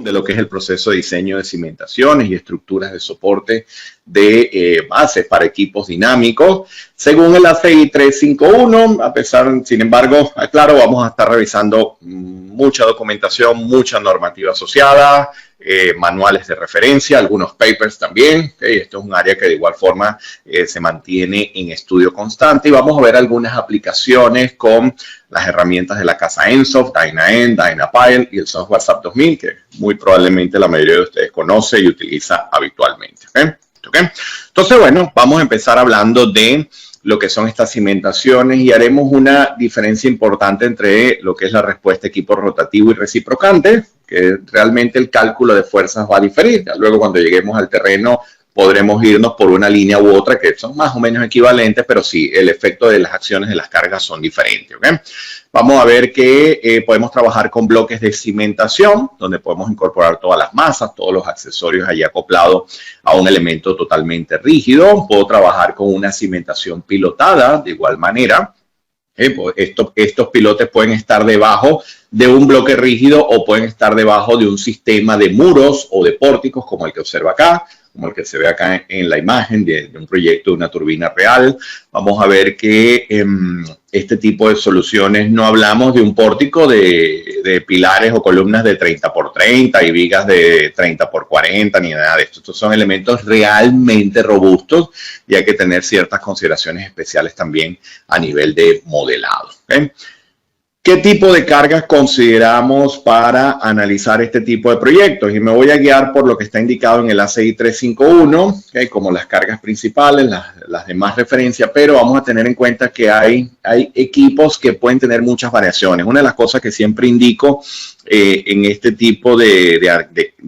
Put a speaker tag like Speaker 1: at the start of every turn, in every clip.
Speaker 1: de lo que es el proceso de diseño de cimentaciones y estructuras de soporte de bases para equipos dinámicos. Según el ACI 351, sin embargo, claro, vamos a estar revisando mucha documentación, mucha normativa asociada, manuales de referencia, algunos papers también. Esto es un área que de igual forma se mantiene en estudio constante y vamos a ver algunas aplicaciones con las herramientas de la casa Ensoft, DynaEnd, Dynapile y el software SAP 2000, que muy probablemente la mayoría de ustedes conoce y utiliza habitualmente. Entonces, bueno, vamos a empezar hablando de lo que son estas cimentaciones y haremos una diferencia importante entre lo que es la respuesta equipo rotativo y reciprocante, que realmente el cálculo de fuerzas va a diferir. Luego, cuando lleguemos al terreno, podremos irnos por una línea u otra que son más o menos equivalentes, pero sí, el efecto de las acciones de las cargas son diferentes. Vamos a ver que podemos trabajar con bloques de cimentación, donde podemos incorporar todas las masas, todos los accesorios allí acoplados a un elemento totalmente rígido. Puedo trabajar con una cimentación pilotada de igual manera. Estos pilotes pueden estar debajo de un bloque rígido o pueden estar debajo de un sistema de muros o de pórticos como el que observa acá, como el que se ve acá en la imagen de un proyecto de una turbina real. Vamos a ver que este tipo de soluciones no hablamos de un pórtico de pilares o columnas de 30 por 30 y vigas de 30 por 40 ni nada de esto. Estos son elementos realmente robustos y hay que tener ciertas consideraciones especiales también a nivel de modelado. ¿Qué tipo de cargas consideramos para analizar este tipo de proyectos? Y me voy a guiar por lo que está indicado en el ACI 351, como las cargas principales, las de más referencia, pero vamos a tener en cuenta que hay equipos que pueden tener muchas variaciones. Una de las cosas que siempre indico en este tipo de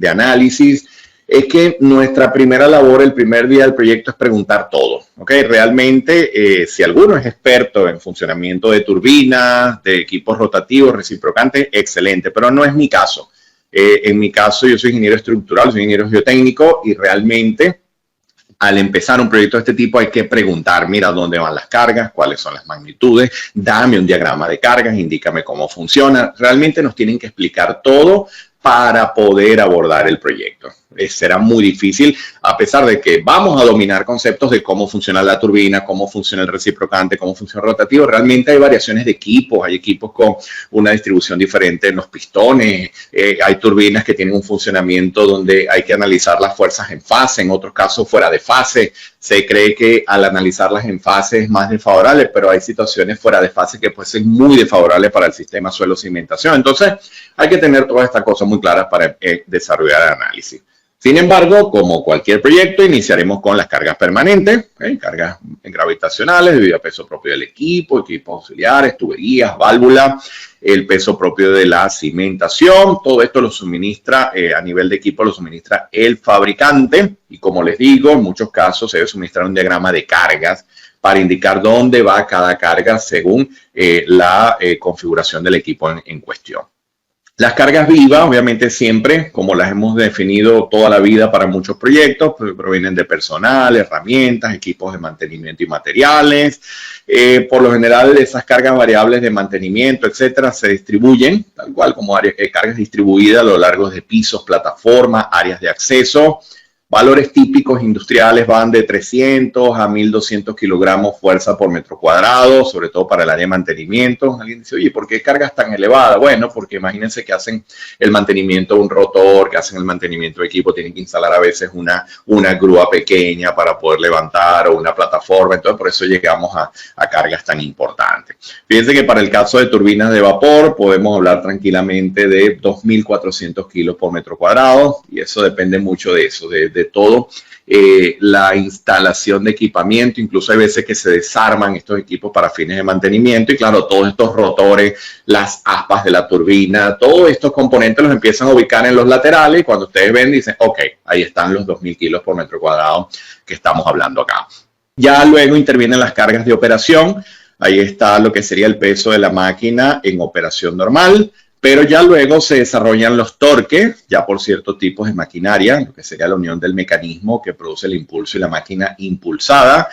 Speaker 1: análisis es que nuestra primera labor, el primer día del proyecto, es preguntar todo. Realmente, si alguno es experto en funcionamiento de turbinas, de equipos rotativos, reciprocantes, excelente, pero no es mi caso. En mi caso, yo soy ingeniero estructural, soy ingeniero geotécnico y realmente al empezar un proyecto de este tipo hay que preguntar, mira, ¿dónde van las cargas? ¿Cuáles son las magnitudes? Dame un diagrama de cargas, indícame cómo funciona. Realmente nos tienen que explicar todo para poder abordar el proyecto. Será muy difícil, a pesar de que vamos a dominar conceptos de cómo funciona la turbina, cómo funciona el reciprocante, cómo funciona el rotativo. Realmente hay variaciones de equipos, hay equipos con una distribución diferente en los pistones, hay turbinas que tienen un funcionamiento donde hay que analizar las fuerzas en fase, en otros casos fuera de fase. Se cree que al analizarlas en fase es más desfavorable, pero hay situaciones fuera de fase que pueden ser muy desfavorables para el sistema suelo-cimentación. Entonces, hay que tener todas estas cosas muy claras para desarrollar el análisis. Sin embargo, como cualquier proyecto, iniciaremos con las cargas permanentes, cargas gravitacionales debido a peso propio del equipo, equipos auxiliares, tuberías, válvula, el peso propio de la cimentación. Todo esto lo suministra, a nivel de equipo, lo suministra el fabricante. Y como les digo, en muchos casos se debe suministrar un diagrama de cargas para indicar dónde va cada carga según la configuración del equipo en cuestión. Las cargas vivas, obviamente siempre, como las hemos definido toda la vida para muchos proyectos, provienen de personal, herramientas, equipos de mantenimiento y materiales. Por lo general, esas cargas variables de mantenimiento, etcétera, se distribuyen, tal cual como cargas distribuidas a lo largo de pisos, plataformas, áreas de acceso. Valores típicos industriales van de 300 a 1200 kilogramos fuerza por metro cuadrado, sobre todo para el área de mantenimiento. Alguien dice, oye, ¿por qué cargas tan elevadas? Bueno, porque imagínense que hacen el mantenimiento de un rotor, que hacen el mantenimiento de equipo, tienen que instalar a veces una grúa pequeña para poder levantar o una plataforma. Entonces, por eso llegamos a cargas tan importantes. Fíjense que para el caso de turbinas de vapor, podemos hablar tranquilamente de 2400 kilos por metro cuadrado, y eso depende mucho de eso, de todo, la instalación de equipamiento. Incluso hay veces que se desarman estos equipos para fines de mantenimiento y claro, todos estos rotores, las aspas de la turbina, todos estos componentes los empiezan a ubicar en los laterales y cuando ustedes ven dicen, ok, ahí están los 2000 kilos por metro cuadrado que estamos hablando acá. Ya luego intervienen las cargas de operación. Ahí está lo que sería el peso de la máquina en operación normal. Pero ya luego se desarrollan los torques, ya por ciertos tipos de maquinaria, lo que sería la unión del mecanismo que produce el impulso y la máquina impulsada.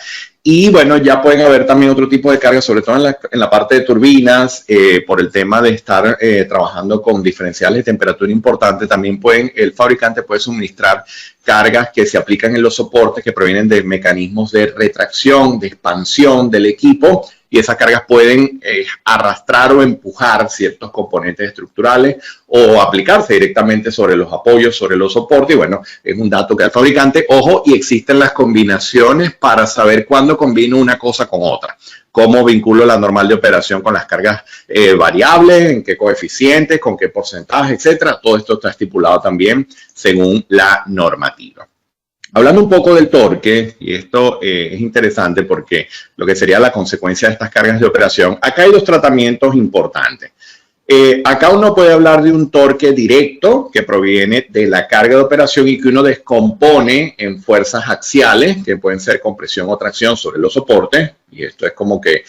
Speaker 1: Y bueno, ya pueden haber también otro tipo de cargas, sobre todo en la parte de turbinas, por el tema de estar trabajando con diferenciales de temperatura importante. También el fabricante puede suministrar cargas que se aplican en los soportes que provienen de mecanismos de retracción, de expansión del equipo, y esas cargas pueden arrastrar o empujar ciertos componentes estructurales o aplicarse directamente sobre los apoyos, sobre los soportes. Y bueno, es un dato que da el fabricante. Ojo, y existen las combinaciones para saber cuándo combino una cosa con otra. Cómo vinculo la normal de operación con las cargas variables, en qué coeficientes, con qué porcentaje, etcétera. Todo esto está estipulado también según la normativa. Hablando un poco del torque, y esto es interesante porque lo que sería la consecuencia de estas cargas de operación, acá hay dos tratamientos importantes. Acá uno puede hablar de un torque directo que proviene de la carga de operación y que uno descompone en fuerzas axiales, que pueden ser compresión o tracción sobre los soportes. Y esto es como que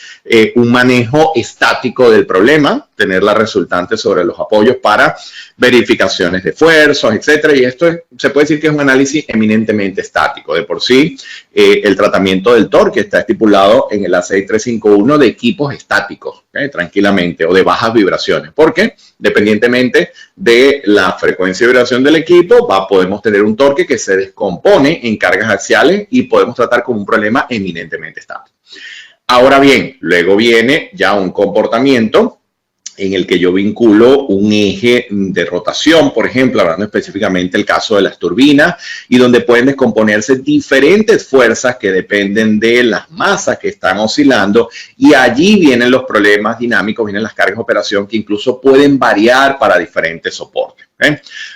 Speaker 1: un manejo estático del problema, tener la resultante sobre los apoyos para verificaciones de esfuerzos, etcétera. Y esto se puede decir que es un análisis eminentemente estático. De por sí, el tratamiento del torque está estipulado en el A6351 de equipos estáticos, tranquilamente, o de bajas vibraciones, porque dependientemente de la frecuencia de vibración del equipo, podemos tener un torque que se descompone en cargas axiales y podemos tratar como un problema eminentemente estático. Ahora bien, luego viene ya un comportamiento en el que yo vinculo un eje de rotación, por ejemplo, hablando específicamente del caso de las turbinas, y donde pueden descomponerse diferentes fuerzas que dependen de las masas que están oscilando, y allí vienen los problemas dinámicos, vienen las cargas de operación que incluso pueden variar para diferentes soportes.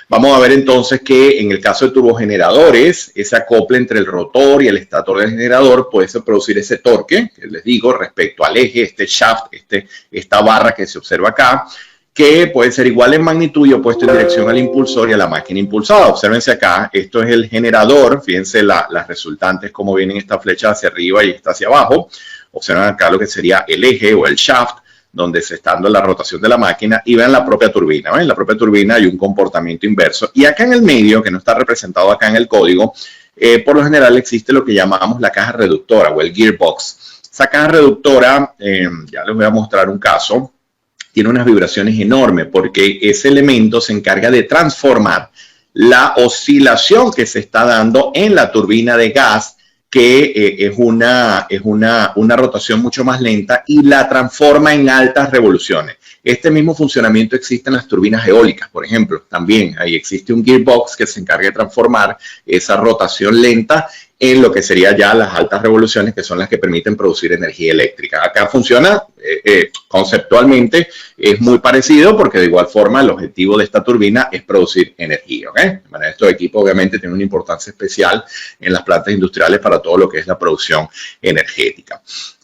Speaker 1: Vamos a ver entonces que en el caso de turbogeneradores, ese acople entre el rotor y el estator del generador puede producir ese torque, que les digo, respecto al eje, este shaft, esta barra que se observa acá, que puede ser igual en magnitud y opuesto en dirección al impulsor y a la máquina impulsada. Obsérvense acá, esto es el generador, fíjense las resultantes, cómo vienen esta flecha hacia arriba y esta hacia abajo. Observen acá lo que sería el eje o el shaft, donde se está dando la rotación de la máquina, y vean la propia turbina. ¿Ven? En la propia turbina hay un comportamiento inverso. Y acá en el medio, que no está representado acá en el código, por lo general existe lo que llamamos la caja reductora o el gearbox. Esa caja reductora, ya les voy a mostrar un caso, tiene unas vibraciones enormes porque ese elemento se encarga de transformar la oscilación que se está dando en la turbina de gas, que es una rotación mucho más lenta, y la transforma en altas revoluciones. Este mismo funcionamiento existe en las turbinas eólicas, por ejemplo. También ahí existe un gearbox que se encarga de transformar esa rotación lenta en lo que sería ya las altas revoluciones, que son las que permiten producir energía eléctrica. Acá funciona conceptualmente, es muy parecido, porque de igual forma el objetivo de esta turbina es producir energía. ¿Okay? De manera, estos equipos obviamente tienen una importancia especial en las plantas industriales para todo lo que es la producción energética.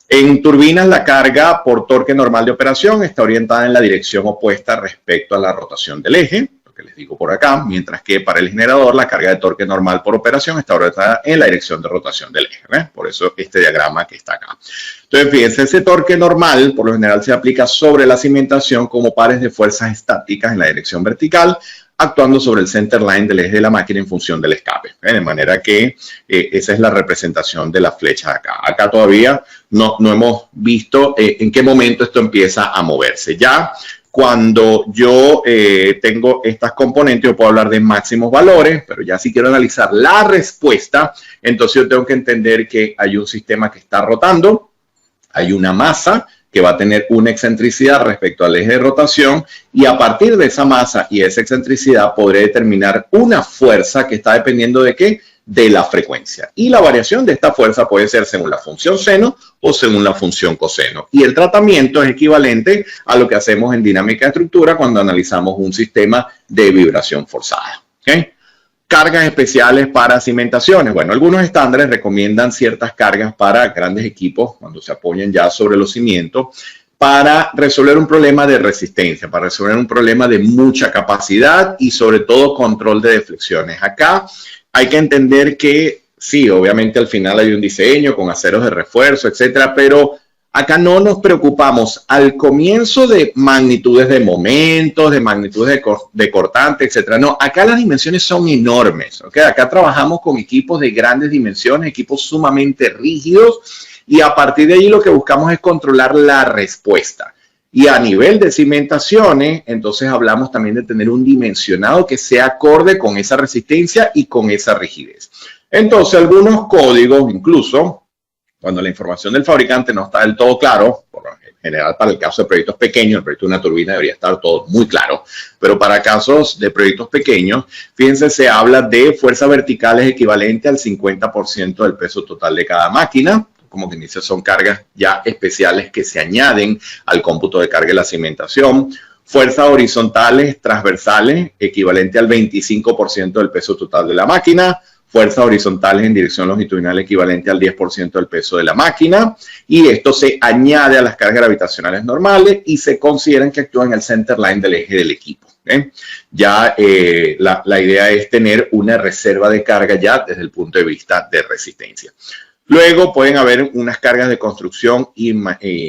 Speaker 1: En turbinas, la carga por torque normal de operación está orientada en la dirección opuesta respecto a la rotación del eje, que les digo por acá, mientras que para el generador la carga de torque normal por operación está orientada en la dirección de rotación del eje. ¿Ves? Por eso este diagrama que está acá. Entonces, fíjense, ese torque normal por lo general se aplica sobre la cimentación como pares de fuerzas estáticas en la dirección vertical, actuando sobre el center line del eje de la máquina en función del escape. De manera que esa es la representación de la flecha acá. Acá todavía no hemos visto en qué momento esto empieza a moverse. Ya cuando yo tengo estas componentes, yo puedo hablar de máximos valores, pero ya si quiero analizar la respuesta, entonces yo tengo que entender que hay un sistema que está rotando, hay una masa que va a tener una excentricidad respecto al eje de rotación, y a partir de esa masa y esa excentricidad podré determinar una fuerza que está dependiendo de ¿qué? De la frecuencia. Y la variación de esta fuerza puede ser según la función seno o según la función coseno. Y el tratamiento es equivalente a lo que hacemos en dinámica de estructura cuando analizamos un sistema de vibración forzada. ¿Okay? Cargas especiales para cimentaciones. Bueno, algunos estándares recomiendan ciertas cargas para grandes equipos cuando se apoyan ya sobre los cimientos, para resolver un problema de resistencia, para resolver un problema de mucha capacidad y sobre todo control de deflexiones. Acá hay que entender que sí, obviamente al final hay un diseño con aceros de refuerzo, etcétera, pero Acá no nos preocupamos al comienzo de magnitudes de momentos, de magnitudes de cortante, etcétera. No, acá las dimensiones son enormes. ¿Okay? Acá trabajamos con equipos de grandes dimensiones, equipos sumamente rígidos, y a partir de ahí lo que buscamos es controlar la respuesta. Y a nivel de cimentaciones, entonces hablamos también de tener un dimensionado que sea acorde con esa resistencia y con esa rigidez. Entonces, algunos códigos, incluso, cuando la información del fabricante no está del todo claro, por lo general para el caso de proyectos pequeños, el proyecto de una turbina debería estar todo muy claro, pero para casos de proyectos pequeños, fíjense, se habla de fuerzas verticales equivalentes al 50% del peso total de cada máquina. Como que dice, son cargas ya especiales que se añaden al cómputo de carga de la cimentación. Fuerzas horizontales transversales equivalente al 25% del peso total de la máquina. Fuerzas horizontales en dirección longitudinal equivalente al 10% del peso de la máquina, y esto se añade a las cargas gravitacionales normales y se consideran que actúan en el center line del eje del equipo. Ya la idea es tener una reserva de carga ya desde el punto de vista de resistencia. Luego pueden haber unas cargas de construcción y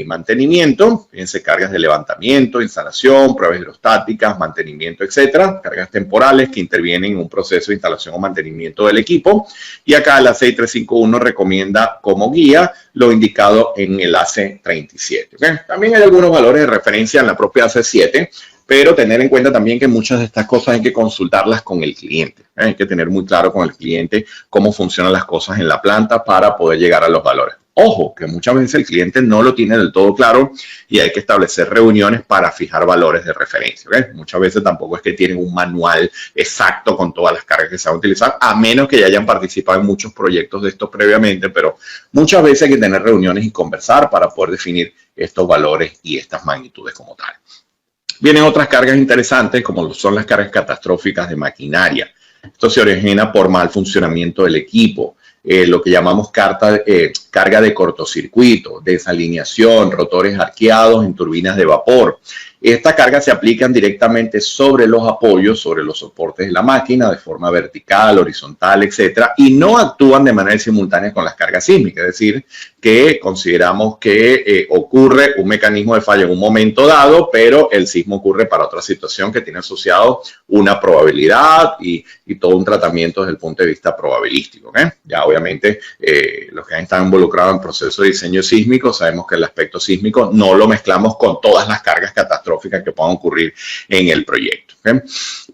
Speaker 1: mantenimiento, fíjense, cargas de levantamiento, instalación, pruebas hidrostáticas, mantenimiento, etcétera, cargas temporales que intervienen en un proceso de instalación o mantenimiento del equipo. Y acá la 6351 recomienda como guía lo indicado en el AC37. ¿Okay? También hay algunos valores de referencia en la propia AC7, pero tener en cuenta también que muchas de estas cosas hay que consultarlas con el cliente. Hay que tener muy claro con el cliente cómo funcionan las cosas en la planta para poder llegar a los valores. Ojo, que muchas veces el cliente no lo tiene del todo claro y hay que establecer reuniones para fijar valores de referencia. ¿Okay? Muchas veces tampoco es que tienen un manual exacto con todas las cargas que se van a utilizar, a menos que ya hayan participado en muchos proyectos de estos previamente, pero muchas veces hay que tener reuniones y conversar para poder definir estos valores y estas magnitudes como tal. Vienen otras cargas interesantes, como son las cargas catastróficas de maquinaria. Esto se origina por mal funcionamiento del equipo, lo que llamamos carga de cortocircuito, desalineación, rotores arqueados en turbinas de vapor. Estas cargas se aplican directamente sobre los apoyos, sobre los soportes de la máquina, de forma vertical, horizontal, etcétera, y no actúan de manera simultánea con las cargas sísmicas. Es decir, que consideramos que ocurre un mecanismo de falla en un momento dado, pero el sismo ocurre para otra situación que tiene asociado una probabilidad y todo un tratamiento desde el punto de vista probabilístico. ¿Okay? Ya obviamente los que están involucrados en procesos de diseño sísmico sabemos que el aspecto sísmico no lo mezclamos con todas las cargas catastróficas que puedan ocurrir en el proyecto. ¿Okay?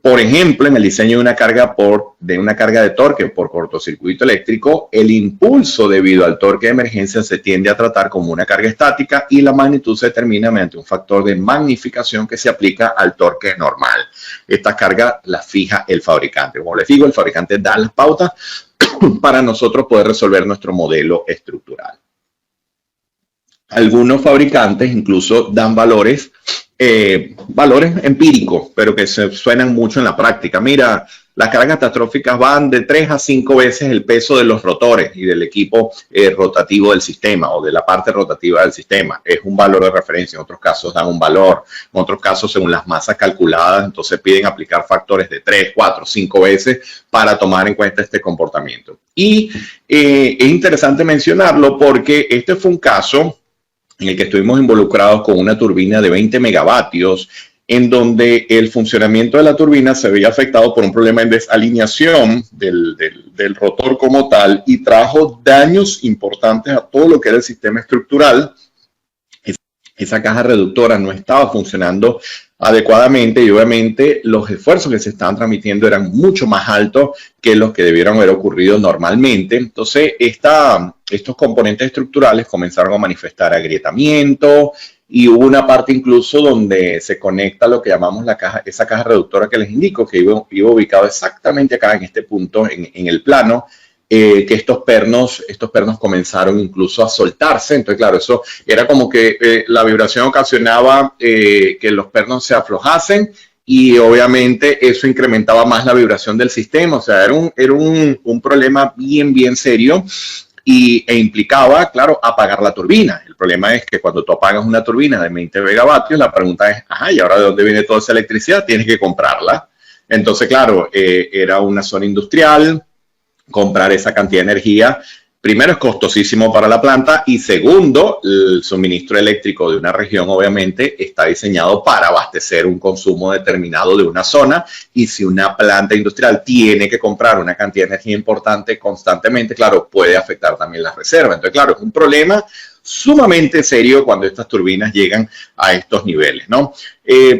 Speaker 1: Por ejemplo, en el diseño de una carga de torque por cortocircuito eléctrico, el impulso debido al torque de emergencia se tiende a tratar como una carga estática y la magnitud se determina mediante un factor de magnificación que se aplica al torque normal. Esta carga la fija el fabricante. Como les digo, el fabricante da las pautas para nosotros poder resolver nuestro modelo estructural. Algunos fabricantes incluso dan valores empíricos, pero que se suenan mucho en la práctica. Mira, las cargas catastróficas van de 3 a 5 veces el peso de los rotores y del equipo rotativo del sistema o de la parte rotativa del sistema. Es un valor de referencia. En otros casos dan un valor. En otros casos, según las masas calculadas, entonces piden aplicar factores de 3, 4, 5 veces para tomar en cuenta este comportamiento. Y es interesante mencionarlo porque este fue un caso en el que estuvimos involucrados con una turbina de 20 megavatios, en donde el funcionamiento de la turbina se veía afectado por un problema de desalineación del rotor como tal y trajo daños importantes a todo lo que era el sistema estructural. Esa caja reductora no estaba funcionando adecuadamente y obviamente los esfuerzos que se estaban transmitiendo eran mucho más altos que los que debieron haber ocurrido normalmente. Entonces, estos componentes estructurales comenzaron a manifestar agrietamiento y hubo una parte incluso donde se conecta lo que llamamos esa caja reductora que les indico, que iba ubicado exactamente acá en este punto en el plano. Que estos pernos comenzaron incluso a soltarse. Entonces, claro, eso era como que la vibración ocasionaba que los pernos se aflojasen y obviamente eso incrementaba más la vibración del sistema. O sea, era un problema bien serio e implicaba, claro, apagar la turbina. El problema es que cuando tú apagas una turbina de 20 megavatios, la pregunta es, ¿y ahora de dónde viene toda esa electricidad? Tienes que comprarla. Entonces, claro, era una zona industrial. Comprar esa cantidad de energía primero es costosísimo para la planta y segundo, el suministro eléctrico de una región obviamente está diseñado para abastecer un consumo determinado de una zona y si una planta industrial tiene que comprar una cantidad de energía importante constantemente, claro, puede afectar también las reservas. Entonces, claro, es un problema sumamente serio cuando estas turbinas llegan a estos niveles, ¿no?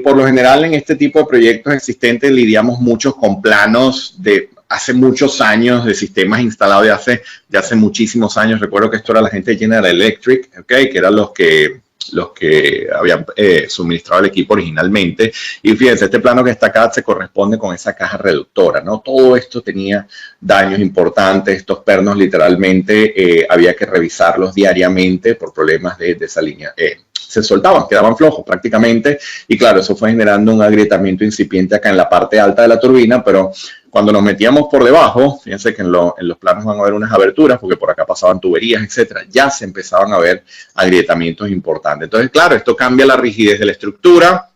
Speaker 1: Por lo general, en este tipo de proyectos existentes lidiamos muchos con planos de hace muchos años, de sistemas instalados de hace muchísimos años. Recuerdo que esto era la gente de General Electric, ¿okay? Que eran los que habían suministrado el equipo originalmente. Y fíjense, este plano que está acá se corresponde con esa caja reductora, ¿no? Todo esto tenía daños importantes. Estos pernos literalmente había que revisarlos diariamente por problemas de esa línea. Se soltaban, quedaban flojos prácticamente. Y claro, eso fue generando un agrietamiento incipiente acá en la parte alta de la turbina, pero cuando nos metíamos por debajo, fíjense que en los planos van a haber unas aberturas, porque por acá pasaban tuberías, etcétera, ya se empezaban a ver agrietamientos importantes. Entonces, claro, esto cambia la rigidez de la estructura.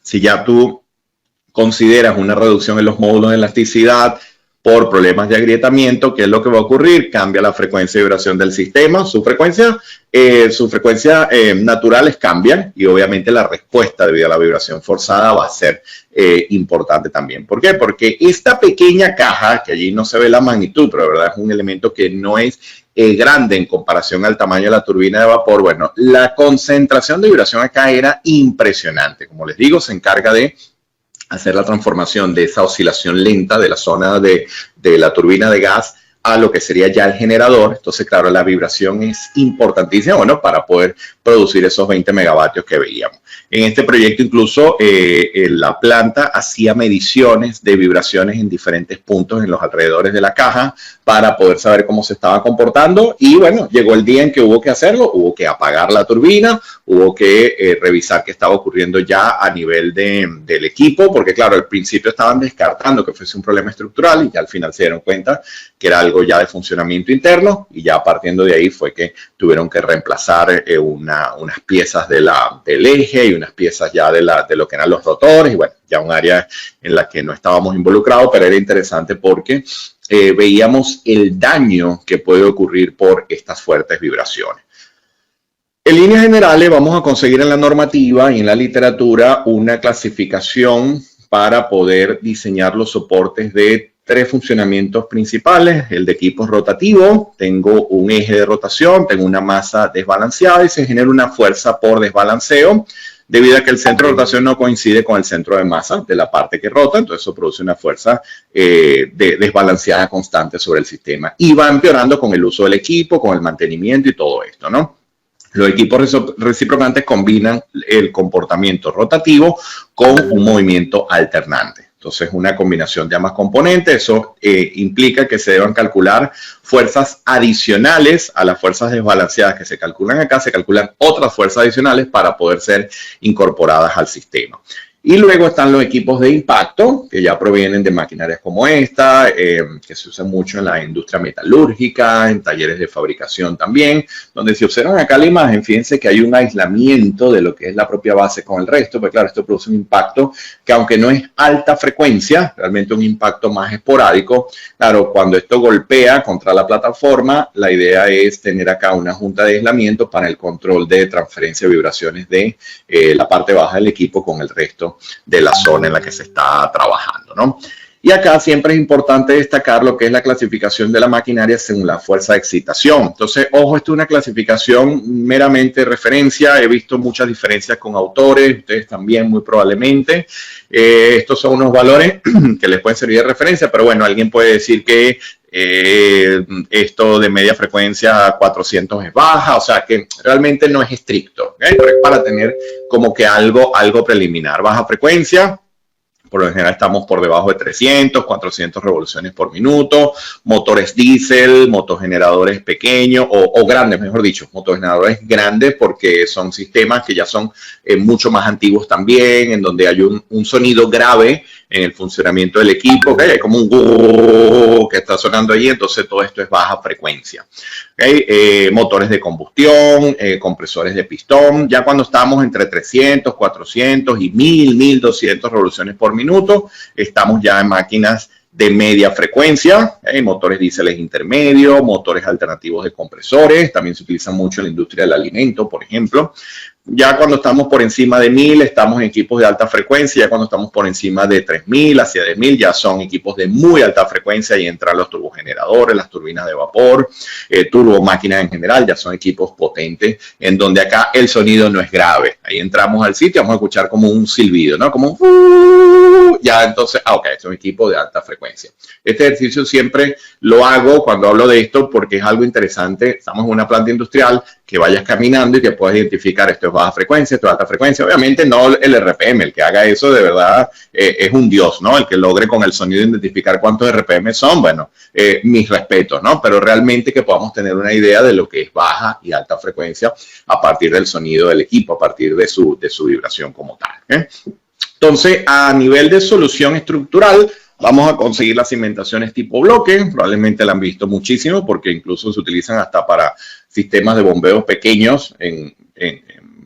Speaker 1: Si ya tú consideras una reducción en los módulos de elasticidad por problemas de agrietamiento, ¿qué es lo que va a ocurrir? Cambia la frecuencia de vibración del sistema, su frecuencia naturales cambian y obviamente la respuesta debido a la vibración forzada va a ser importante también. ¿Por qué? Porque esta pequeña caja, que allí no se ve la magnitud, pero de verdad es un elemento que no es grande en comparación al tamaño de la turbina de vapor, bueno, la concentración de vibración acá era impresionante. Como les digo, se encarga de hacer la transformación de esa oscilación lenta de la zona de la turbina de gas a lo que sería ya el generador. Entonces, claro, la vibración es importantísima, bueno, para poder producir esos 20 megavatios que veíamos. En este proyecto incluso la planta hacía mediciones de vibraciones en diferentes puntos en los alrededores de la caja para poder saber cómo se estaba comportando y bueno, llegó el día en que hubo que hacerlo, hubo que apagar la turbina, hubo que revisar qué estaba ocurriendo ya a nivel del equipo, porque claro, al principio estaban descartando que fuese un problema estructural y ya al final se dieron cuenta que era algo ya de funcionamiento interno y ya partiendo de ahí fue que tuvieron que reemplazar unas piezas del eje y unas piezas ya de lo que eran los rotores y bueno, ya un área en la que no estábamos involucrados, pero era interesante porque veíamos el daño que puede ocurrir por estas fuertes vibraciones. En líneas generales vamos a conseguir en la normativa y en la literatura una clasificación para poder diseñar los soportes de 3 funcionamientos principales. El de equipos rotativos, tengo un eje de rotación, tengo una masa desbalanceada y se genera una fuerza por desbalanceo debido a que el centro de rotación no coincide con el centro de masa de la parte que rota, entonces eso produce una fuerza desbalanceada constante sobre el sistema y va empeorando con el uso del equipo, con el mantenimiento y todo esto, ¿no? Los equipos reciprocantes combinan el comportamiento rotativo con un movimiento alternante. Entonces, una combinación de ambas componentes, eso implica que se deban calcular fuerzas adicionales a las fuerzas desbalanceadas que se calculan acá, se calculan otras fuerzas adicionales para poder ser incorporadas al sistema. Y luego están los equipos de impacto, que ya provienen de maquinarias como esta, que se usan mucho en la industria metalúrgica, en talleres de fabricación también, donde si observan acá la imagen, fíjense que hay un aislamiento de lo que es la propia base con el resto, pues claro, esto produce un impacto que aunque no es alta frecuencia, realmente un impacto más esporádico. Claro, cuando esto golpea contra la plataforma, la idea es tener acá una junta de aislamiento para el control de transferencia de vibraciones de la parte baja del equipo con el resto de la zona en la que se está trabajando, ¿no? Y acá siempre es importante destacar lo que es la clasificación de la maquinaria según la fuerza de excitación. Entonces, ojo, esto es una clasificación meramente de referencia. He visto muchas diferencias con autores, ustedes también muy probablemente. Estos son unos valores que les pueden servir de referencia, pero bueno, alguien puede decir que esto de media frecuencia a 400 es baja, o sea que realmente no es estricto, ¿okay? Pero es para tener como que algo preliminar. Baja frecuencia, por lo general estamos por debajo de 300, 400 revoluciones por minuto, motores diésel, motogeneradores pequeños o grandes, mejor dicho, motogeneradores grandes porque son sistemas que ya son mucho más antiguos también, en donde hay un sonido grave en el funcionamiento del equipo, ¿okay? Hay como un que está sonando ahí, entonces todo esto es baja frecuencia. ¿Okay? Motores de combustión, compresores de pistón, ya cuando estamos entre 300, 400 y 1000, 1200 revoluciones por minuto, estamos ya en máquinas de media frecuencia, motores diéseles intermedios, motores alternativos de compresores, también se utilizan mucho en la industria del alimento, por ejemplo. Ya cuando estamos por encima de 1000, estamos en equipos de alta frecuencia. Ya cuando estamos por encima de 3000 hacia 10000, ya son equipos de muy alta frecuencia y entran los turbogeneradores, las turbinas de vapor, turbomáquinas en general. Ya son equipos potentes en donde acá el sonido no es grave. Ahí entramos al sitio, vamos a escuchar como un silbido, ¿no? Como un... Ya, entonces, ok, es un equipo de alta frecuencia. Este ejercicio siempre lo hago cuando hablo de esto porque es algo interesante. Estamos en una planta industrial, que vayas caminando y que puedas identificar esto es baja frecuencia, esto es alta frecuencia. Obviamente no el RPM, el que haga eso de verdad es un dios, ¿no? El que logre con el sonido identificar cuántos RPM son, bueno, mis respetos, ¿no? Pero realmente que podamos tener una idea de lo que es baja y alta frecuencia a partir del sonido del equipo, a partir de su vibración como tal, ¿eh? Entonces, a nivel de solución estructural, vamos a conseguir las cimentaciones tipo bloque. Probablemente la han visto muchísimo porque incluso se utilizan hasta para sistemas de bombeo pequeños en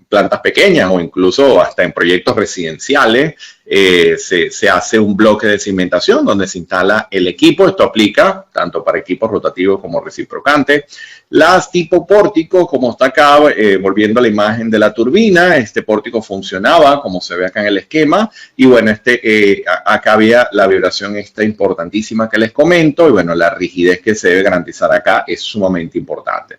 Speaker 1: plantas pequeñas o incluso hasta en proyectos residenciales. Se hace un bloque de cimentación donde se instala el equipo. Esto aplica tanto para equipos rotativos como reciprocantes. Las tipo pórtico, como está acá, volviendo a la imagen de la turbina, este pórtico funcionaba como se ve acá en el esquema. Y bueno, acá había la vibración esta importantísima que les comento. Y bueno, la rigidez que se debe garantizar acá es sumamente importante.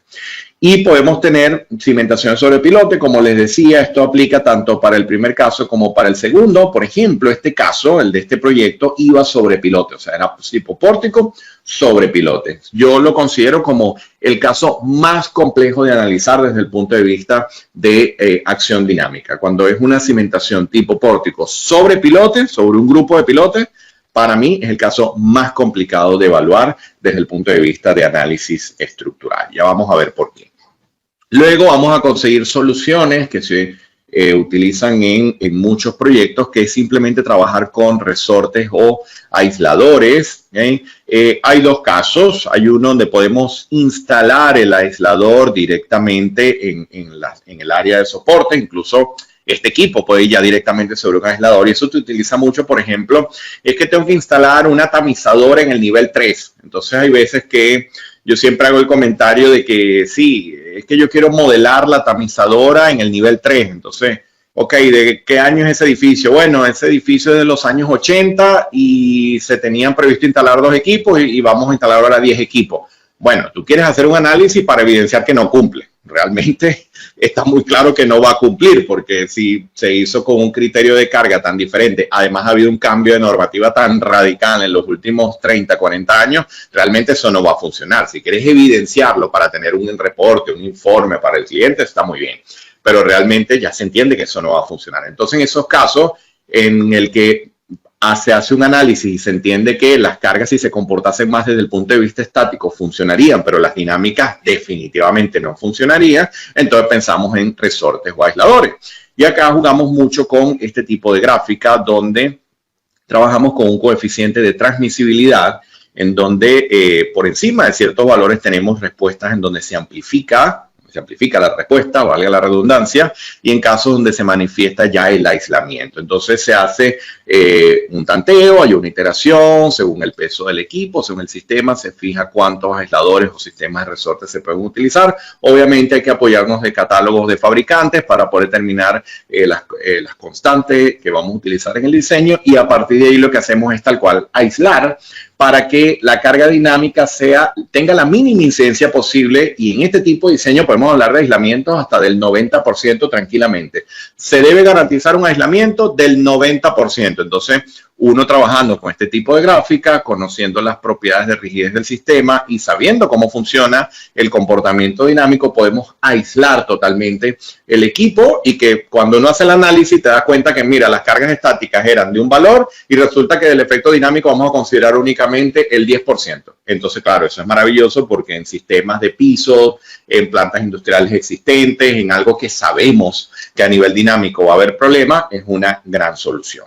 Speaker 1: Y podemos tener cimentaciones sobre pilote. Como les decía, esto aplica tanto para el primer caso como para el segundo. Por ejemplo, este caso, el de este proyecto, iba sobre pilote. O sea, era tipo pórtico sobre pilote. Yo lo considero como el caso más complejo de analizar desde el punto de vista de acción dinámica. Cuando es una cimentación tipo pórtico sobre pilote, sobre un grupo de pilotes, para mí es el caso más complicado de evaluar desde el punto de vista de análisis estructural. Ya vamos a ver por qué. Luego vamos a conseguir soluciones que se utilizan en muchos proyectos, que es simplemente trabajar con resortes o aisladores. Hay dos casos. Hay uno donde podemos instalar el aislador directamente en el área de soporte. Incluso este equipo puede ir ya directamente sobre un aislador y eso se utiliza mucho. Por ejemplo, es que tengo que instalar una tamizadora en el nivel 3. Entonces hay veces que yo siempre hago el comentario de que sí, es que yo quiero modelar la tamizadora en el nivel 3. Entonces, ok, ¿de qué año es ese edificio? Bueno, ese edificio es de los años 80 y se tenían previsto instalar 2 equipos y vamos a instalar ahora 10 equipos. Bueno, tú quieres hacer un análisis para evidenciar que no cumple. Realmente está muy claro que no va a cumplir, porque si se hizo con un criterio de carga tan diferente, además ha habido un cambio de normativa tan radical en los últimos 30, 40 años, realmente eso no va a funcionar. Si quieres evidenciarlo para tener un reporte, un informe para el cliente, está muy bien, pero realmente ya se entiende que eso no va a funcionar. Entonces, en esos casos en el que se hace un análisis y se entiende que las cargas, si se comportasen más desde el punto de vista estático, funcionarían, pero las dinámicas definitivamente no funcionarían, entonces pensamos en resortes o aisladores. Y acá jugamos mucho con este tipo de gráfica donde trabajamos con un coeficiente de transmisibilidad en donde por encima de ciertos valores tenemos respuestas en donde se amplifica la respuesta, valga la redundancia, y en casos donde se manifiesta ya el aislamiento. Entonces se hace un tanteo, hay una iteración, según el peso del equipo, según el sistema, se fija cuántos aisladores o sistemas de resortes se pueden utilizar. Obviamente hay que apoyarnos de catálogos de fabricantes para poder determinar las constantes que vamos a utilizar en el diseño, y a partir de ahí lo que hacemos es tal cual aislar para que la carga dinámica tenga la mínima incidencia posible, y en este tipo de diseño podemos hablar de aislamientos hasta del 90% tranquilamente. Se debe garantizar un aislamiento del 90%. Entonces, uno trabajando con este tipo de gráfica, conociendo las propiedades de rigidez del sistema y sabiendo cómo funciona el comportamiento dinámico, podemos aislar totalmente el equipo, y que cuando uno hace el análisis te das cuenta que, mira, las cargas estáticas eran de un valor y resulta que del efecto dinámico vamos a considerar únicamente el 10%. Entonces, claro, eso es maravilloso porque en sistemas de pisos, en plantas industriales existentes, en algo que sabemos que a nivel dinámico va a haber problemas, es una gran solución.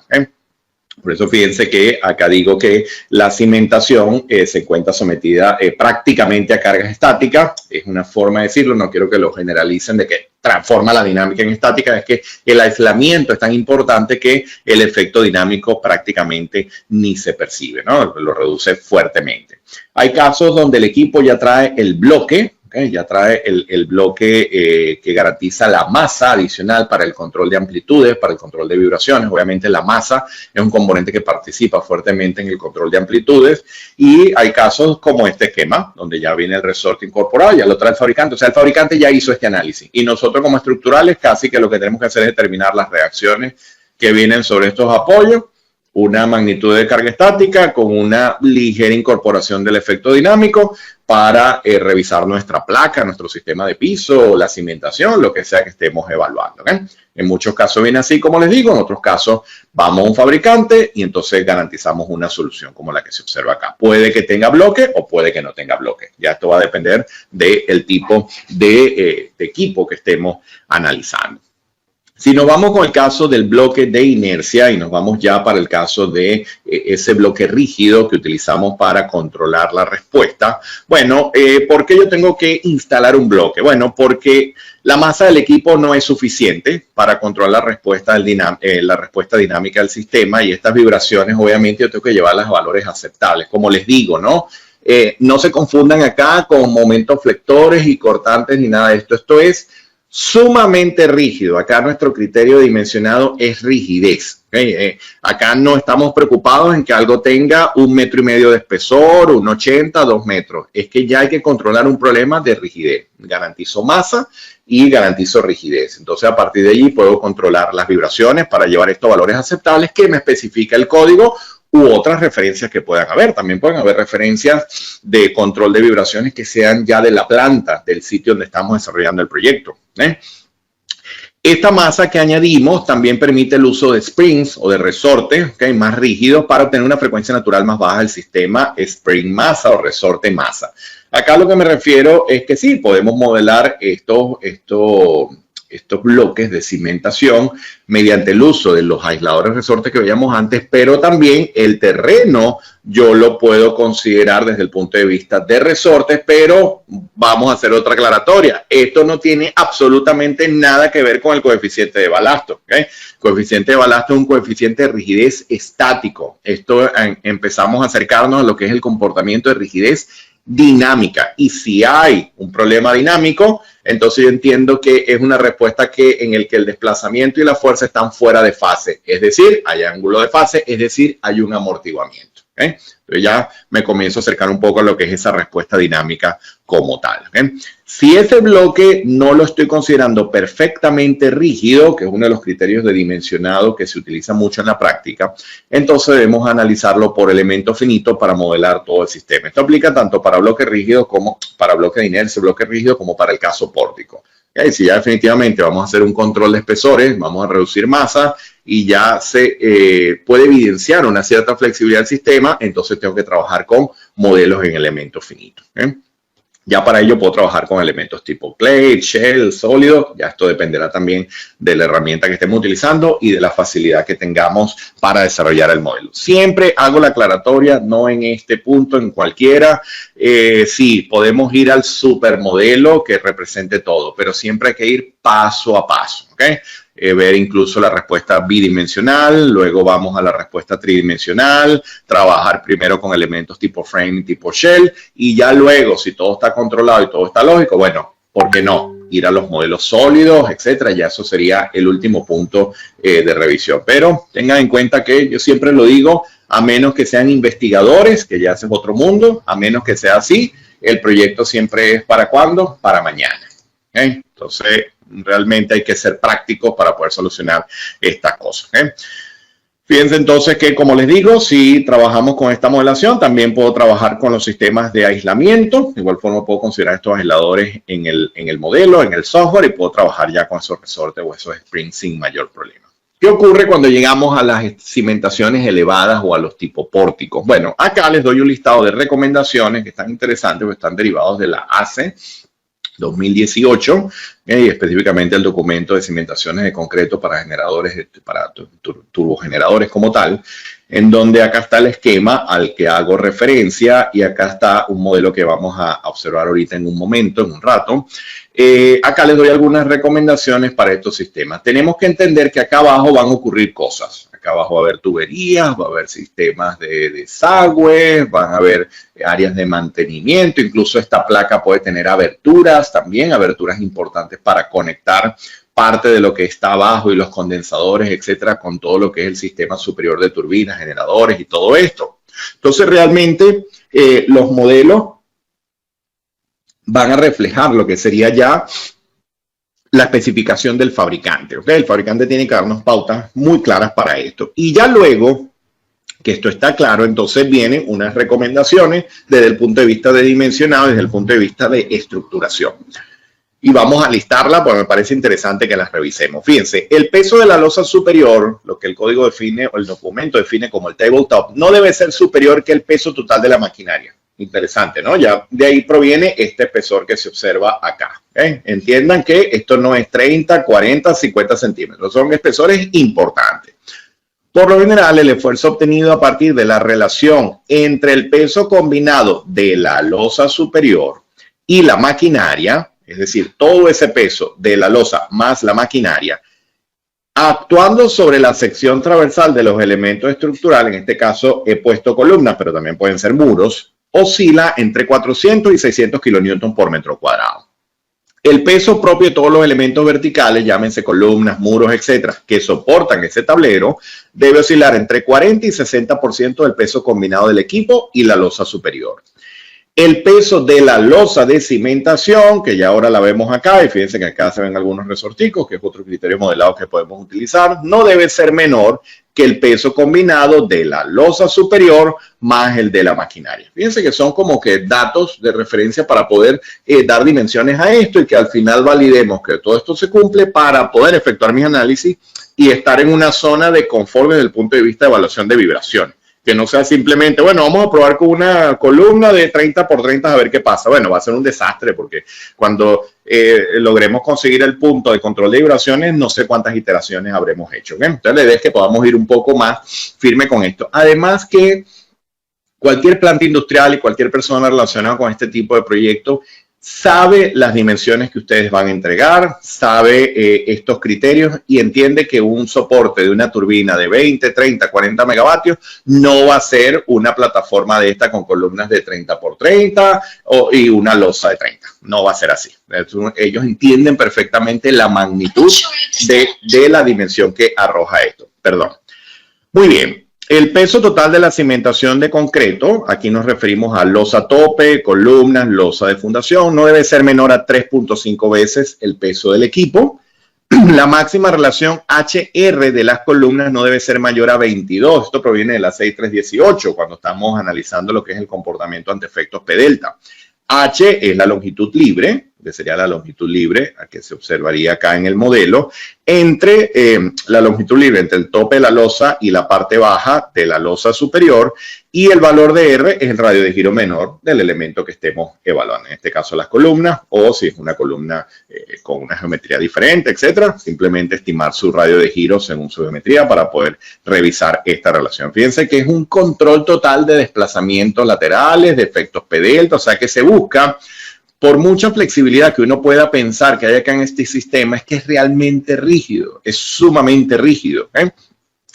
Speaker 1: Por eso fíjense que acá digo que la cimentación se encuentra sometida prácticamente a cargas estáticas. Es una forma de decirlo, no quiero que lo generalicen de que transforma la dinámica en estática es que el aislamiento es tan importante que el efecto dinámico prácticamente ni se percibe, ¿no? Lo reduce fuertemente. Hay casos donde el equipo ya trae el bloque, ¿okay? Ya trae el bloque que garantiza la masa adicional para el control de amplitudes, para el control de vibraciones. Obviamente la masa es un componente que participa fuertemente en el control de amplitudes, y hay casos como este esquema, donde ya viene el resorte incorporado, ya lo trae el fabricante. O sea, el fabricante ya hizo este análisis y nosotros como estructurales casi que lo que tenemos que hacer es determinar las reacciones que vienen sobre estos apoyos, una magnitud de carga estática con una ligera incorporación del efecto dinámico para revisar nuestra placa, nuestro sistema de piso, la cimentación, lo que sea que estemos evaluando, ¿okay? En muchos casos viene así, como les digo, en otros casos vamos a un fabricante y entonces garantizamos una solución como la que se observa acá. Puede que tenga bloque o puede que no tenga bloque. Ya esto va a depender del tipo de equipo que estemos analizando. Si nos vamos con el caso del bloque de inercia y nos vamos ya para el caso de ese bloque rígido que utilizamos para controlar la respuesta, bueno, ¿por qué yo tengo que instalar un bloque? Bueno, porque la masa del equipo no es suficiente para controlar la respuesta dinámica del sistema, y estas vibraciones obviamente yo tengo que llevarlas a valores aceptables. Como les digo, ¿no? No se confundan acá con momentos flectores y cortantes ni nada de esto. Esto es sumamente rígido. Acá nuestro criterio dimensionado es rigidez. Acá no estamos preocupados en que algo tenga 1,5 metros de espesor, 1,80, 2 metros. Es que ya hay que controlar un problema de rigidez. Garantizo masa y garantizo rigidez. Entonces, a partir de allí puedo controlar las vibraciones para llevar estos valores aceptables que me especifica el código, u otras referencias que puedan haber. También pueden haber referencias de control de vibraciones que sean ya de la planta, del sitio donde estamos desarrollando el proyecto. Esta masa que añadimos también permite el uso de springs o de resortes, ¿okay? Más rígidos para obtener una frecuencia natural más baja del sistema spring masa o resorte masa. Acá lo que me refiero es que sí, podemos modelar estos bloques de cimentación mediante el uso de los aisladores resortes que veíamos antes, pero también el terreno yo lo puedo considerar desde el punto de vista de resortes, pero vamos a hacer otra aclaratoria. Esto no tiene absolutamente nada que ver con el coeficiente de balasto, ¿okay? El coeficiente de balasto es un coeficiente de rigidez estático. Esto empezamos a acercarnos a lo que es el comportamiento de rigidez dinámica, y si hay un problema dinámico, entonces yo entiendo que es una respuesta en el que el desplazamiento y la fuerza están fuera de fase, es decir, hay ángulo de fase, es decir, hay un amortiguamiento. ¿Okay? Entonces ya me comienzo a acercar un poco a lo que es esa respuesta dinámica como tal. ¿Okay? Si ese bloque no lo estoy considerando perfectamente rígido, que es uno de los criterios de dimensionado que se utiliza mucho en la práctica, entonces debemos analizarlo por elemento finito para modelar todo el sistema. Esto aplica tanto para bloque rígido como para bloque de inercia, bloque rígido, como para el caso pórtico. ¿Okay? Si ya definitivamente vamos a hacer un control de espesores, vamos a reducir masa y ya se puede evidenciar una cierta flexibilidad del sistema, entonces tengo que trabajar con modelos en elementos finitos. ¿Okay? Ya para ello puedo trabajar con elementos tipo plate, shell, sólido. Ya esto dependerá también de la herramienta que estemos utilizando y de la facilidad que tengamos para desarrollar el modelo. Siempre hago la aclaratoria, no en este punto, en cualquiera. Sí, podemos ir al supermodelo que represente todo, pero siempre hay que ir paso a paso, ¿okay? Ver incluso la respuesta bidimensional, luego vamos a la respuesta tridimensional, trabajar primero con elementos tipo frame y tipo shell, y ya luego, si todo está controlado y todo está lógico, bueno, ¿por qué no? Ir a los modelos sólidos, etcétera. Ya eso sería el último punto de revisión. Pero tengan en cuenta que yo siempre lo digo, a menos que sean investigadores, que ya ese es otro mundo, a menos que sea así, el proyecto siempre es ¿para cuándo? Para mañana. ¿Okay? Entonces, realmente hay que ser prácticos para poder solucionar estas cosas. ¿Okay? Fíjense entonces que, como les digo, si trabajamos con esta modelación, también puedo trabajar con los sistemas de aislamiento. De igual forma puedo considerar estos aisladores en el modelo, en el software, y puedo trabajar ya con esos resortes o esos springs sin mayor problema. ¿Qué ocurre cuando llegamos a las cimentaciones elevadas o a los tipo pórticos? Bueno, acá les doy un listado de recomendaciones que están interesantes porque están derivados de la ACE 2018, y específicamente el documento de cimentaciones de concreto para generadores, para turbogeneradores como tal. en donde acá está el esquema al que hago referencia y acá está un modelo que vamos a observar ahorita en un momento, en un rato. Acá les doy algunas recomendaciones para estos sistemas. Tenemos que entender que acá abajo van a ocurrir cosas. Acá abajo va a haber tuberías, va a haber sistemas de desagüe, van a haber áreas de mantenimiento, incluso esta placa puede tener aberturas también, aberturas importantes para conectar parte de lo que está abajo y los condensadores, etcétera, con todo lo que es el sistema superior de turbinas, generadores y todo esto. Entonces, realmente los modelos van a reflejar lo que sería ya la especificación del fabricante. ¿Okay? El fabricante tiene que darnos pautas muy claras para esto. Y ya luego que esto está claro, entonces vienen unas recomendaciones desde el punto de vista de dimensionado, desde el punto de vista de estructuración. Y vamos a listarla porque me parece interesante que las revisemos. Fíjense, el peso de la losa superior, lo que el código define o el documento define como el tabletop, no debe ser superior que el peso total de la maquinaria. Interesante, ¿no? Ya de ahí proviene este espesor que se observa acá. ¿Okay? Entiendan que esto no es 30, 40, 50 centímetros. Son espesores importantes. Por lo general, el esfuerzo obtenido a partir de la relación entre el peso combinado de la losa superior y la maquinaria, es decir, todo ese peso de la losa más la maquinaria, actuando sobre la sección transversal de los elementos estructurales, en este caso he puesto columnas, pero también pueden ser muros, oscila entre 400 y 600 kilonewton por metro cuadrado. El peso propio de todos los elementos verticales, llámense columnas, muros, etcétera, que soportan ese tablero, debe oscilar entre 40 y 60% del peso combinado del equipo y la losa superior. El peso de la losa de cimentación, que ya ahora la vemos acá, y fíjense que acá se ven algunos resorticos, que es otro criterio modelado que podemos utilizar, no debe ser menor que el peso combinado de la losa superior más el de la maquinaria. Fíjense que son como que datos de referencia para poder dar dimensiones a esto y que al final validemos que todo esto se cumple para poder efectuar mis análisis y estar en una zona de confort desde el punto de vista de evaluación de vibración. Que no sea simplemente, bueno, vamos a probar con una columna de 30 por 30 a ver qué pasa. Bueno, va a ser un desastre porque cuando logremos conseguir el punto de control de vibraciones, no sé cuántas iteraciones habremos hecho. ¿Okay? Entonces, la idea es que podamos ir un poco más firme con esto. Además que cualquier planta industrial y cualquier persona relacionada con este tipo de proyectos sabe las dimensiones que ustedes van a entregar, sabe estos criterios y entiende que un soporte de una turbina de 20, 30, 40 megavatios no va a ser una plataforma de esta con columnas de 30 por 30 y una losa de 30. No va a ser así. Ellos entienden perfectamente la magnitud de la dimensión que arroja esto. Perdón. Muy bien. El peso total de la cimentación de concreto, aquí nos referimos a losa tope, columnas, losa de fundación, no debe ser menor a 3.5 veces el peso del equipo. La máxima relación HR de las columnas no debe ser mayor a 22. Esto proviene de la 6318 cuando estamos analizando lo que es el comportamiento ante efectos P delta. H es la longitud libre, que sería la longitud libre, que se observaría acá en el modelo, entre la longitud libre entre el tope de la losa y la parte baja de la losa superior, y el valor de R es el radio de giro menor del elemento que estemos evaluando, en este caso las columnas, o si es una columna con una geometría diferente, etcétera, simplemente estimar su radio de giro según su geometría para poder revisar esta relación. Fíjense que es un control total de desplazamientos laterales, de efectos P delta, o sea que se busca, por mucha flexibilidad que uno pueda pensar que hay acá en este sistema, es que es realmente rígido, es sumamente rígido.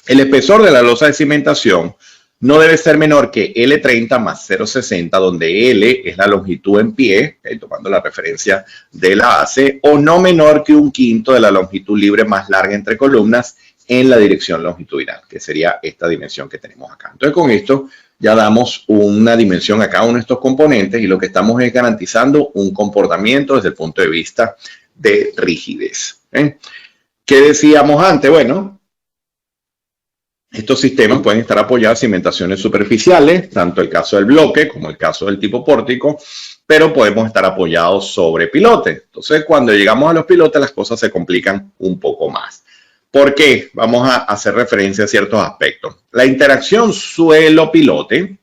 Speaker 1: El espesor de la losa de cimentación no debe ser menor que L30 más 0,60, donde L es la longitud en pie, tomando la referencia de la ACE, o no menor que 1/5 de la longitud libre más larga entre columnas en la dirección longitudinal, que sería esta dimensión que tenemos acá. Entonces, con esto ya damos una dimensión a cada uno de estos componentes y lo que estamos es garantizando un comportamiento desde el punto de vista de rigidez. ¿Qué decíamos antes? Bueno, estos sistemas pueden estar apoyados en cimentaciones superficiales, tanto el caso del bloque como el caso del tipo pórtico, pero podemos estar apoyados sobre pilotes. Entonces, cuando llegamos a los pilotes, las cosas se complican un poco más. ¿Por qué? Vamos a hacer referencia a ciertos aspectos. La interacción suelo-pilote,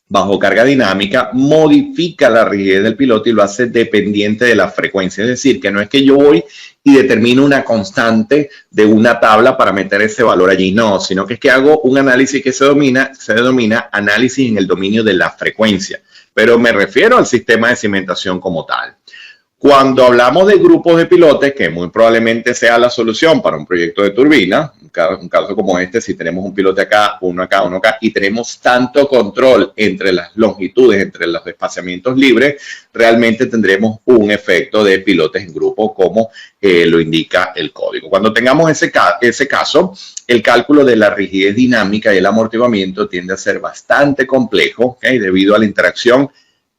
Speaker 1: bajo carga dinámica, modifica la rigidez del pilote y lo hace dependiente de la frecuencia. Es decir, que no es que yo voy y determino una constante de una tabla para meter ese valor allí. No, sino que es que hago un análisis que se denomina análisis en el dominio de la frecuencia, pero me refiero al sistema de cimentación como tal. Cuando hablamos de grupos de pilotes, que muy probablemente sea la solución para un proyecto de turbina, un caso como este, si tenemos un pilote acá, uno acá, y tenemos tanto control entre las longitudes, entre los espaciamientos libres, realmente tendremos un efecto de pilotes en grupo, como lo indica el código. Cuando tengamos ese caso, el cálculo de la rigidez dinámica y el amortiguamiento tiende a ser bastante complejo, ¿okay? Debido a la interacción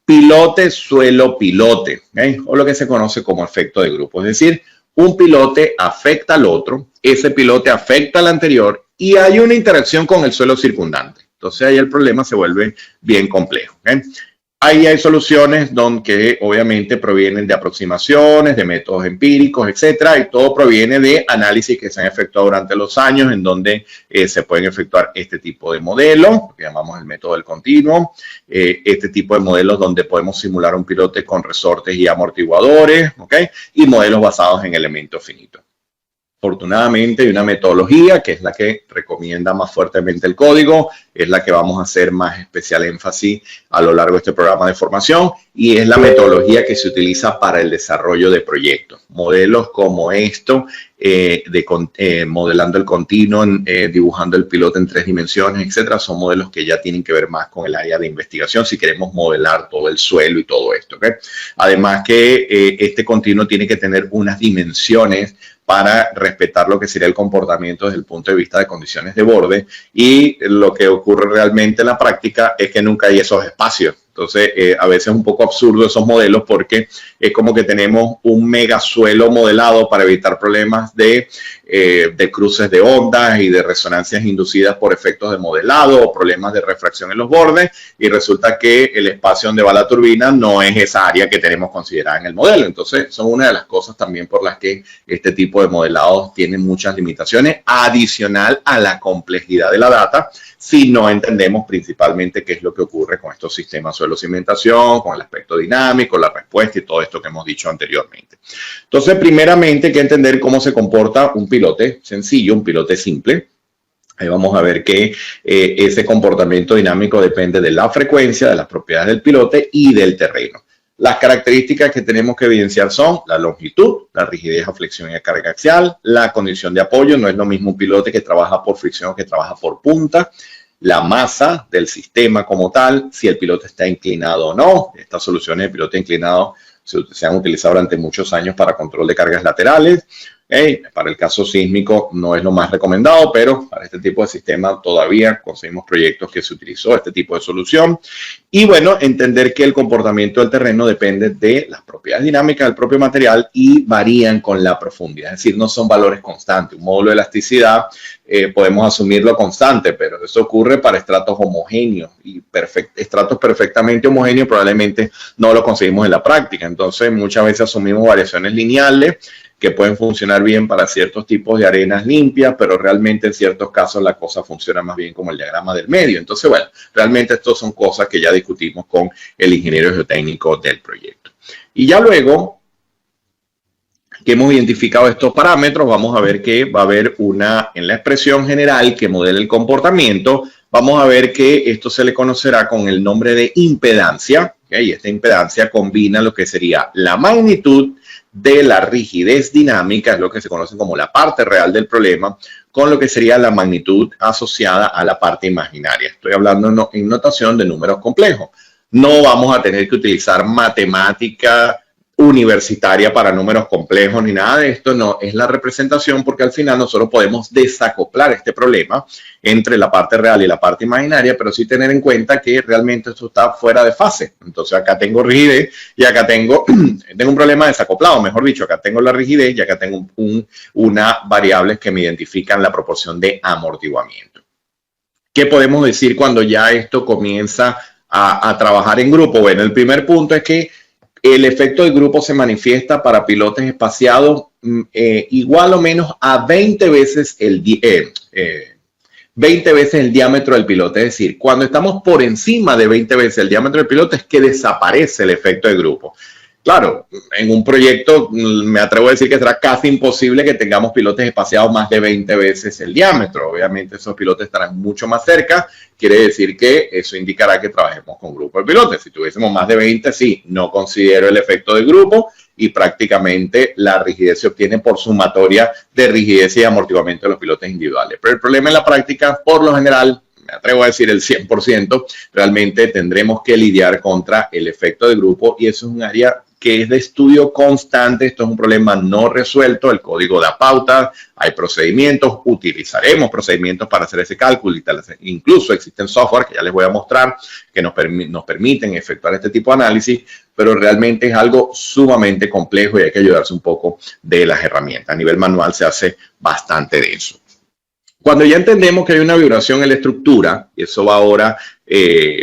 Speaker 1: pilote, suelo, pilote, ¿okay? O lo que se conoce como efecto de grupo. Es decir, un pilote afecta al otro, ese pilote afecta al anterior y hay una interacción con el suelo circundante. Entonces ahí el problema se vuelve bien complejo, ¿okay? Ahí hay soluciones que obviamente provienen de aproximaciones, de métodos empíricos, etcétera, y todo proviene de análisis que se han efectuado durante los años en donde se pueden efectuar este tipo de modelos, que llamamos el método del continuo, este tipo de modelos donde podemos simular un pilote con resortes y amortiguadores, ¿okay? Y modelos basados en elementos finitos. Afortunadamente hay una metodología que es la que recomienda más fuertemente el código, es la que vamos a hacer más especial énfasis a lo largo de este programa de formación y es la metodología que se utiliza para el desarrollo de proyectos. Modelos como esto, modelando el continuo, dibujando el piloto en 3 dimensiones, etcétera, son modelos que ya tienen que ver más con el área de investigación si queremos modelar todo el suelo y todo esto, ¿okay? Además que este continuo tiene que tener unas dimensiones para respetar lo que sería el comportamiento desde el punto de vista de condiciones de borde y lo que ocurre realmente en la práctica es que nunca hay esos espacios. Entonces, a veces es un poco absurdo esos modelos porque es como que tenemos un mega suelo modelado para evitar problemas de cruces de ondas y de resonancias inducidas por efectos de modelado o problemas de refracción en los bordes y resulta que el espacio donde va la turbina no es esa área que tenemos considerada en el modelo. Entonces, son una de las cosas también por las que este tipo de modelados tienen muchas limitaciones adicional a la complejidad de la data si no entendemos principalmente qué es lo que ocurre con estos sistemas suelo-cimentación, con el aspecto dinámico, la respuesta y todo esto que hemos dicho anteriormente. Entonces, primeramente hay que entender cómo se comporta un pilote sencillo, un pilote simple. Ahí vamos a ver que ese comportamiento dinámico depende de la frecuencia, de las propiedades del pilote y del terreno. Las características que tenemos que evidenciar son la longitud, la rigidez a flexión y a carga axial, la condición de apoyo, no es lo mismo un pilote que trabaja por fricción que trabaja por punta, la masa del sistema como tal, si el pilote está inclinado o no. Estas soluciones de pilote inclinado se han utilizado durante muchos años para control de cargas laterales. Para el caso sísmico no es lo más recomendado, pero para este tipo de sistema todavía conseguimos proyectos que se utilizó este tipo de solución. Y bueno, entender que el comportamiento del terreno depende de las propiedades dinámicas del propio material y varían con la profundidad, es decir, no son valores constantes. Un módulo de elasticidad podemos asumirlo constante, pero eso ocurre para estratos homogéneos y estratos perfectamente homogéneos probablemente no lo conseguimos en la práctica. Entonces, muchas veces asumimos variaciones lineales que pueden funcionar bien para ciertos tipos de arenas limpias, pero realmente en ciertos casos la cosa funciona más bien como el diagrama del medio. Entonces, bueno, realmente estas son cosas que ya discutimos con el ingeniero geotécnico del proyecto. Y ya luego que hemos identificado estos parámetros, vamos a ver que va a haber en la expresión general que modela el comportamiento, vamos a ver que esto se le conocerá con el nombre de impedancia, ¿okay? Y esta impedancia combina lo que sería la magnitud de la rigidez dinámica, es lo que se conoce como la parte real del problema, con lo que sería la magnitud asociada a la parte imaginaria. Estoy hablando en notación de números complejos. No vamos a tener que utilizar matemática universitaria para números complejos ni nada de esto, no, es la representación porque al final nosotros podemos desacoplar este problema entre la parte real y la parte imaginaria, pero sí tener en cuenta que realmente esto está fuera de fase. Entonces acá tengo rigidez y acá tengo un problema desacoplado, mejor dicho, acá tengo la rigidez y acá tengo una variables que me identifican la proporción de amortiguamiento. ¿Qué podemos decir cuando ya esto comienza a trabajar en grupo? Bueno, el primer punto es que el efecto de grupo se manifiesta para pilotes espaciados igual o menos a 20 veces el diámetro del pilote. Es decir, cuando estamos por encima de 20 veces el diámetro del pilote es que desaparece el efecto de grupo. Claro, en un proyecto me atrevo a decir que será casi imposible que tengamos pilotes espaciados más de 20 veces el diámetro. Obviamente esos pilotes estarán mucho más cerca. Quiere decir que eso indicará que trabajemos con grupo de pilotos. Si tuviésemos más de 20, sí, no considero el efecto de grupo y prácticamente la rigidez se obtiene por sumatoria de rigidez y amortiguamiento de los pilotos individuales. Pero el problema en la práctica, por lo general, me atrevo a decir el 100%, realmente tendremos que lidiar contra el efecto de grupo y eso es un área que es de estudio constante. Esto es un problema no resuelto. El código da pauta, hay procedimientos, utilizaremos procedimientos para hacer ese cálculo y tal. Incluso existen software que ya les voy a mostrar que nos permiten efectuar este tipo de análisis, pero realmente es algo sumamente complejo y hay que ayudarse un poco de las herramientas. A nivel manual se hace bastante denso. Cuando ya entendemos que hay una vibración en la estructura, y eso va ahora,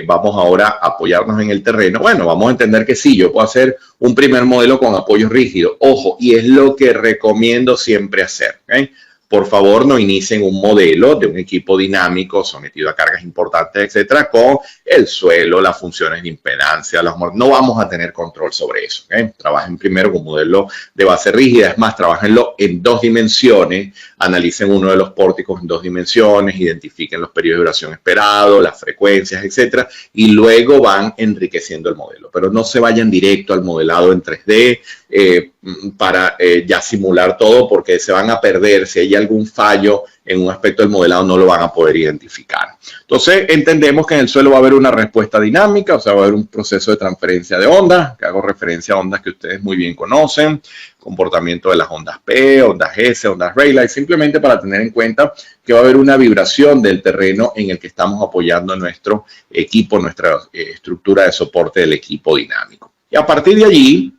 Speaker 1: vamos ahora a apoyarnos en el terreno, bueno, vamos a entender que sí, yo puedo hacer un primer modelo con apoyo rígido. Ojo, y es lo que recomiendo siempre hacer, ¿okay? Por favor, no inicien un modelo de un equipo dinámico sometido a cargas importantes, etcétera, con el suelo, las funciones de impedancia. No vamos a tener control sobre eso, ¿okay? Trabajen primero con un modelo de base rígida. Es más, trabajenlo en 2 dimensiones. Analicen uno de los pórticos en 2 dimensiones, identifiquen los periodos de duración esperados, las frecuencias, etcétera, y luego van enriqueciendo el modelo. Pero no se vayan directo al modelado en 3D para ya simular todo, porque se van a perder. Si hay algún fallo en un aspecto del modelado, no lo van a poder identificar. Entonces, entendemos que en el suelo va a haber una respuesta dinámica, o sea, va a haber un proceso de transferencia de ondas, que hago referencia a ondas que ustedes muy bien conocen, comportamiento de las ondas P, ondas S, ondas Rayleigh, simplemente para tener en cuenta que va a haber una vibración del terreno en el que estamos apoyando nuestro equipo, nuestra estructura de soporte del equipo dinámico. Y a partir de allí,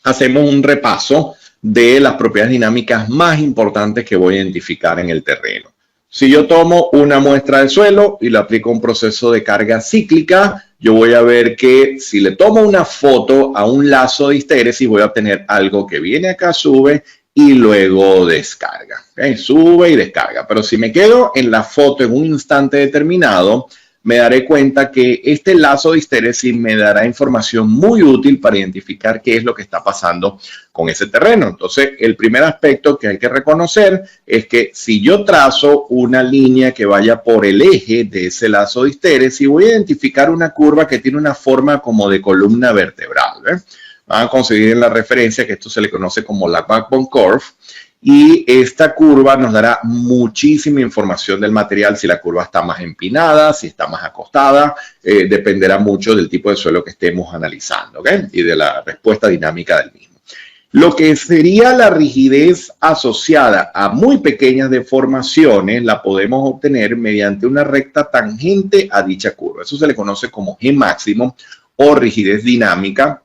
Speaker 1: hacemos un repaso de las propiedades dinámicas más importantes que voy a identificar en el terreno. Si yo tomo una muestra de suelo y le aplico un proceso de carga cíclica, yo voy a ver que si le tomo una foto a un lazo de histéresis, voy a obtener algo que viene acá, sube y luego descarga. ¿Okay? Sube y descarga. Pero si me quedo en la foto en un instante determinado, me daré cuenta que este lazo de histéresis me dará información muy útil para identificar qué es lo que está pasando con ese terreno. Entonces, el primer aspecto que hay que reconocer es que si yo trazo una línea que vaya por el eje de ese lazo de histéresis, voy a identificar una curva que tiene una forma como de columna vertebral. Van a conseguir en la referencia que esto se le conoce como la backbone curve. Y esta curva nos dará muchísima información del material, si la curva está más empinada, si está más acostada, dependerá mucho del tipo de suelo que estemos analizando, ¿okay? Y de la respuesta dinámica del mismo. Lo que sería la rigidez asociada a muy pequeñas deformaciones la podemos obtener mediante una recta tangente a dicha curva. Eso se le conoce como G máximo o rigidez dinámica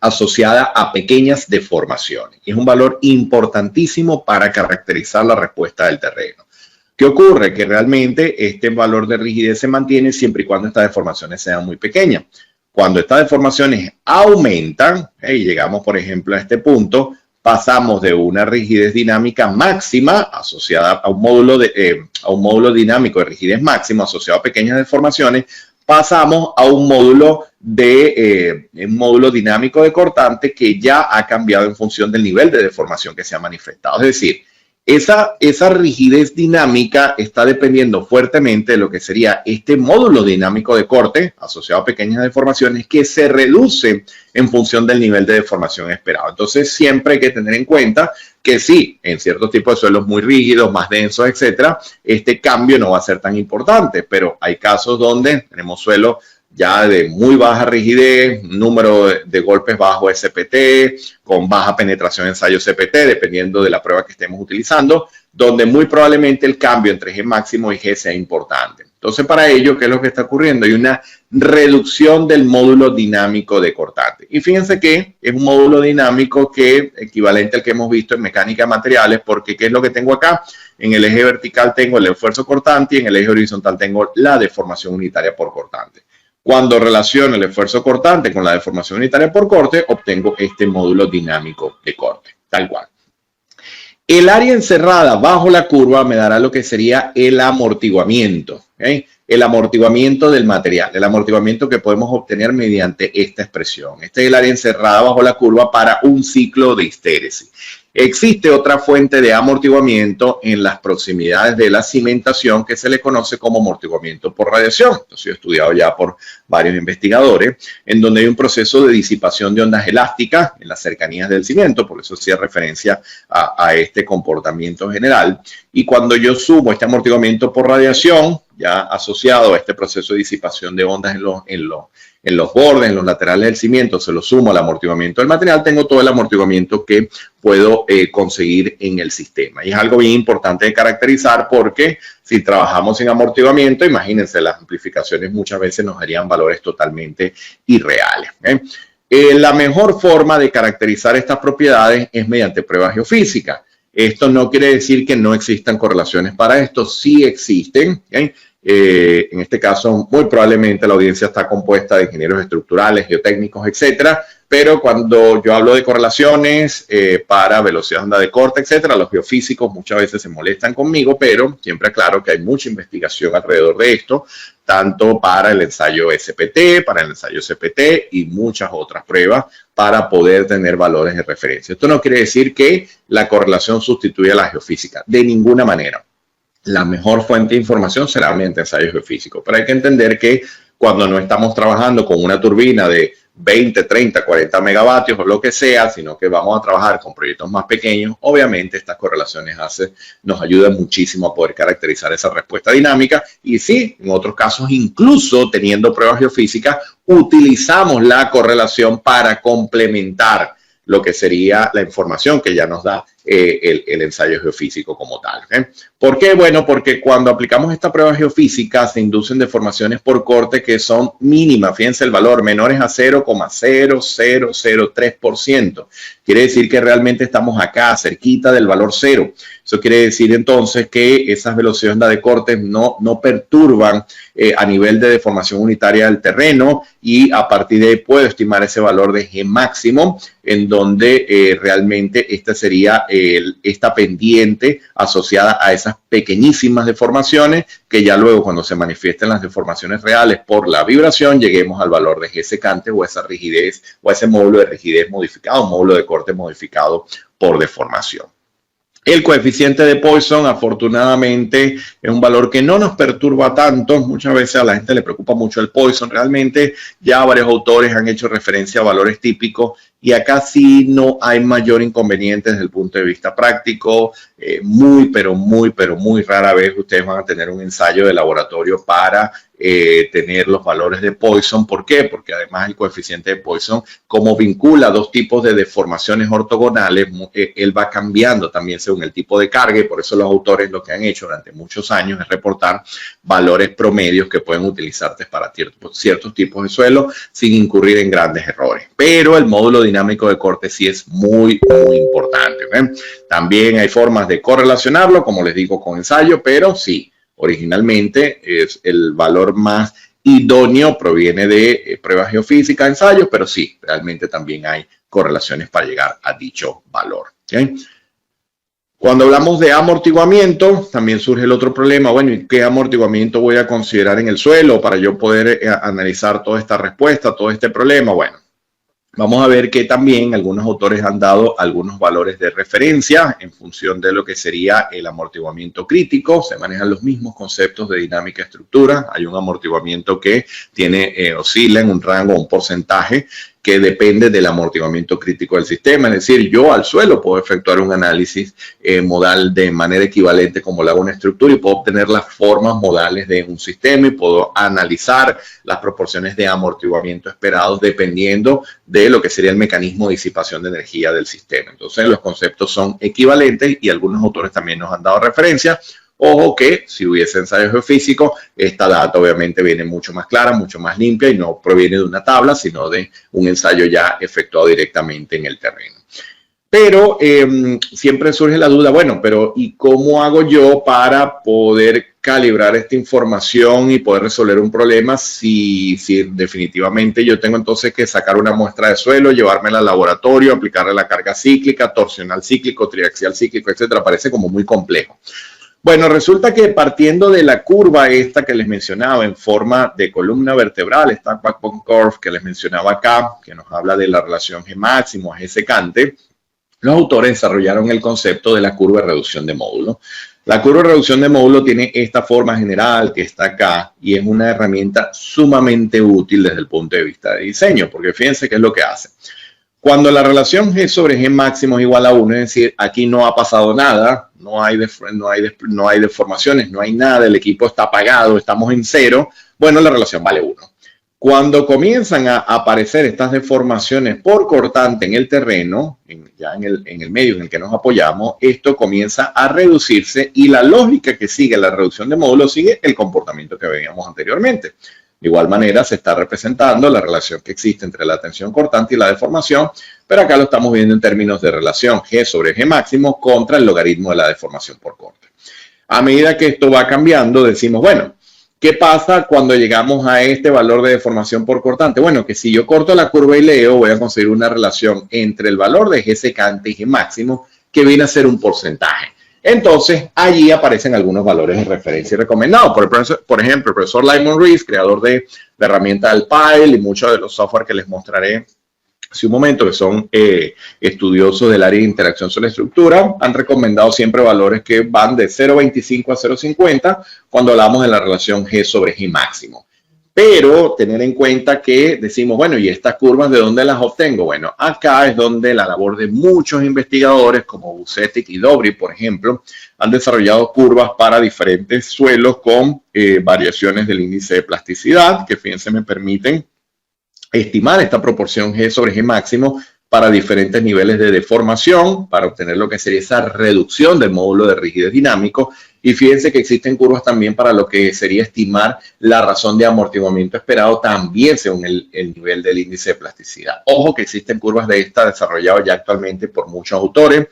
Speaker 1: asociada a pequeñas deformaciones. Y es un valor importantísimo para caracterizar la respuesta del terreno. ¿Qué ocurre? Que realmente este valor de rigidez se mantiene siempre y cuando estas deformaciones sean muy pequeñas. Cuando estas deformaciones aumentan, y llegamos por ejemplo a este punto, pasamos de una rigidez dinámica máxima asociada a un módulo dinámico de rigidez máxima asociado a pequeñas deformaciones, pasamos a un módulo dinámico de cortante que ya ha cambiado en función del nivel de deformación que se ha manifestado. Es decir, esa rigidez dinámica está dependiendo fuertemente de lo que sería este módulo dinámico de corte asociado a pequeñas deformaciones que se reduce en función del nivel de deformación esperado. Entonces, siempre hay que tener en cuenta que sí, en ciertos tipos de suelos muy rígidos, más densos, etcétera, este cambio no va a ser tan importante, pero hay casos donde tenemos suelos ya de muy baja rigidez, número de golpes bajo SPT, con baja penetración en ensayo CPT, dependiendo de la prueba que estemos utilizando, donde muy probablemente el cambio entre G máximo y G sea importante. Entonces, para ello, ¿qué es lo que está ocurriendo? Hay una reducción del módulo dinámico de cortante. Y fíjense que es un módulo dinámico que equivalente al que hemos visto en mecánica de materiales, porque ¿qué es lo que tengo acá? En el eje vertical tengo el esfuerzo cortante y en el eje horizontal tengo la deformación unitaria por cortante. Cuando relaciono el esfuerzo cortante con la deformación unitaria por corte, obtengo este módulo dinámico de corte, tal cual. El área encerrada bajo la curva me dará lo que sería el amortiguamiento, ¿okay? el amortiguamiento del material, el amortiguamiento que podemos obtener mediante esta expresión. Este es el área encerrada bajo la curva para un ciclo de histéresis. Existe otra fuente de amortiguamiento en las proximidades de la cimentación que se le conoce como amortiguamiento por radiación. Esto ha sido estudiado ya por varios investigadores, en donde hay un proceso de disipación de ondas elásticas en las cercanías del cimiento, por eso hacía referencia a este comportamiento general. Y cuando yo sumo este amortiguamiento por radiación, ya asociado a este proceso de disipación de ondas en los bordes, en los laterales del cimiento, se lo sumo al amortiguamiento del material, tengo todo el amortiguamiento que puedo conseguir en el sistema. Y es algo bien importante de caracterizar porque si trabajamos sin amortiguamiento, imagínense, las amplificaciones muchas veces nos darían valores totalmente irreales. La mejor forma de caracterizar estas propiedades es mediante pruebas geofísicas. Esto no quiere decir que no existan correlaciones para esto, sí existen. En este caso, muy probablemente la audiencia está compuesta de ingenieros estructurales, geotécnicos, etcétera, pero cuando yo hablo de correlaciones para velocidad de onda de corte, etcétera, los geofísicos muchas veces se molestan conmigo, pero siempre aclaro que hay mucha investigación alrededor de esto, tanto para el ensayo SPT, para el ensayo CPT y muchas otras pruebas para poder tener valores de referencia. Esto no quiere decir que la correlación sustituya a la geofísica, de ninguna manera. La mejor fuente de información será mediante ensayos geofísicos, pero hay que entender que cuando no estamos trabajando con una turbina de 20, 30, 40 megavatios o lo que sea, sino que vamos a trabajar con proyectos más pequeños, obviamente estas correlaciones nos ayudan muchísimo a poder caracterizar esa respuesta dinámica y sí, en otros casos, incluso teniendo pruebas geofísicas, utilizamos la correlación para complementar lo que sería la información que ya nos da el ensayo geofísico como tal. ¿Por qué? Bueno, porque cuando aplicamos esta prueba geofísica se inducen deformaciones por corte que son mínimas. Fíjense el valor, menores a 0,0003%. Quiere decir que realmente estamos acá, cerquita del valor cero. Eso quiere decir entonces que esas velocidades de corte no perturban a nivel de deformación unitaria del terreno y a partir de ahí puedo estimar ese valor de G máximo en donde realmente esta sería esta pendiente asociada a esas pequeñísimas deformaciones que ya luego cuando se manifiesten las deformaciones reales por la vibración lleguemos al valor de G secante o esa rigidez o ese módulo de rigidez modificado, módulo de corte modificado por deformación. El coeficiente de Poisson, afortunadamente, es un valor que no nos perturba tanto. Muchas veces a la gente le preocupa mucho el Poisson. Realmente ya varios autores han hecho referencia a valores típicos y acá sí no hay mayor inconveniente desde el punto de vista práctico. Muy rara vez ustedes van a tener un ensayo de laboratorio para tener los valores de Poisson. ¿Por qué? Porque además el coeficiente de Poisson, como vincula dos tipos de deformaciones ortogonales, él va cambiando también según el tipo de carga y por eso los autores lo que han hecho durante muchos años es reportar valores promedios que pueden utilizarse para ciertos tipos de suelo sin incurrir en grandes errores. Pero el módulo dinámico de corte sí es muy importante. También hay formas de correlacionarlo, como les digo, con ensayo, pero sí, originalmente es el valor más idóneo, proviene de pruebas geofísicas, ensayos, pero sí, realmente también hay correlaciones para llegar a dicho valor. ¿Okay? Cuando hablamos de amortiguamiento, también surge el otro problema. Bueno, ¿y qué amortiguamiento voy a considerar en el suelo para yo poder analizar toda esta respuesta, todo este problema? Bueno, vamos a ver que también algunos autores han dado algunos valores de referencia en función de lo que sería el amortiguamiento crítico. Se manejan los mismos conceptos de dinámica estructura. Hay un amortiguamiento que oscila en un rango, un porcentaje que depende del amortiguamiento crítico del sistema. Es decir, yo al suelo puedo efectuar un análisis modal de manera equivalente como lo hago una estructura y puedo obtener las formas modales de un sistema y puedo analizar las proporciones de amortiguamiento esperados dependiendo de lo que sería el mecanismo de disipación de energía del sistema. Entonces, los conceptos son equivalentes y algunos autores también nos han dado referencia. Ojo que si hubiese ensayo geofísico, esta data obviamente viene mucho más clara, mucho más limpia y no proviene de una tabla, sino de un ensayo ya efectuado directamente en el terreno. Pero siempre surge la duda, bueno, pero ¿y cómo hago yo para poder calibrar esta información y poder resolver un problema si definitivamente yo tengo entonces que sacar una muestra de suelo, llevármela al laboratorio, aplicarle la carga cíclica, torsional cíclico, triaxial cíclico, etcétera? Parece como muy complejo. Bueno, resulta que partiendo de la curva esta que les mencionaba en forma de columna vertebral, esta backbone curve que les mencionaba acá, que nos habla de la relación G máximo a G secante, los autores desarrollaron el concepto de la curva de reducción de módulo. La curva de reducción de módulo tiene esta forma general que está acá y es una herramienta sumamente útil desde el punto de vista de diseño, porque fíjense qué es lo que hace. Cuando la relación G sobre G máximo es igual a 1, es decir, aquí no ha pasado nada, no hay deformaciones, no hay nada, el equipo está apagado, estamos en 0, bueno, la relación vale 1. Cuando comienzan a aparecer estas deformaciones por cortante en el terreno, ya en el medio en el que nos apoyamos, esto comienza a reducirse y la lógica que sigue la reducción de módulos sigue el comportamiento que veíamos anteriormente. De igual manera se está representando la relación que existe entre la tensión cortante y la deformación, pero acá lo estamos viendo en términos de relación G sobre G máximo contra el logaritmo de la deformación por corte. A medida que esto va cambiando, decimos, bueno, ¿qué pasa cuando llegamos a este valor de deformación por cortante? Bueno, que si yo corto la curva y leo, voy a conseguir una relación entre el valor de G secante y G máximo que viene a ser un porcentaje. Entonces, allí aparecen algunos valores de referencia y recomendados. Por ejemplo, el profesor Lyman Rees, creador de la herramienta Alpile y muchos de los software que les mostraré hace un momento, que son estudiosos del área de interacción sobre la estructura, han recomendado siempre valores que van de 0.25 a 0.50 cuando hablamos de la relación G sobre G máximo. Pero tener en cuenta que decimos, bueno, ¿y estas curvas de dónde las obtengo? Bueno, acá es donde la labor de muchos investigadores, como Busetic y Dobry, por ejemplo, han desarrollado curvas para diferentes suelos con variaciones del índice de plasticidad, que fíjense me permiten estimar esta proporción G sobre G máximo para diferentes niveles de deformación, para obtener lo que sería esa reducción del módulo de rigidez dinámico. Y fíjense que existen curvas también para lo que sería estimar la razón de amortiguamiento esperado también según el nivel del índice de plasticidad. Ojo que existen curvas de esta desarrolladas ya actualmente por muchos autores.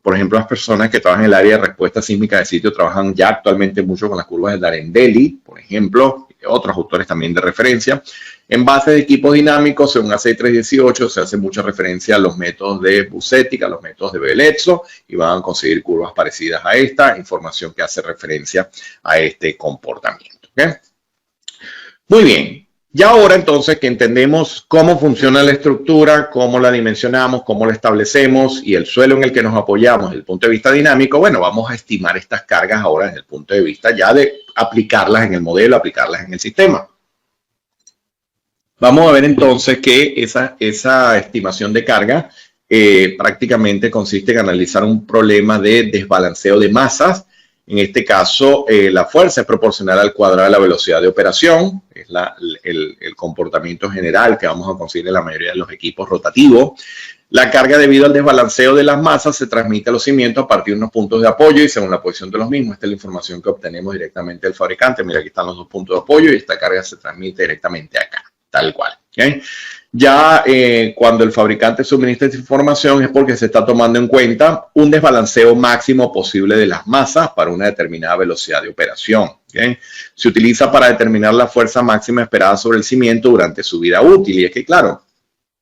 Speaker 1: Por ejemplo, las personas que trabajan en el área de respuesta sísmica de sitio trabajan ya actualmente mucho con las curvas de Darendelli, por ejemplo, otros autores también de referencia. En base de equipos dinámicos, según A6318, se hace mucha referencia a los métodos de Busetic, a los métodos de Bellezzo, y van a conseguir curvas parecidas a esta, información que hace referencia a este comportamiento. ¿Okay? Muy bien. Y ahora entonces que entendemos cómo funciona la estructura, cómo la dimensionamos, cómo la establecemos y el suelo en el que nos apoyamos desde el punto de vista dinámico, bueno, vamos a estimar estas cargas ahora desde el punto de vista ya de aplicarlas en el modelo, aplicarlas en el sistema. Vamos a ver entonces que esa estimación de carga prácticamente consiste en analizar un problema de desbalanceo de masas. En este caso, la fuerza es proporcional al cuadrado de la velocidad de operación. Es el comportamiento general que vamos a conseguir en la mayoría de los equipos rotativos. La carga debido al desbalanceo de las masas se transmite a los cimientos a partir de unos puntos de apoyo y según la posición de los mismos. Esta es la información que obtenemos directamente del fabricante. Mira, aquí están los dos puntos de apoyo y esta carga se transmite directamente acá, tal cual. ¿Okay? Ya cuando el fabricante suministra esta información es porque se está tomando en cuenta un desbalanceo máximo posible de las masas para una determinada velocidad de operación. ¿Okay? Se utiliza para determinar la fuerza máxima esperada sobre el cimiento durante su vida útil. Y es que, claro,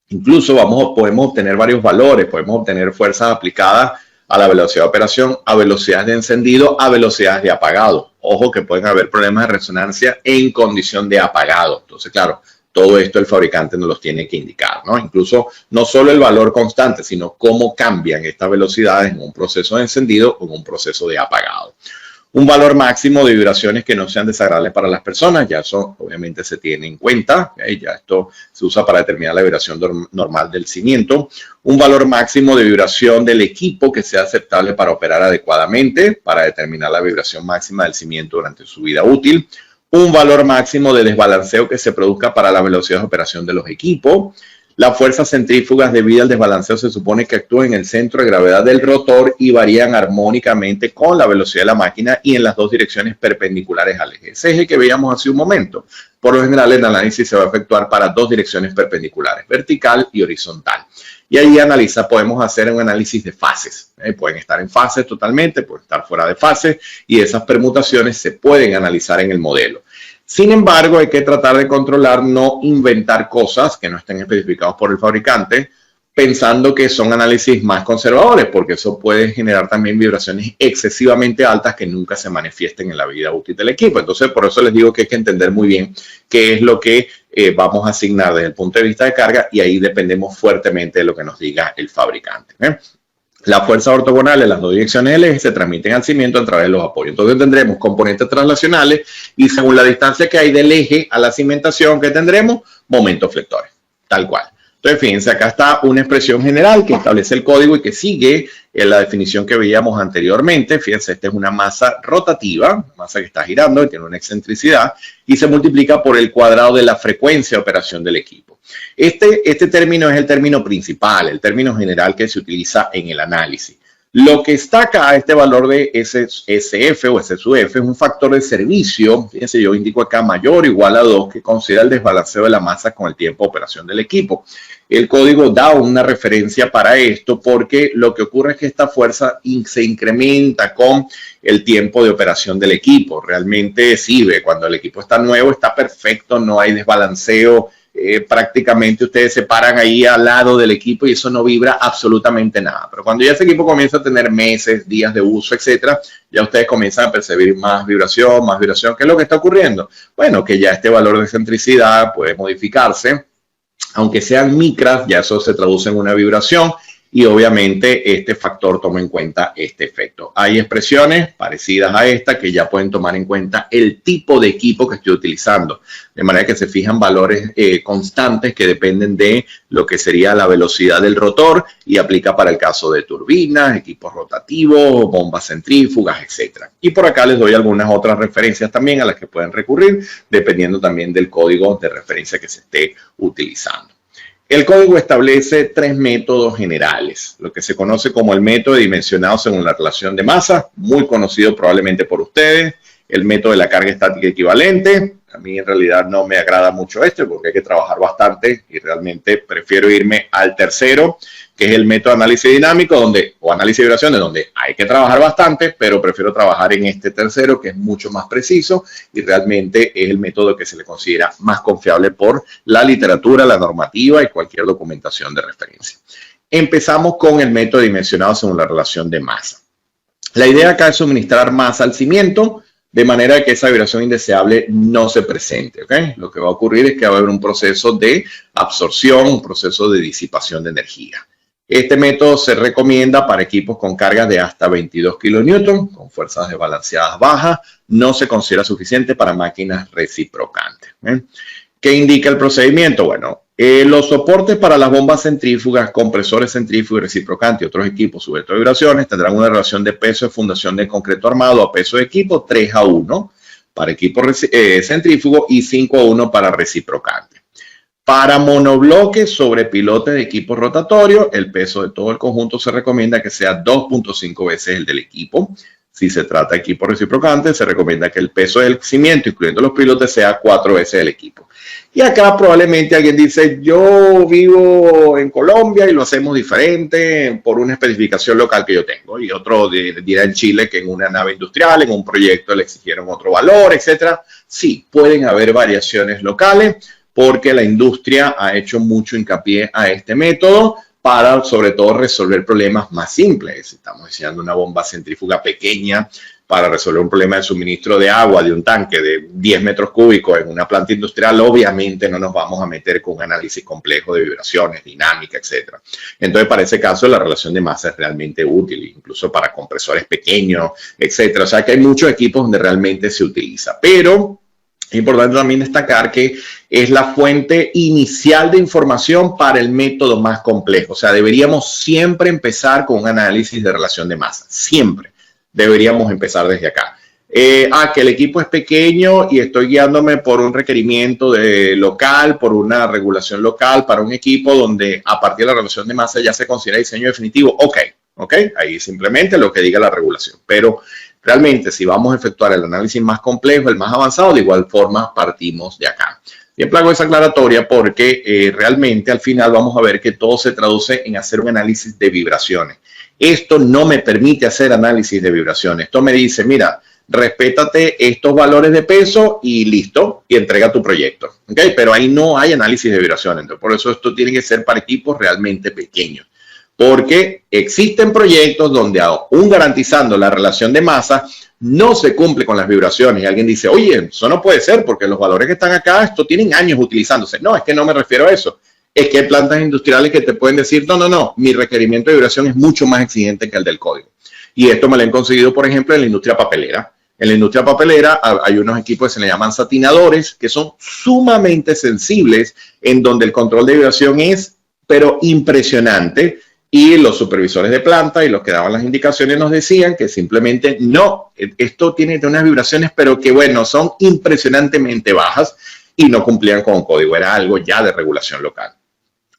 Speaker 1: incluso podemos obtener varios valores, podemos obtener fuerzas aplicadas a la velocidad de operación, a velocidades de encendido, a velocidades de apagado. Ojo que pueden haber problemas de resonancia en condición de apagado. Entonces, claro, todo esto el fabricante nos los tiene que indicar, ¿no? Incluso no solo el valor constante, sino cómo cambian estas velocidades en un proceso de encendido o en un proceso de apagado. Un valor máximo de vibraciones que no sean desagradables para las personas, ya eso obviamente se tiene en cuenta, ¿okay? Ya esto se usa para determinar la vibración normal del cimiento. Un valor máximo de vibración del equipo que sea aceptable para operar adecuadamente, para determinar la vibración máxima del cimiento durante su vida útil. Un valor máximo de desbalanceo que se produzca para la velocidad de operación de los equipos. Las fuerzas centrífugas debido al desbalanceo se supone que actúan en el centro de gravedad del rotor y varían armónicamente con la velocidad de la máquina y en las dos direcciones perpendiculares al eje. Ese eje que veíamos hace un momento. Por lo general, el análisis se va a efectuar para dos direcciones perpendiculares, vertical y horizontal. Y ahí podemos hacer un análisis de fases. Pueden estar en fases totalmente, pueden estar fuera de fase y esas permutaciones se pueden analizar en el modelo. Sin embargo, hay que tratar de controlar, no inventar cosas que no estén especificadas por el fabricante, pensando que son análisis más conservadores, porque eso puede generar también vibraciones excesivamente altas que nunca se manifiesten en la vida útil del equipo. Entonces, por eso les digo que hay que entender muy bien qué es lo que vamos a asignar desde el punto de vista de carga, y ahí dependemos fuertemente de lo que nos diga el fabricante. Las fuerzas ortogonales, las dos direcciones del eje, se transmiten al cimiento a través de los apoyos. Entonces tendremos componentes translacionales y según la distancia que hay del eje a la cimentación que tendremos, momentos flectores, tal cual. Entonces, fíjense, acá está una expresión general que establece el código y que sigue la definición que veíamos anteriormente. Fíjense, esta es una masa rotativa, masa que está girando y tiene una excentricidad, y se multiplica por el cuadrado de la frecuencia de operación del equipo. Este término es el término principal, el término general que se utiliza en el análisis. Lo que está acá, este valor de SF o S sub F, es un factor de servicio. Fíjense, yo indico acá mayor o igual a 2, que considera el desbalanceo de la masa con el tiempo de operación del equipo. El código da una referencia para esto porque lo que ocurre es que esta fuerza se incrementa con el tiempo de operación del equipo. Realmente sirve. Cuando el equipo está nuevo, está perfecto, no hay desbalanceo. Prácticamente ustedes se paran ahí al lado del equipo y eso no vibra absolutamente nada. Pero cuando ya ese equipo comienza a tener meses, días de uso, etcétera, ya ustedes comienzan a percibir más vibración. ¿Qué es lo que está ocurriendo? Bueno, que ya este valor de excentricidad puede modificarse. Aunque sean micras, ya eso se traduce en una vibración y obviamente este factor toma en cuenta este efecto. Hay expresiones parecidas a esta que ya pueden tomar en cuenta el tipo de equipo que estoy utilizando, de manera que se fijan valores constantes que dependen de lo que sería la velocidad del rotor y aplica para el caso de turbinas, equipos rotativos, bombas centrífugas, etc. Y por acá les doy algunas otras referencias también a las que pueden recurrir, dependiendo también del código de referencia que se esté utilizando. El código establece 3 métodos generales, lo que se conoce como el método dimensionado según la relación de masa, muy conocido probablemente por ustedes, el método de la carga estática equivalente. A mí en realidad no me agrada mucho porque hay que trabajar bastante y realmente prefiero irme al tercero, que es el método de análisis dinámico o análisis de vibraciones, donde hay que trabajar bastante, pero prefiero trabajar en este tercero, que es mucho más preciso y realmente es el método que se le considera más confiable por la literatura, la normativa y cualquier documentación de referencia. Empezamos con el método dimensionado según la relación de masa. La idea acá es suministrar masa al cimiento de manera que esa vibración indeseable no se presente. ¿Okay? Lo que va a ocurrir es que va a haber un proceso de absorción, un proceso de disipación de energía. Este método se recomienda para equipos con cargas de hasta 22 kN, con fuerzas desbalanceadas bajas. No se considera suficiente para máquinas reciprocantes. ¿Qué indica el procedimiento? Bueno, los soportes para las bombas centrífugas, compresores centrífugos, reciprocantes y otros equipos sujetos a vibraciones tendrán una relación de peso de fundación de concreto armado a peso de equipo 3:1 para equipo centrífugo y 5:1 para reciprocante. Para monobloques sobre pilotes de equipo rotatorio, el peso de todo el conjunto se recomienda que sea 2.5 veces el del equipo. Si se trata de equipo reciprocante, se recomienda que el peso del cimiento, incluyendo los pilotes, sea 4 veces el equipo. Y acá probablemente alguien dice, yo vivo en Colombia y lo hacemos diferente por una especificación local que yo tengo. Y otro dirá en Chile que en una nave industrial, en un proyecto le exigieron otro valor, etc. Sí, pueden haber variaciones locales porque la industria ha hecho mucho hincapié a este método para, sobre todo, resolver problemas más simples. Estamos diseñando una bomba centrífuga pequeña para resolver un problema de suministro de agua de un tanque de 10 metros cúbicos en una planta industrial. Obviamente no nos vamos a meter con un análisis complejo de vibraciones, dinámica, etc. Entonces, para ese caso, la relación de masa es realmente útil, incluso para compresores pequeños, etc. O sea, que hay muchos equipos donde realmente se utiliza. Pero es importante también destacar que es la fuente inicial de información para el método más complejo. O sea, deberíamos siempre empezar con un análisis de relación de masa. Siempre deberíamos empezar desde acá. Que el equipo es pequeño y estoy guiándome por un requerimiento local, por una regulación local para un equipo donde a partir de la relación de masa ya se considera diseño definitivo. Ok, ahí simplemente lo que diga la regulación. Pero realmente, si vamos a efectuar el análisis más complejo, el más avanzado, de igual forma partimos de acá. Siempre hago esa aclaratoria porque realmente al final vamos a ver que todo se traduce en hacer un análisis de vibraciones. Esto no me permite hacer análisis de vibraciones. Esto me dice, mira, respétate estos valores de peso y listo, y entrega tu proyecto. ¿Okay? Pero ahí no hay análisis de vibración. Entonces, por eso esto tiene que ser para equipos realmente pequeños. Porque existen proyectos donde aún garantizando la relación de masa, no se cumple con las vibraciones. Y alguien dice, oye, eso no puede ser porque los valores que están acá, esto tienen años utilizándose. No, es que no me refiero a eso. Es que hay plantas industriales que te pueden decir, no, mi requerimiento de vibración es mucho más exigente que el del código. Y esto me lo han conseguido, por ejemplo, en la industria papelera. En la industria papelera hay unos equipos que se le llaman satinadores, que son sumamente sensibles, en donde el control de vibración es, pero impresionante. Y los supervisores de planta y los que daban las indicaciones nos decían que simplemente no, esto tiene unas vibraciones, pero que bueno, son impresionantemente bajas y no cumplían con un código, era algo ya de regulación local.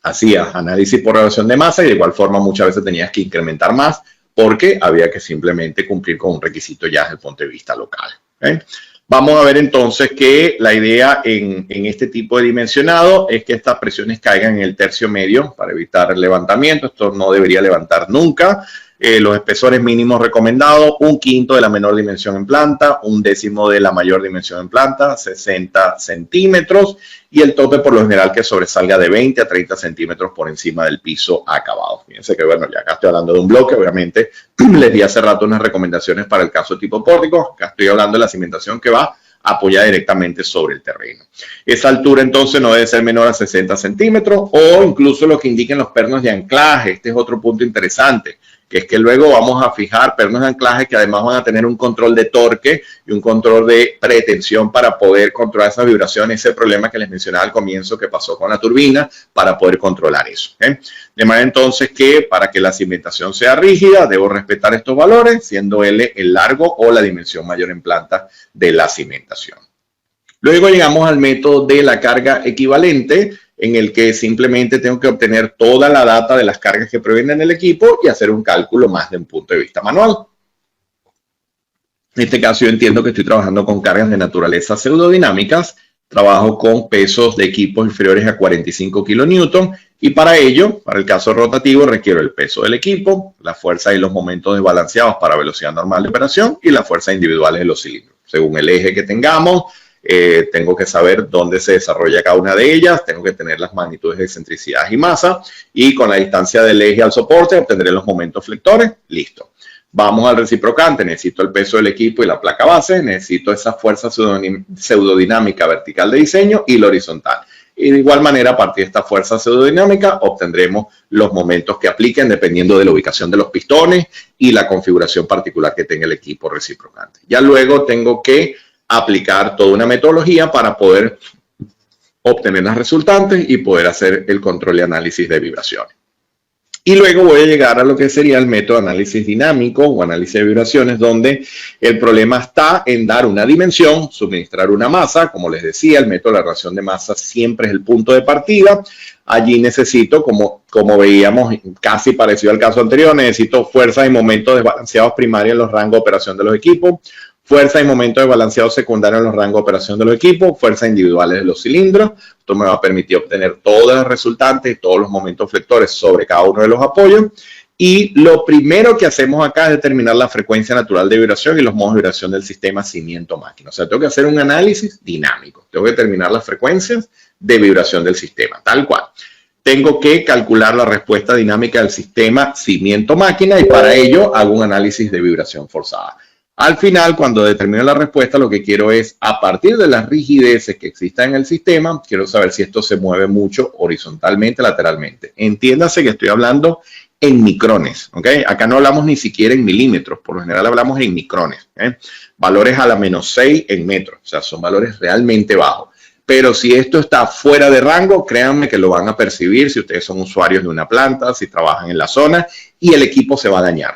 Speaker 1: Hacías análisis por relación de masa y de igual forma muchas veces tenías que incrementar más porque había que simplemente cumplir con un requisito ya desde el punto de vista local. ¿Okay? Vamos a ver entonces que la idea en este tipo de dimensionado es que estas presiones caigan en el tercio medio para evitar el levantamiento. Esto no debería levantar nunca. Los espesores mínimos recomendados, 1/5 de la menor dimensión en planta, 1/10 de la mayor dimensión en planta, 60 centímetros, y el tope por lo general que sobresalga de 20 a 30 centímetros por encima del piso acabado. Fíjense que bueno, ya acá estoy hablando de un bloque, obviamente les di hace rato unas recomendaciones para el caso tipo pórtico, acá estoy hablando de la cimentación que va apoyada directamente sobre el terreno. Esa altura entonces no debe ser menor a 60 centímetros o incluso lo que indiquen los pernos de anclaje. Este es otro punto interesante, que es que luego vamos a fijar pernos de anclaje que además van a tener un control de torque y un control de pretensión para poder controlar esas vibraciones, ese problema que les mencionaba al comienzo que pasó con la turbina, para poder controlar eso. ¿Okay? De manera entonces que para que la cimentación sea rígida, debo respetar estos valores, siendo L el largo o la dimensión mayor en planta de la cimentación. Luego llegamos al método de la carga equivalente, en el que simplemente tengo que obtener toda la data de las cargas que provienen del equipo y hacer un cálculo más de un punto de vista manual. En este caso yo entiendo que estoy trabajando con cargas de naturaleza pseudodinámicas, trabajo con pesos de equipos inferiores a 45 kilonewton y para ello, para el caso rotativo, requiero el peso del equipo, la fuerza y los momentos desbalanceados para velocidad normal de operación y las fuerzas individuales de los cilindros. Según el eje que tengamos, tengo que saber dónde se desarrolla cada una de ellas, tengo que tener las magnitudes de excentricidad y masa y con la distancia del eje al soporte obtendré los momentos flectores, listo. Vamos al reciprocante, necesito el peso del equipo y la placa base, necesito esa fuerza pseudodinámica vertical de diseño y la horizontal. Y de igual manera, a partir de esta fuerza pseudodinámica, obtendremos los momentos que apliquen dependiendo de la ubicación de los pistones y la configuración particular que tenga el equipo reciprocante. Ya luego tengo que aplicar toda una metodología para poder obtener las resultantes y poder hacer el control y análisis de vibraciones. Y luego voy a llegar a lo que sería el método de análisis dinámico o análisis de vibraciones, donde el problema está en dar una dimensión, suministrar una masa. Como les decía, el método de la relación de masa siempre es el punto de partida. Allí necesito, como veíamos casi parecido al caso anterior, necesito fuerza y momentos desbalanceados primarios en los rangos de operación de los equipos, fuerza y momentos desbalanceados secundarios en los rangos de operación de los equipos, fuerzas individuales de los cilindros. Esto me va a permitir obtener todas las resultantes y todos los momentos flectores sobre cada uno de los apoyos. Y lo primero que hacemos acá es determinar la frecuencia natural de vibración y los modos de vibración del sistema cimiento-máquina. O sea, tengo que hacer un análisis dinámico. Tengo que determinar las frecuencias de vibración del sistema, tal cual. Tengo que calcular la respuesta dinámica del sistema cimiento-máquina y para ello hago un análisis de vibración forzada. Al final, cuando determino la respuesta, lo que quiero es, a partir de las rigideces que existan en el sistema, quiero saber si esto se mueve mucho horizontalmente, lateralmente. Entiéndase que estoy hablando en micrones, ¿ok? Acá no hablamos ni siquiera en milímetros, por lo general hablamos en micrones, ¿eh? Valores a la -6 en metros, o sea, son valores realmente bajos. Pero si esto está fuera de rango, créanme que lo van a percibir si ustedes son usuarios de una planta, si trabajan en la zona y el equipo se va a dañar.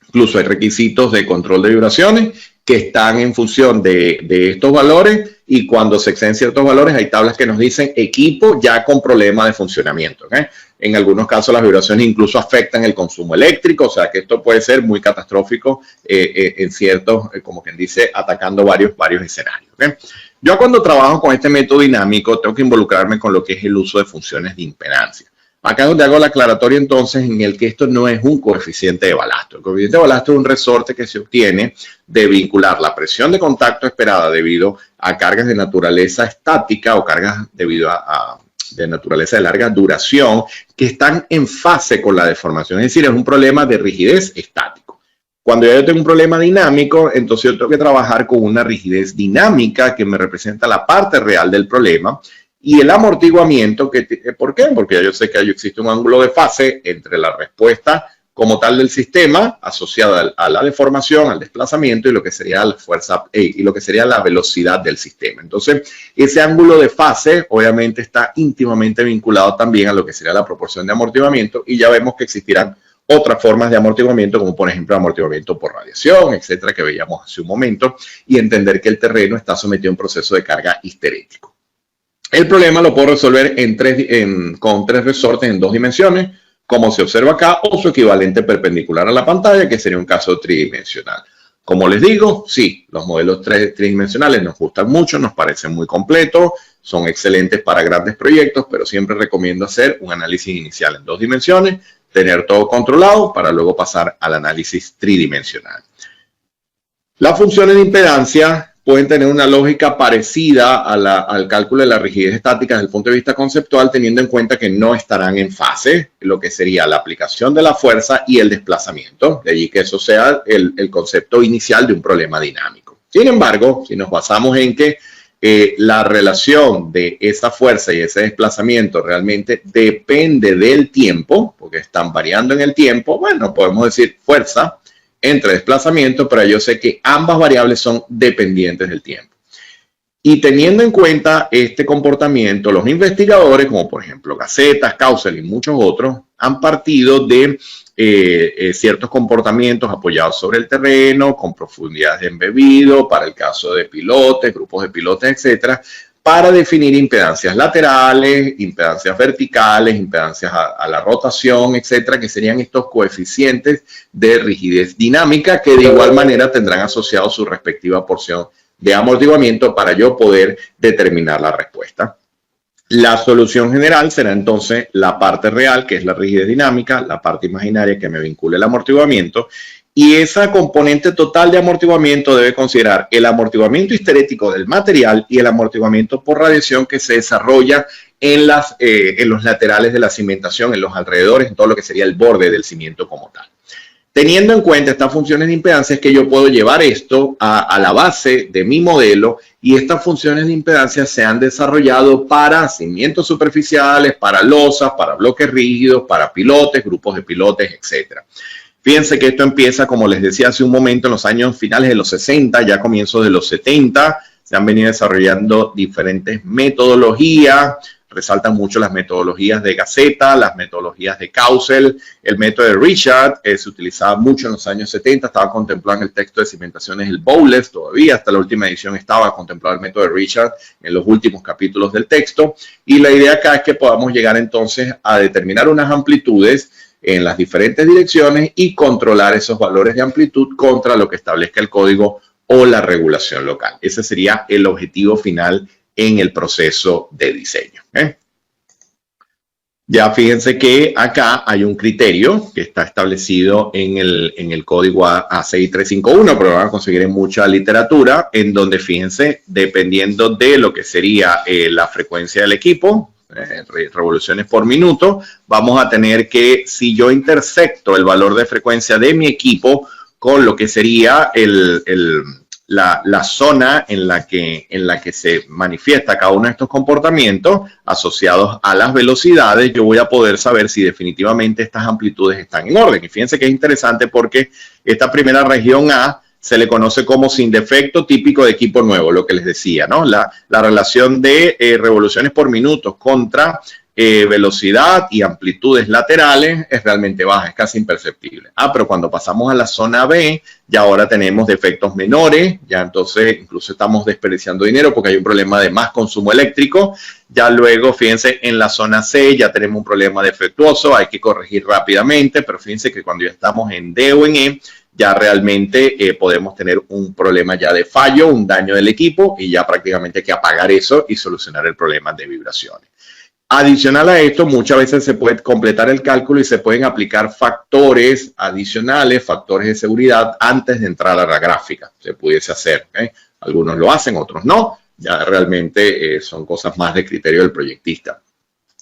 Speaker 1: Incluso hay requisitos de control de vibraciones que están en función de estos valores y cuando se exceden ciertos valores hay tablas que nos dicen equipo ya con problema de funcionamiento. ¿Okay? En algunos casos las vibraciones incluso afectan el consumo eléctrico, o sea que esto puede ser muy catastrófico en ciertos, como quien dice, atacando varios escenarios. ¿Okay? Yo cuando trabajo con este método dinámico tengo que involucrarme con lo que es el uso de funciones de impedancia. Acá es donde hago la aclaratoria entonces en el que esto no es un coeficiente de balasto. El coeficiente de balasto es un resorte que se obtiene de vincular la presión de contacto esperada debido a cargas de naturaleza estática o cargas debido de naturaleza de larga duración que están en fase con la deformación. Es decir, es un problema de rigidez estático. Cuando yo tengo un problema dinámico, entonces yo tengo que trabajar con una rigidez dinámica que me representa la parte real del problema. Y el amortiguamiento, ¿por qué? Porque yo sé que ahí existe un ángulo de fase entre la respuesta como tal del sistema asociada a la deformación, al desplazamiento y lo que sería la fuerza y lo que sería la velocidad del sistema. Entonces, ese ángulo de fase obviamente está íntimamente vinculado también a lo que sería la proporción de amortiguamiento y ya vemos que existirán otras formas de amortiguamiento, como por ejemplo amortiguamiento por radiación, etcétera, que veíamos hace un momento, y entender que el terreno está sometido a un proceso de carga histerético. El problema lo puedo resolver con tres resortes en 2 dimensiones, como se observa acá, o su equivalente perpendicular a la pantalla, que sería un caso tridimensional. Como les digo, sí, los modelos tridimensionales nos gustan mucho, nos parecen muy completos, son excelentes para grandes proyectos, pero siempre recomiendo hacer un análisis inicial en 2 dimensiones, tener todo controlado para luego pasar al análisis tridimensional. Las funciones de impedancia pueden tener una lógica parecida al cálculo de la rigidez estática desde el punto de vista conceptual, teniendo en cuenta que no estarán en fase, lo que sería la aplicación de la fuerza y el desplazamiento. De allí que eso sea el concepto inicial de un problema dinámico. Sin embargo, si nos basamos en que la relación de esa fuerza y ese desplazamiento realmente depende del tiempo, porque están variando en el tiempo, bueno, podemos decir fuerza entre desplazamiento, pero yo sé que ambas variables son dependientes del tiempo. Y teniendo en cuenta este comportamiento, los investigadores, como por ejemplo Gaceta, Causel y muchos otros, han partido de ciertos comportamientos apoyados sobre el terreno, con profundidades de embebido, para el caso de pilotes, grupos de pilotes, etcétera, para definir impedancias laterales, impedancias verticales, impedancias a la rotación, etcétera, que serían estos coeficientes de rigidez dinámica que de igual manera tendrán asociado su respectiva porción de amortiguamiento para yo poder determinar la respuesta. La solución general será entonces la parte real, que es la rigidez dinámica, la parte imaginaria que me vincula el amortiguamiento, y esa componente total de amortiguamiento debe considerar el amortiguamiento histerético del material y el amortiguamiento por radiación que se desarrolla en los laterales de la cimentación, en los alrededores, en todo lo que sería el borde del cimiento como tal. Teniendo en cuenta estas funciones de impedancia es que yo puedo llevar esto a la base de mi modelo y estas funciones de impedancia se han desarrollado para cimientos superficiales, para losas, para bloques rígidos, para pilotes, grupos de pilotes, etcétera. Fíjense que esto empieza, como les decía hace un momento, en los años finales de los 60, ya comienzos de los 70. Se han venido desarrollando diferentes metodologías. Resaltan mucho las metodologías de Gaceta, las metodologías de Causel. El método de Richard se utilizaba mucho en los años 70. Estaba contemplado en el texto de cimentaciones el Bowles todavía. Hasta la última edición estaba contemplado el método de Richard en los últimos capítulos del texto. Y la idea acá es que podamos llegar entonces a determinar unas amplitudes en las diferentes direcciones y controlar esos valores de amplitud contra lo que establezca el código o la regulación local. Ese sería el objetivo final en el proceso de diseño. Ya fíjense que acá hay un criterio que está establecido en el código ACI 351, pero lo van a conseguir en mucha literatura, en donde fíjense, dependiendo de lo que sería la frecuencia del equipo, revoluciones por minuto, vamos a tener que, si yo intersecto el valor de frecuencia de mi equipo con lo que sería la zona en la que se manifiesta cada uno de estos comportamientos asociados a las velocidades, yo voy a poder saber si definitivamente estas amplitudes están en orden. Y fíjense que es interesante porque esta primera región A se le conoce como sin defecto típico de equipo nuevo, lo que les decía, ¿no? La relación de revoluciones por minuto contra velocidad y amplitudes laterales es realmente baja, es casi imperceptible. Pero cuando pasamos a la zona B, ya ahora tenemos defectos menores, ya entonces incluso estamos desperdiciando dinero porque hay un problema de más consumo eléctrico. Ya luego, fíjense, en la zona C ya tenemos un problema defectuoso, hay que corregir rápidamente, pero fíjense que cuando ya estamos en D o en E, ya realmente podemos tener un problema ya de fallo, un daño del equipo y ya prácticamente hay que apagar eso y solucionar el problema de vibraciones. Adicional a esto, muchas veces se puede completar el cálculo y se pueden aplicar factores adicionales, factores de seguridad antes de entrar a la gráfica. Se pudiese hacer. Algunos lo hacen, otros no. Ya realmente son cosas más de criterio del proyectista.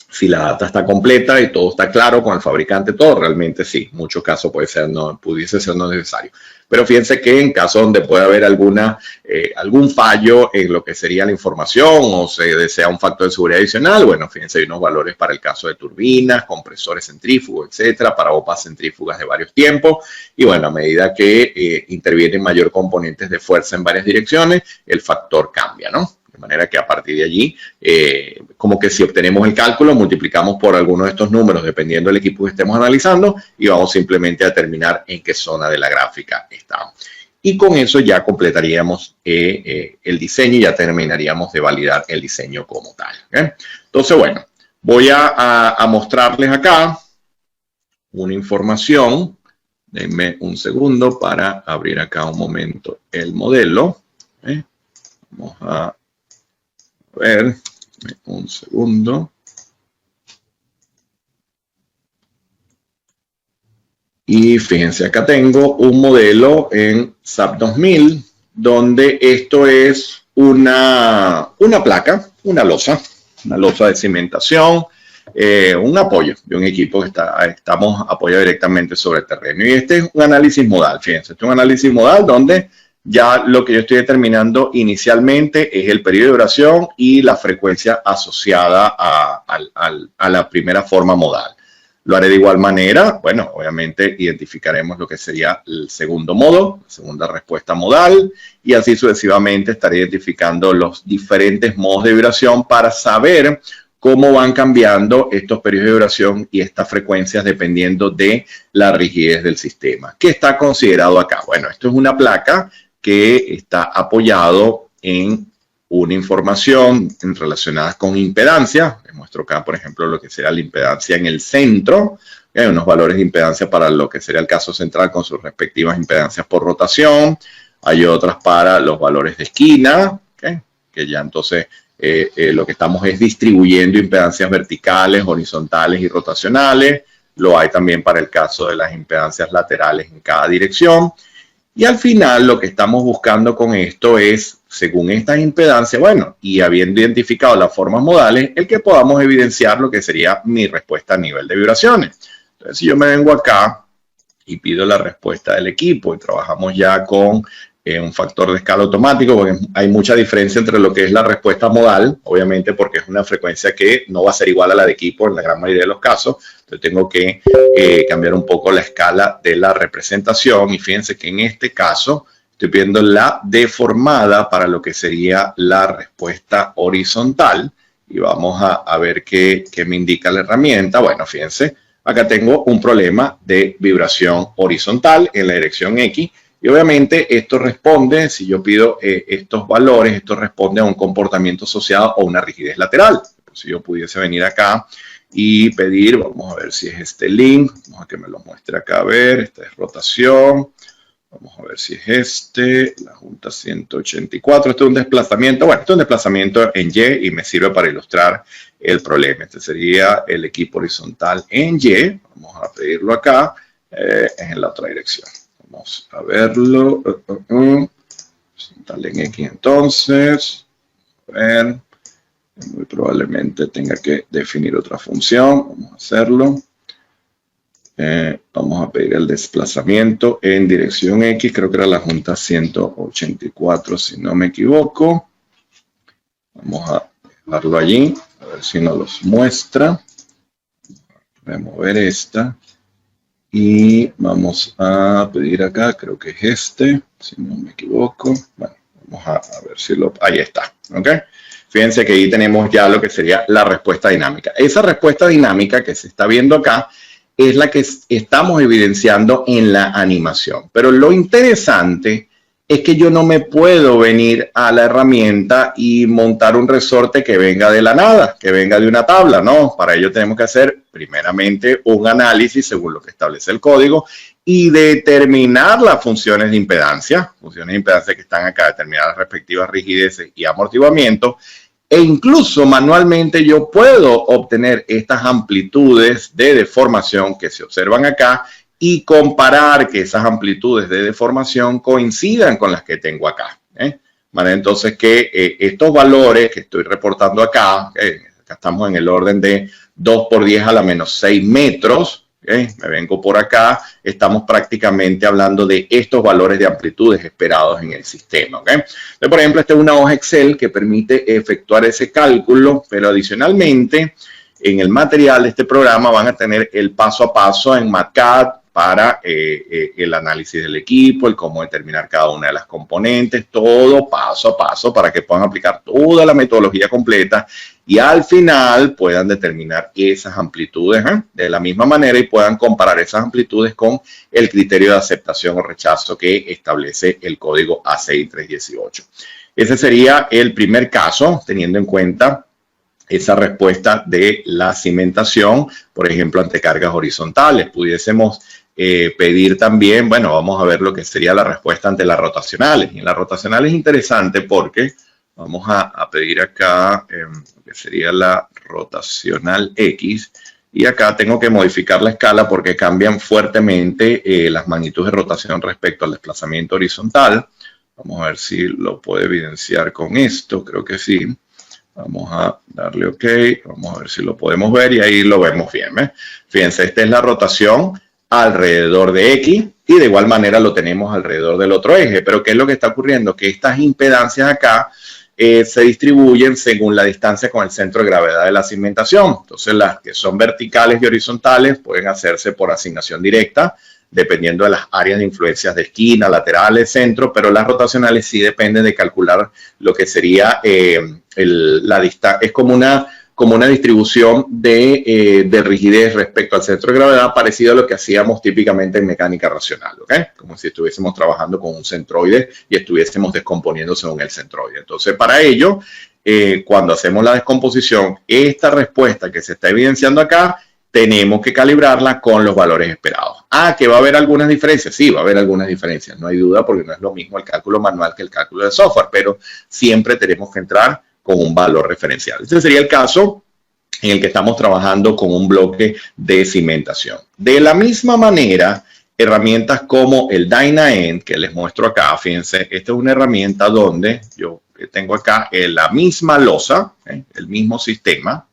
Speaker 1: Si la data está completa y todo está claro con el fabricante, todo realmente sí, en muchos casos pudiese ser no necesario. Pero fíjense que en casos donde puede haber algún fallo en lo que sería la información o se desea un factor de seguridad adicional, bueno, fíjense, hay unos valores para el caso de turbinas, compresores centrífugos, etcétera, para bombas centrífugas de varios tiempos. Y bueno, a medida que intervienen mayor componentes de fuerza en varias direcciones, el factor cambia, ¿no? De manera que a partir de allí, como que si obtenemos el cálculo, multiplicamos por alguno de estos números, dependiendo del equipo que estemos analizando, y vamos simplemente a determinar en qué zona de la gráfica estamos. Y con eso ya completaríamos el diseño y ya terminaríamos de validar el diseño como tal. Entonces, bueno, voy a mostrarles acá una información. Denme un segundo para abrir acá un momento el modelo. Vamos a ver, un segundo. Y fíjense, acá tengo un modelo en SAP 2000, donde esto es una placa, una losa de cimentación, un apoyo de un equipo que estamos apoyados directamente sobre el terreno. Y este es un análisis modal, fíjense, este es un análisis modal donde ya lo que yo estoy determinando inicialmente es el periodo de duración y la frecuencia asociada a la primera forma modal. Lo haré de igual manera. Bueno, obviamente identificaremos lo que sería el segundo modo, la segunda respuesta modal, y así sucesivamente estaré identificando los diferentes modos de vibración para saber cómo van cambiando estos periodos de duración y estas frecuencias dependiendo de la rigidez del sistema. ¿Qué está considerado acá? Bueno, esto es una placa que está apoyado en una información relacionada con impedancia. Les muestro acá, por ejemplo, lo que será la impedancia en el centro. Hay unos valores de impedancia para lo que sería el caso central con sus respectivas impedancias por rotación. Hay otras para los valores de esquina, que ya entonces lo que estamos es distribuyendo impedancias verticales, horizontales y rotacionales. Lo hay también para el caso de las impedancias laterales en cada dirección. Y al final lo que estamos buscando con esto es, según estas impedancias, bueno, y habiendo identificado las formas modales, el que podamos evidenciar lo que sería mi respuesta a nivel de vibraciones. Entonces, si yo me vengo acá y pido la respuesta del equipo y trabajamos ya con un factor de escala automático, porque hay mucha diferencia entre lo que es la respuesta modal, obviamente porque es una frecuencia que no va a ser igual a la de equipo en la gran mayoría de los casos. Entonces tengo que cambiar un poco la escala de la representación, y fíjense que en este caso estoy viendo la deformada para lo que sería la respuesta horizontal, y vamos a ver qué me indica la herramienta. Bueno, fíjense, acá tengo un problema de vibración horizontal en la dirección X. Y obviamente esto responde, si yo pido estos valores, esto responde a un comportamiento asociado a una rigidez lateral. Si yo pudiese venir acá y pedir, vamos a ver si es este link, vamos a que me lo muestre acá, a ver, esta es rotación, vamos a ver si es la junta 184, esto es un desplazamiento, bueno, esto es un desplazamiento en Y y me sirve para ilustrar el problema. Este sería el equipo horizontal en Y, vamos a pedirlo acá, en la otra dirección. Vamos a verlo. Dale en X entonces. A ver. Muy probablemente tenga que definir otra función. Vamos a hacerlo. Vamos a pedir el desplazamiento en dirección X. Creo que era la junta 184, si no me equivoco. Vamos a dejarlo allí. A ver si nos los muestra. Remover esta. Y vamos a pedir acá, creo que es si no me equivoco. Bueno, vamos a ver si ahí está, ¿ok? Fíjense que ahí tenemos ya lo que sería la respuesta dinámica. Esa respuesta dinámica que se está viendo acá es la que estamos evidenciando en la animación. Pero lo interesante es que yo no me puedo venir a la herramienta y montar un resorte que venga de la nada, que venga de una tabla, ¿no? Para ello tenemos que hacer primeramente un análisis según lo que establece el código y determinar las funciones de impedancia que están acá, determinar las respectivas rigideces y amortiguamiento. e incluso manualmente yo puedo obtener estas amplitudes de deformación que se observan acá y comparar que esas amplitudes de deformación coincidan con las que tengo acá. ¿Vale? Entonces que estos valores que estoy reportando acá, acá estamos en el orden de 2 por 10 a la menos 6 metros, me vengo por acá, estamos prácticamente hablando de estos valores de amplitudes esperados en el sistema. Entonces, por ejemplo, esta es una hoja Excel que permite efectuar ese cálculo, pero adicionalmente en el material de este programa van a tener el paso a paso en MATCAD para el análisis del equipo, el cómo determinar cada una de las componentes, todo paso a paso para que puedan aplicar toda la metodología completa y al final puedan determinar esas amplitudes de la misma manera y puedan comparar esas amplitudes con el criterio de aceptación o rechazo que establece el código ACI 318. Ese sería el primer caso, teniendo en cuenta esa respuesta de la cimentación, por ejemplo, ante cargas horizontales. Pudiésemos pedir también, bueno, vamos a ver lo que sería la respuesta ante las rotacionales. Y en las rotacionales es interesante porque vamos a pedir acá que sería la rotacional X. Y acá tengo que modificar la escala porque cambian fuertemente las magnitudes de rotación respecto al desplazamiento horizontal. Vamos a ver si lo puedo evidenciar con esto, creo que sí. Vamos a darle OK, vamos a ver si lo podemos ver y ahí lo vemos bien. Fíjense, esta es la rotación alrededor de X y de igual manera lo tenemos alrededor del otro eje. Pero ¿qué es lo que está ocurriendo? Que estas impedancias acá se distribuyen según la distancia con el centro de gravedad de la cimentación. Entonces las que son verticales y horizontales pueden hacerse por asignación directa, dependiendo de las áreas de influencias de esquina, laterales, centro, pero las rotacionales sí dependen de calcular lo que sería la distancia. Es como una distribución de rigidez respecto al centro de gravedad, parecido a lo que hacíamos típicamente en mecánica racional, ¿ok? Como si estuviésemos trabajando con un centroide y estuviésemos descomponiendo según el centroide. Entonces, para ello, cuando hacemos la descomposición, esta respuesta que se está evidenciando acá, tenemos que calibrarla con los valores esperados. ¿Que va a haber algunas diferencias? Sí, va a haber algunas diferencias, no hay duda, porque no es lo mismo el cálculo manual que el cálculo de software, pero siempre tenemos que entrar con un valor referencial. Este sería el caso en el que estamos trabajando con un bloque de cimentación. De la misma manera, herramientas como el DynaEnd, que les muestro acá, fíjense, esta es una herramienta donde yo tengo acá la misma losa, el mismo sistema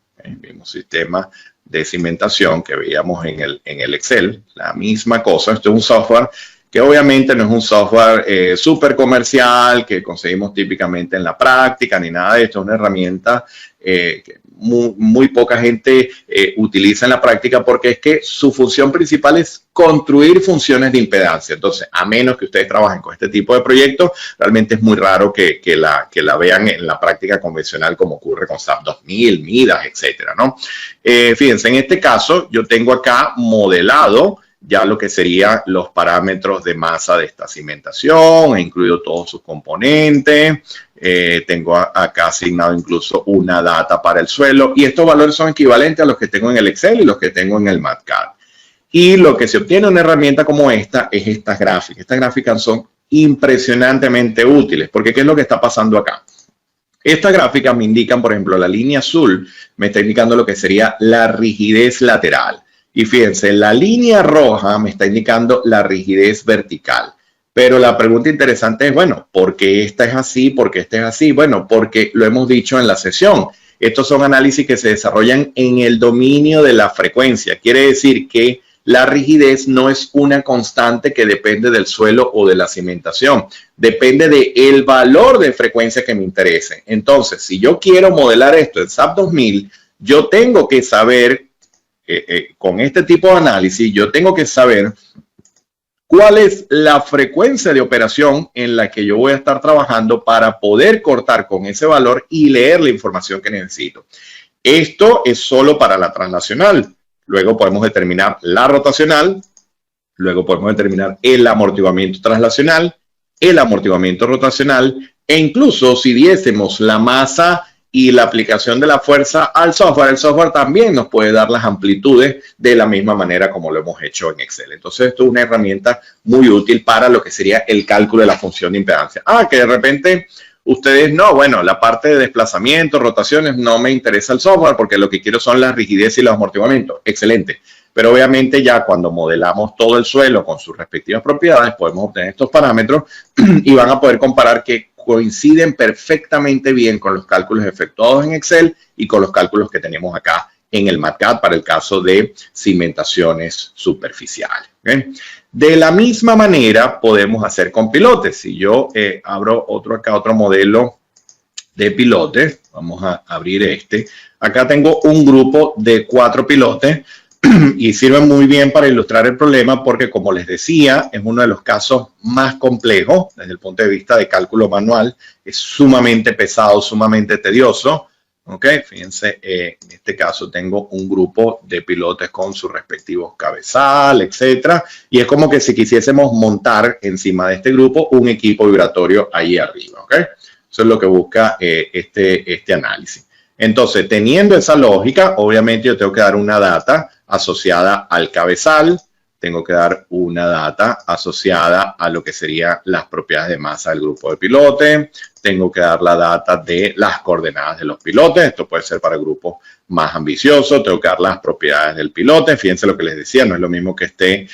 Speaker 1: de cimentación que veíamos en el Excel, la misma cosa. Esto es un software que obviamente no es un software súper comercial que conseguimos típicamente en la práctica ni nada de esto. Es una herramienta que muy poca gente utiliza en la práctica porque es que su función principal es construir funciones de impedancia. Entonces, a menos que ustedes trabajen con este tipo de proyectos, realmente es muy raro que la vean en la práctica convencional como ocurre con SAP 2000, Midas, etcétera, ¿no? Fíjense, en este caso yo tengo acá modelado ya lo que serían los parámetros de masa de esta cimentación, he incluido todos sus componentes, tengo acá asignado incluso una data para el suelo y estos valores son equivalentes a los que tengo en el Excel y los que tengo en el MATCAD. Y lo que se obtiene en una herramienta como esta es estas gráficas. Estas gráficas son impresionantemente útiles porque ¿qué es lo que está pasando acá? Estas gráficas me indican, por ejemplo, la línea azul me está indicando lo que sería la rigidez lateral. Y fíjense, la línea roja me está indicando la rigidez vertical. Pero la pregunta interesante es, bueno, ¿por qué esta es así? ¿Por qué esta es así? Bueno, porque lo hemos dicho en la sesión. Estos son análisis que se desarrollan en el dominio de la frecuencia. Quiere decir que la rigidez no es una constante que depende del suelo o de la cimentación. Depende del valor de frecuencia que me interese. Entonces, si yo quiero modelar esto en SAP 2000, yo tengo que saber, con este tipo de análisis, yo tengo que saber cuál es la frecuencia de operación en la que yo voy a estar trabajando para poder cortar con ese valor y leer la información que necesito. Esto es solo para la translacional. Luego podemos determinar la rotacional, luego podemos determinar el amortiguamiento translacional, el amortiguamiento rotacional e incluso si diésemos la masa y la aplicación de la fuerza al software, el software también nos puede dar las amplitudes de la misma manera como lo hemos hecho en Excel. Entonces esto es una herramienta muy útil para lo que sería el cálculo de la función de impedancia. Que de repente Ustedes no, bueno, la parte de desplazamiento, rotaciones, no me interesa el software porque lo que quiero son la rigidez y los amortiguamientos. Excelente. Pero obviamente ya cuando modelamos todo el suelo con sus respectivas propiedades, podemos obtener estos parámetros y van a poder comparar que coinciden perfectamente bien con los cálculos efectuados en Excel y con los cálculos que tenemos acá en el MATCAD para el caso de cimentaciones superficiales. ¿Okay? De la misma manera podemos hacer con pilotes. Si yo abro otro modelo de pilotes, vamos a abrir este. Acá tengo un grupo de 4 pilotes y sirven muy bien para ilustrar el problema porque, como les decía, es uno de los casos más complejos desde el punto de vista de cálculo manual. Es sumamente pesado, sumamente tedioso. Ok, fíjense, en este caso tengo un grupo de pilotes con sus respectivos cabezal, etcétera, y es como que si quisiésemos montar encima de este grupo un equipo vibratorio ahí arriba, ok. Eso es lo que busca este análisis. Entonces, teniendo esa lógica, obviamente yo tengo que dar una data asociada al cabezal, tengo que dar una data asociada a lo que serían las propiedades de masa del grupo de pilote. Tengo que dar la data de las coordenadas de los pilotes. Esto puede ser para grupos más ambiciosos. Tengo que dar las propiedades del pilote. Fíjense lo que les decía, no es lo mismo que esté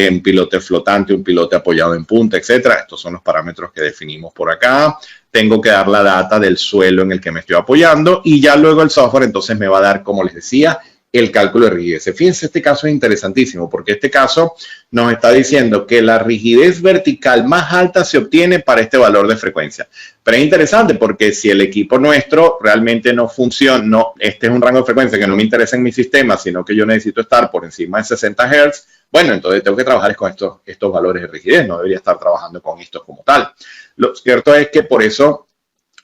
Speaker 1: un pilote flotante, un pilote apoyado en punta, etcétera. Estos son los parámetros que definimos por acá. Tengo que dar la data del suelo en el que me estoy apoyando y ya luego el software entonces me va a dar, como les decía, el cálculo de rigidez. Fíjense, este caso es interesantísimo porque este caso nos está diciendo que la rigidez vertical más alta se obtiene para este valor de frecuencia. Pero es interesante porque si el equipo nuestro realmente no funciona, no, este es un rango de frecuencia que no me interesa en mi sistema, sino que yo necesito estar por encima de 60 Hz, bueno, entonces tengo que trabajar con estos valores de rigidez, no debería estar trabajando con estos como tal. Lo cierto es que por eso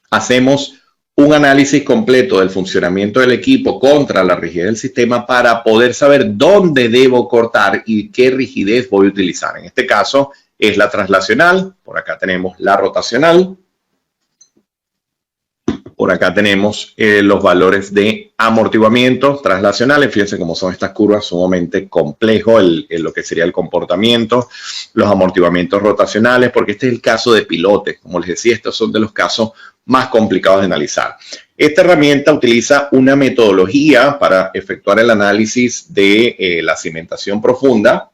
Speaker 1: hacemos un análisis completo del funcionamiento del equipo contra la rigidez del sistema para poder saber dónde debo cortar y qué rigidez voy a utilizar. En este caso es la traslacional, por acá tenemos la rotacional, por acá tenemos los valores de amortiguamiento traslacionales. Fíjense cómo son estas curvas, sumamente complejo lo que sería el comportamiento, los amortiguamientos rotacionales, porque este es el caso de pilotes. Como les decía, estos son de los casos más complicados de analizar. Esta herramienta utiliza una metodología para efectuar el análisis de la cimentación profunda,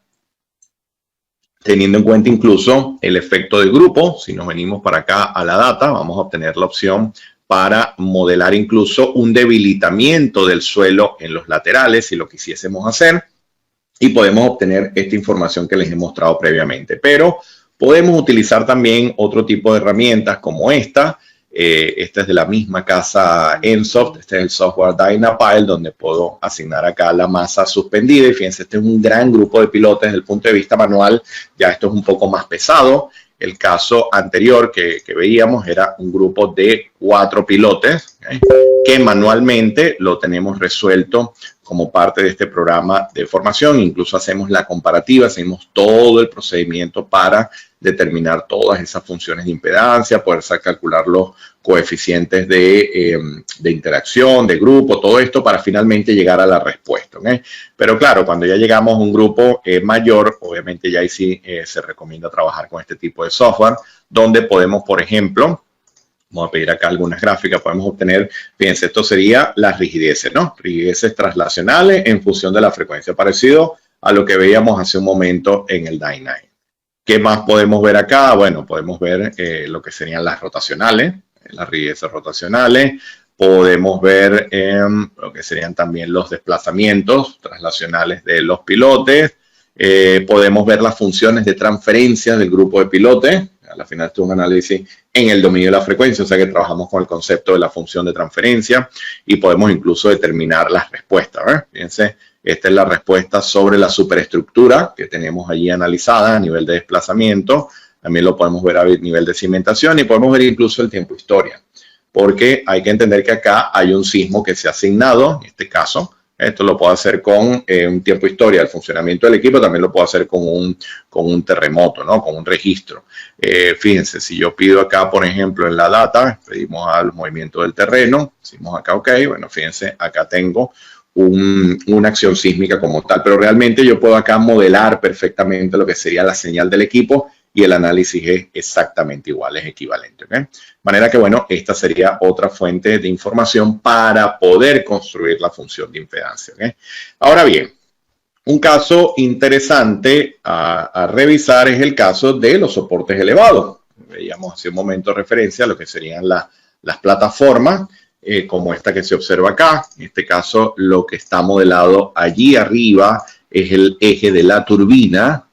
Speaker 1: teniendo en cuenta incluso el efecto de grupo. Si nos venimos para acá a la data, vamos a obtener la opción para modelar incluso un debilitamiento del suelo en los laterales, si lo quisiésemos hacer, y podemos obtener esta información que les he mostrado previamente. Pero podemos utilizar también otro tipo de herramientas como esta. Esta es de la misma casa Ensoft, este es el software Dynapile, donde puedo asignar acá la masa suspendida. Y fíjense, este es un gran grupo de pilotes desde el punto de vista manual, ya esto es un poco más pesado. El caso anterior que veíamos era un grupo de 4 pilotes, ¿okay?, que manualmente lo tenemos resuelto como parte de este programa de formación. Incluso hacemos la comparativa, hacemos todo el procedimiento para determinar todas esas funciones de impedancia, poder calcular los coeficientes de interacción, de grupo, todo esto para finalmente llegar a la respuesta, ¿okay? Pero claro, cuando ya llegamos a un grupo mayor, obviamente ya ahí sí se recomienda trabajar con este tipo de software, donde podemos, por ejemplo, vamos a pedir acá algunas gráficas, podemos obtener, fíjense, esto sería las rigideces, ¿no? Rigideces traslacionales en función de la frecuencia, parecido a lo que veíamos hace un momento en el Dyna. ¿Qué más podemos ver acá? Bueno, podemos ver lo que serían las rotacionales, las rigideces rotacionales. Podemos ver lo que serían también los desplazamientos traslacionales de los pilotes. Podemos ver las funciones de transferencia del grupo de pilotes. Al final esto es un análisis en el dominio de la frecuencia, o sea que trabajamos con el concepto de la función de transferencia y podemos incluso determinar las respuestas, ¿eh? Fíjense, esta es la respuesta sobre la superestructura que tenemos allí analizada a nivel de desplazamiento. También lo podemos ver a nivel de cimentación y podemos ver incluso el tiempo historia, porque hay que entender que acá hay un sismo que se ha asignado, en este caso. Esto lo puedo hacer con un tiempo historia del funcionamiento del equipo, también lo puedo hacer con un terremoto, ¿no? Con un registro. Fíjense, si yo pido acá, por ejemplo, en la data, pedimos al movimiento del terreno, decimos acá OK, bueno, fíjense, acá tengo una acción sísmica como tal, pero realmente yo puedo acá modelar perfectamente lo que sería la señal del equipo y el análisis es exactamente igual, es equivalente. ¿Okay? De manera que, bueno, esta sería otra fuente de información para poder construir la función de impedancia. ¿Okay? Ahora bien, un caso interesante a revisar es el caso de los soportes elevados. Veíamos hace un momento referencia a lo que serían las plataformas, como esta que se observa acá. En este caso, lo que está modelado allí arriba es el eje de la turbina.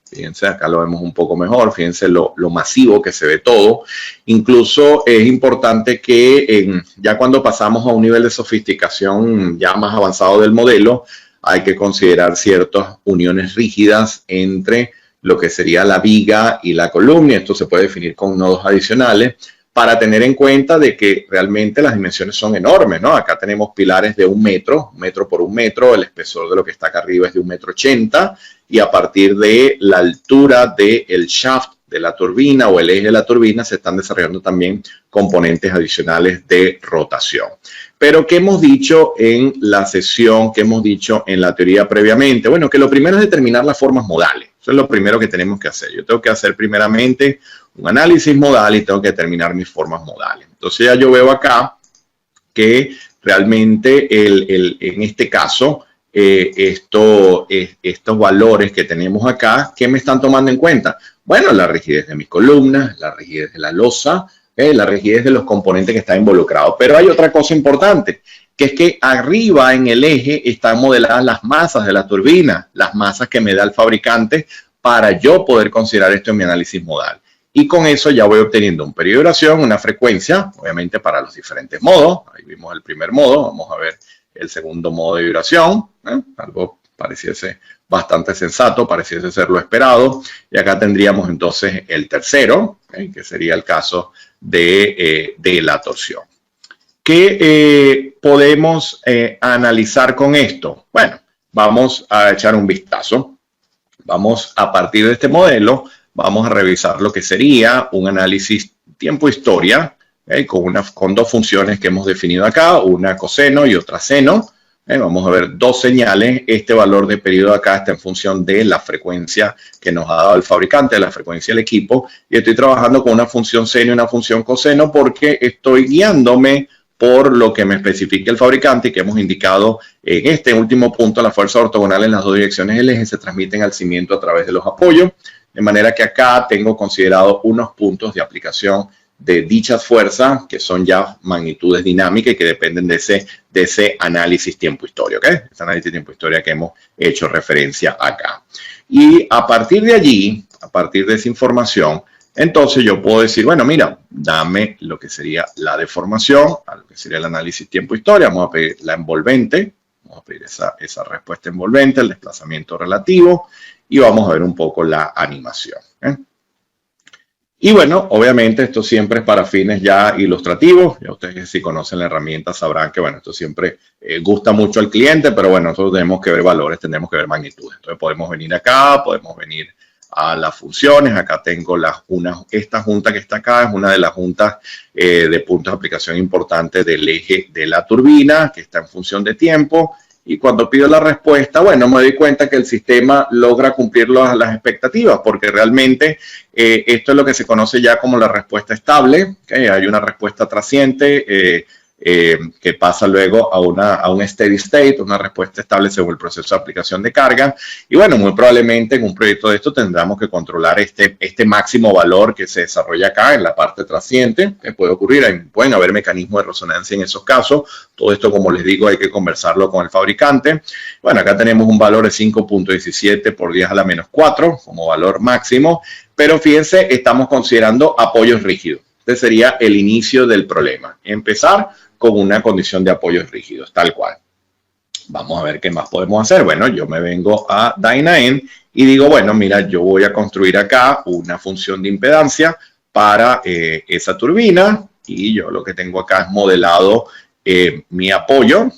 Speaker 1: Fíjense, acá lo vemos un poco mejor. Fíjense lo masivo que se ve todo. Incluso es importante que ya cuando pasamos a un nivel de sofisticación ya más avanzado del modelo, hay que considerar ciertas uniones rígidas entre lo que sería la viga y la columna. Esto se puede definir con nodos adicionales para tener en cuenta de que realmente las dimensiones son enormes, ¿no? Acá tenemos pilares de 1 metro, 1 metro por 1 metro, el espesor de lo que está acá arriba es de 1,80 m y a partir de la altura del shaft de la turbina o el eje de la turbina se están desarrollando también componentes adicionales de rotación. Pero, ¿qué hemos dicho en la sesión? ¿Qué hemos dicho en la teoría previamente? Bueno, que lo primero es determinar las formas modales. Eso es lo primero que tenemos que hacer. Yo tengo que hacer primeramente un análisis modal y tengo que determinar mis formas modales. Entonces ya yo veo acá que realmente en este caso estos valores que tenemos acá, ¿qué me están tomando en cuenta? Bueno, la rigidez de mis columnas, la rigidez de la losa, la rigidez de los componentes que están involucrados. Pero hay otra cosa importante, que es que arriba en el eje están modeladas las masas de la turbina, las masas que me da el fabricante para yo poder considerar esto en mi análisis modal. Y con eso ya voy obteniendo un periodo de duración, una frecuencia, obviamente para los diferentes modos. Ahí vimos el primer modo, vamos a ver el segundo modo de duración. Algo pareciese bastante sensato, pareciese ser lo esperado. Y acá tendríamos entonces el tercero, que sería el caso de la torsión. ¿Qué podemos analizar con esto? Bueno, vamos a echar un vistazo. Vamos a partir de este modelo, vamos a revisar lo que sería un análisis tiempo-historia, con dos funciones que hemos definido acá, una coseno y otra seno. Vamos a ver dos señales. Este valor de periodo acá está en función de la frecuencia que nos ha dado el fabricante, de la frecuencia del equipo. Y estoy trabajando con una función seno y una función coseno porque estoy guiándome por lo que me especifica el fabricante y que hemos indicado en este último punto, la fuerza ortogonal en las dos direcciones del eje se transmiten al cimiento a través de los apoyos. De manera que acá tengo considerado unos puntos de aplicación de dichas fuerzas que son ya magnitudes dinámicas y que dependen de ese análisis tiempo-historia, ¿ok? Ese análisis tiempo-historia que hemos hecho referencia acá. Y a partir de allí, a partir de esa información, entonces yo puedo decir, bueno, mira, dame lo que sería la deformación, a lo que sería el análisis tiempo-historia, vamos a pedir la envolvente, vamos a pedir esa respuesta envolvente, el desplazamiento relativo, y vamos a ver un poco la animación. Y bueno, obviamente esto siempre es para fines ya ilustrativos. Ya ustedes si conocen la herramienta sabrán que bueno, esto siempre gusta mucho al cliente, pero bueno, nosotros tenemos que ver valores, tenemos que ver magnitudes. Entonces podemos venir acá, podemos venir a las funciones. Acá tengo esta junta que está acá, es una de las juntas de puntos de aplicación importantes del eje de la turbina, que está en función de tiempo. Y cuando pido la respuesta, bueno, me doy cuenta que el sistema logra cumplir las expectativas, porque realmente esto es lo que se conoce ya como la respuesta estable. ¿Okay? Hay una respuesta trasciente que pasa luego a un steady state, una respuesta estable según el proceso de aplicación de carga. Y bueno, muy probablemente en un proyecto de esto tendremos que controlar este máximo valor que se desarrolla acá en la parte trasciente, que puede ocurrir, pueden haber mecanismos de resonancia en esos casos. Todo esto, como les digo, hay que conversarlo con el fabricante. Bueno, acá tenemos un valor de 5.17 por 10 a la menos 4 como valor máximo, pero fíjense, estamos considerando apoyos rígidos. Este sería el inicio del problema. Empezar con una condición de apoyos rígidos, tal cual. Vamos a ver qué más podemos hacer. Bueno, yo me vengo a Dyna-End y digo, bueno, mira, yo voy a construir acá una función de impedancia para esa turbina y yo lo que tengo acá es modelado mi apoyo.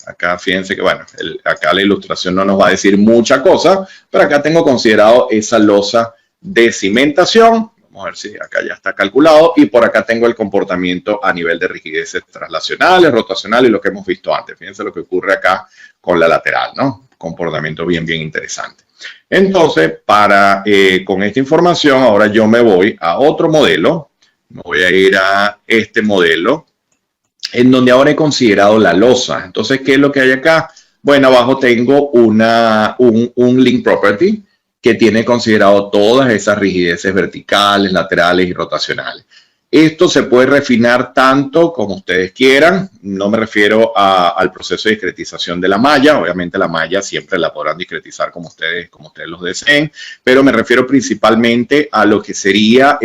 Speaker 1: Acá fíjense que, bueno, acá la ilustración no nos va a decir mucha cosa, pero acá tengo considerado esa losa de cimentación. Vamos a ver si acá ya está calculado y por acá tengo el comportamiento a nivel de rigideces traslacionales, rotacionales y lo que hemos visto antes. Fíjense lo que ocurre acá con la lateral, ¿no? Comportamiento bien interesante. Entonces, con esta información, ahora yo me voy a otro modelo. Me voy a ir a este modelo, en donde ahora he considerado la losa. Entonces, ¿qué es lo que hay acá? Bueno, abajo tengo un link property que tiene considerado todas esas rigideces verticales, laterales y rotacionales. Esto se puede refinar tanto como ustedes quieran. No me refiero al proceso de discretización de la malla. Obviamente la malla siempre la podrán discretizar como ustedes los deseen, pero me refiero principalmente a lo que sería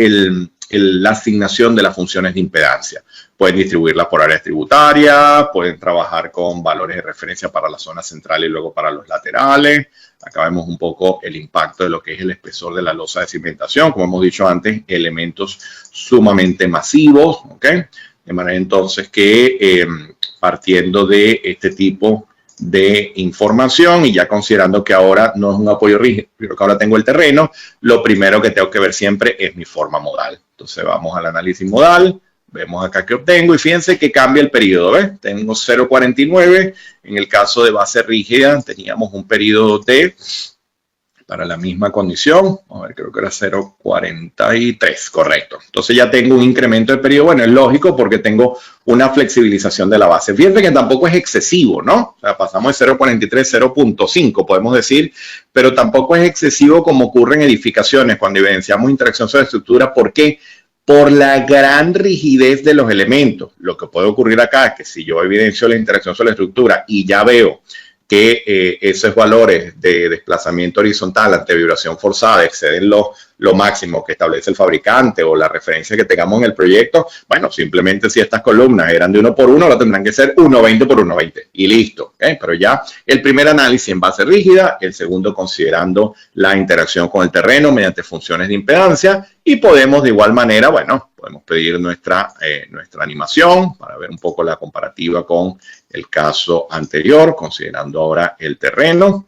Speaker 1: la asignación de las funciones de impedancia. Pueden distribuirlas por áreas tributarias, pueden trabajar con valores de referencia para la zona central y luego para los laterales. Acá vemos un poco el impacto de lo que es el espesor de la losa de cimentación. Como hemos dicho antes, elementos sumamente masivos, ¿ok? De manera entonces que partiendo de este tipo de información y ya considerando que ahora no es un apoyo rígido, pero que ahora tengo el terreno, lo primero que tengo que ver siempre es mi forma modal. Entonces vamos al análisis modal. Vemos acá que obtengo y fíjense que cambia el periodo, ¿ves? Tengo 0,49. En el caso de base rígida teníamos un periodo de, para la misma condición, a ver, creo que era 0,43, correcto. Entonces ya tengo un incremento de periodo. Bueno, es lógico porque tengo una flexibilización de la base. Fíjense que tampoco es excesivo, ¿no? O sea, pasamos de 0,43 a 0,5, podemos decir, pero tampoco es excesivo como ocurre en edificaciones cuando evidenciamos interacción sobre estructura. ¿Por qué? Por la gran rigidez de los elementos. Lo que puede ocurrir acá es que si yo evidencio la interacción sobre la estructura y ya veo que esos valores de desplazamiento horizontal ante vibración forzada exceden lo máximo que establece el fabricante o la referencia que tengamos en el proyecto, bueno, simplemente si estas columnas eran de 1 por 1, lo tendrán que ser 1,20 por 1,20 y listo. ¿Okay? Pero ya el primer análisis en base rígida, el segundo considerando la interacción con el terreno mediante funciones de impedancia y podemos de igual manera, bueno, podemos pedir nuestra animación para ver un poco la comparativa con el caso anterior, considerando ahora el terreno.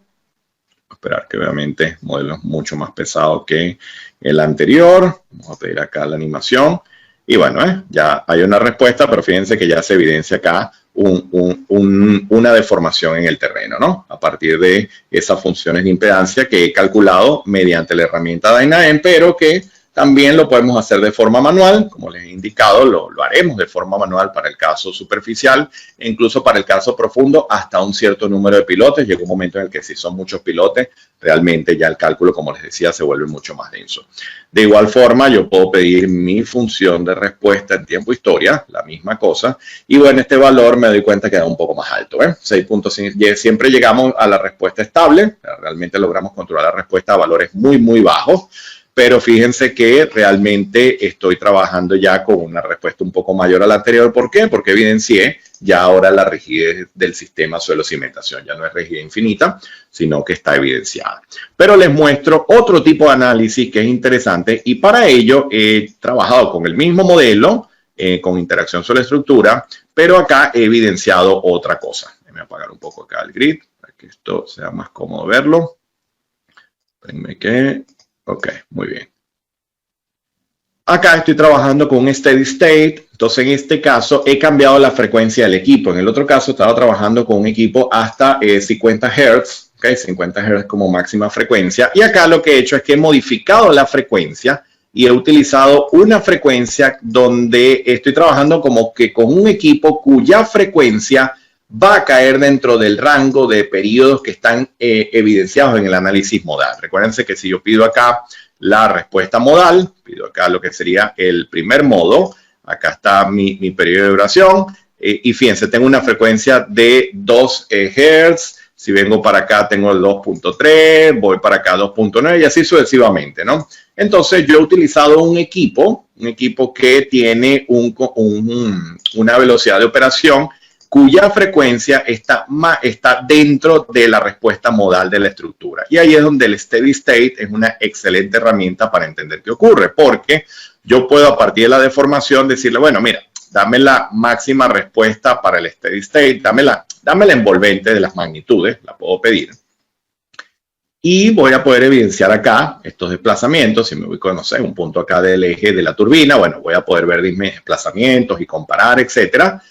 Speaker 1: Esperar que obviamente el modelo es mucho más pesado que el anterior. Vamos a pedir acá la animación. Y bueno, ya hay una respuesta, pero fíjense que ya se evidencia acá una deformación en el terreno, ¿no? A partir de esas funciones de impedancia que he calculado mediante la herramienta Dynaem, pero que también lo podemos hacer de forma manual, como les he indicado, lo haremos de forma manual para el caso superficial e incluso para el caso profundo hasta un cierto número de pilotes. Llega un momento en el que si son muchos pilotes, realmente ya el cálculo, como les decía, se vuelve mucho más denso. De igual forma, yo puedo pedir mi función de respuesta en tiempo-historia, la misma cosa, y bueno, este valor me doy cuenta que da un poco más alto, 6.5, siempre llegamos a la respuesta estable, realmente logramos controlar la respuesta a valores muy, muy bajos. Pero fíjense que realmente estoy trabajando ya con una respuesta un poco mayor a la anterior. ¿Por qué? Porque evidencié ya ahora la rigidez del sistema suelo-cimentación. Ya no es rigidez infinita, sino que está evidenciada. Pero les muestro otro tipo de análisis que es interesante y para ello he trabajado con el mismo modelo, con interacción suelo-estructura, pero acá he evidenciado otra cosa. Déjenme apagar un poco acá el grid para que esto sea más cómodo verlo. Espérenme que... Ok, muy bien. Acá estoy trabajando con un steady state, entonces en este caso he cambiado la frecuencia del equipo. En el otro caso estaba trabajando con un equipo hasta 50 Hz, okay, 50 Hz como máxima frecuencia. Y acá lo que he hecho es que he modificado la frecuencia y he utilizado una frecuencia donde estoy trabajando como que con un equipo cuya frecuencia va a caer dentro del rango de periodos que están evidenciados en el análisis modal. Recuérdense que si yo pido acá la respuesta modal, pido acá lo que sería el primer modo, acá está mi periodo de duración, y fíjense, tengo una frecuencia de 2 Hz, si vengo para acá tengo el 2.3, voy para acá 2.9 y así sucesivamente, ¿no? Entonces yo he utilizado un equipo que tiene una velocidad de operación cuya frecuencia está dentro de la respuesta modal de la estructura. Y ahí es donde el steady state es una excelente herramienta para entender qué ocurre, porque yo puedo a partir de la deformación decirle, bueno, mira, dame la máxima respuesta para el steady state, dame la envolvente de las magnitudes, la puedo pedir. Y voy a poder evidenciar acá estos desplazamientos. Si me ubico, no sé, un punto acá del eje de la turbina, bueno, voy a poder ver mis desplazamientos y comparar, etcétera.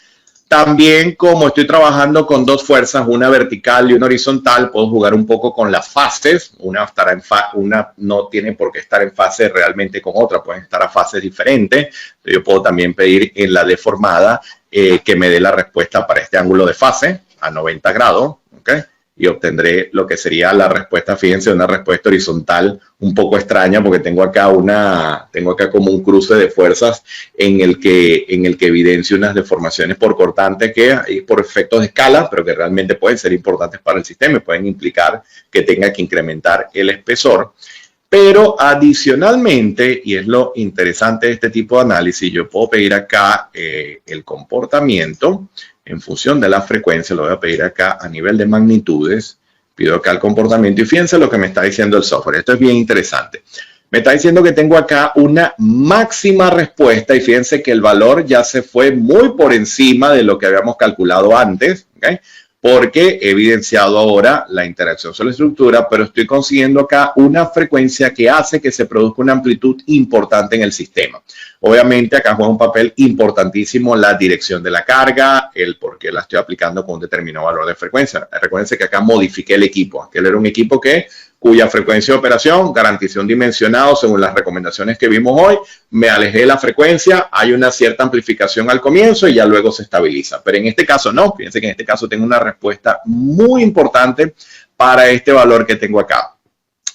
Speaker 1: También, como estoy trabajando con dos fuerzas, una vertical y una horizontal, puedo jugar un poco con las fases. Una no tiene por qué estar en fase realmente con otra, pueden estar a fases diferentes. Yo puedo también pedir en la deformada que me dé la respuesta para este ángulo de fase a 90 grados, ¿ok? Y obtendré lo que sería la respuesta, fíjense, una respuesta horizontal un poco extraña porque tengo acá como un cruce de fuerzas en el que evidencio unas deformaciones por cortante que hay por efectos de escala, pero que realmente pueden ser importantes para el sistema y pueden implicar que tenga que incrementar el espesor. Pero adicionalmente, y es lo interesante de este tipo de análisis, yo puedo pedir acá el comportamiento en función de la frecuencia. Lo voy a pedir acá a nivel de magnitudes. Pido acá el comportamiento y fíjense lo que me está diciendo el software. Esto es bien interesante. Me está diciendo que tengo acá una máxima respuesta y fíjense que el valor ya se fue muy por encima de lo que habíamos calculado antes, ¿okay? Porque he evidenciado ahora la interacción sobre la estructura, pero estoy consiguiendo acá una frecuencia que hace que se produzca una amplitud importante en el sistema. Obviamente acá juega un papel importantísimo la dirección de la carga, el por qué la estoy aplicando con un determinado valor de frecuencia. Recuerden que acá modifiqué el equipo. Aquel era un equipo cuya frecuencia de operación garantizó un dimensionado según las recomendaciones que vimos hoy. Me alejé de la frecuencia, hay una cierta amplificación al comienzo y ya luego se estabiliza. Pero en este caso no, fíjense que en este caso tengo una respuesta muy importante para este valor que tengo acá.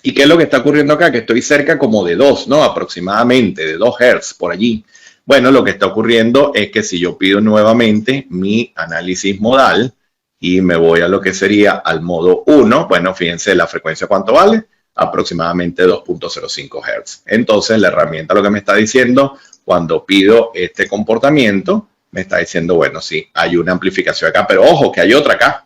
Speaker 1: ¿Y qué es lo que está ocurriendo acá? Que estoy cerca como de 2, ¿no? Aproximadamente, de 2 Hz por allí. Bueno, lo que está ocurriendo es que si yo pido nuevamente mi análisis modal y me voy a lo que sería al modo 1, bueno, fíjense la frecuencia cuánto vale, aproximadamente 2.05 Hz. Entonces la herramienta lo que me está diciendo cuando pido este comportamiento, me está diciendo, bueno, sí, hay una amplificación acá, pero ojo que hay otra acá.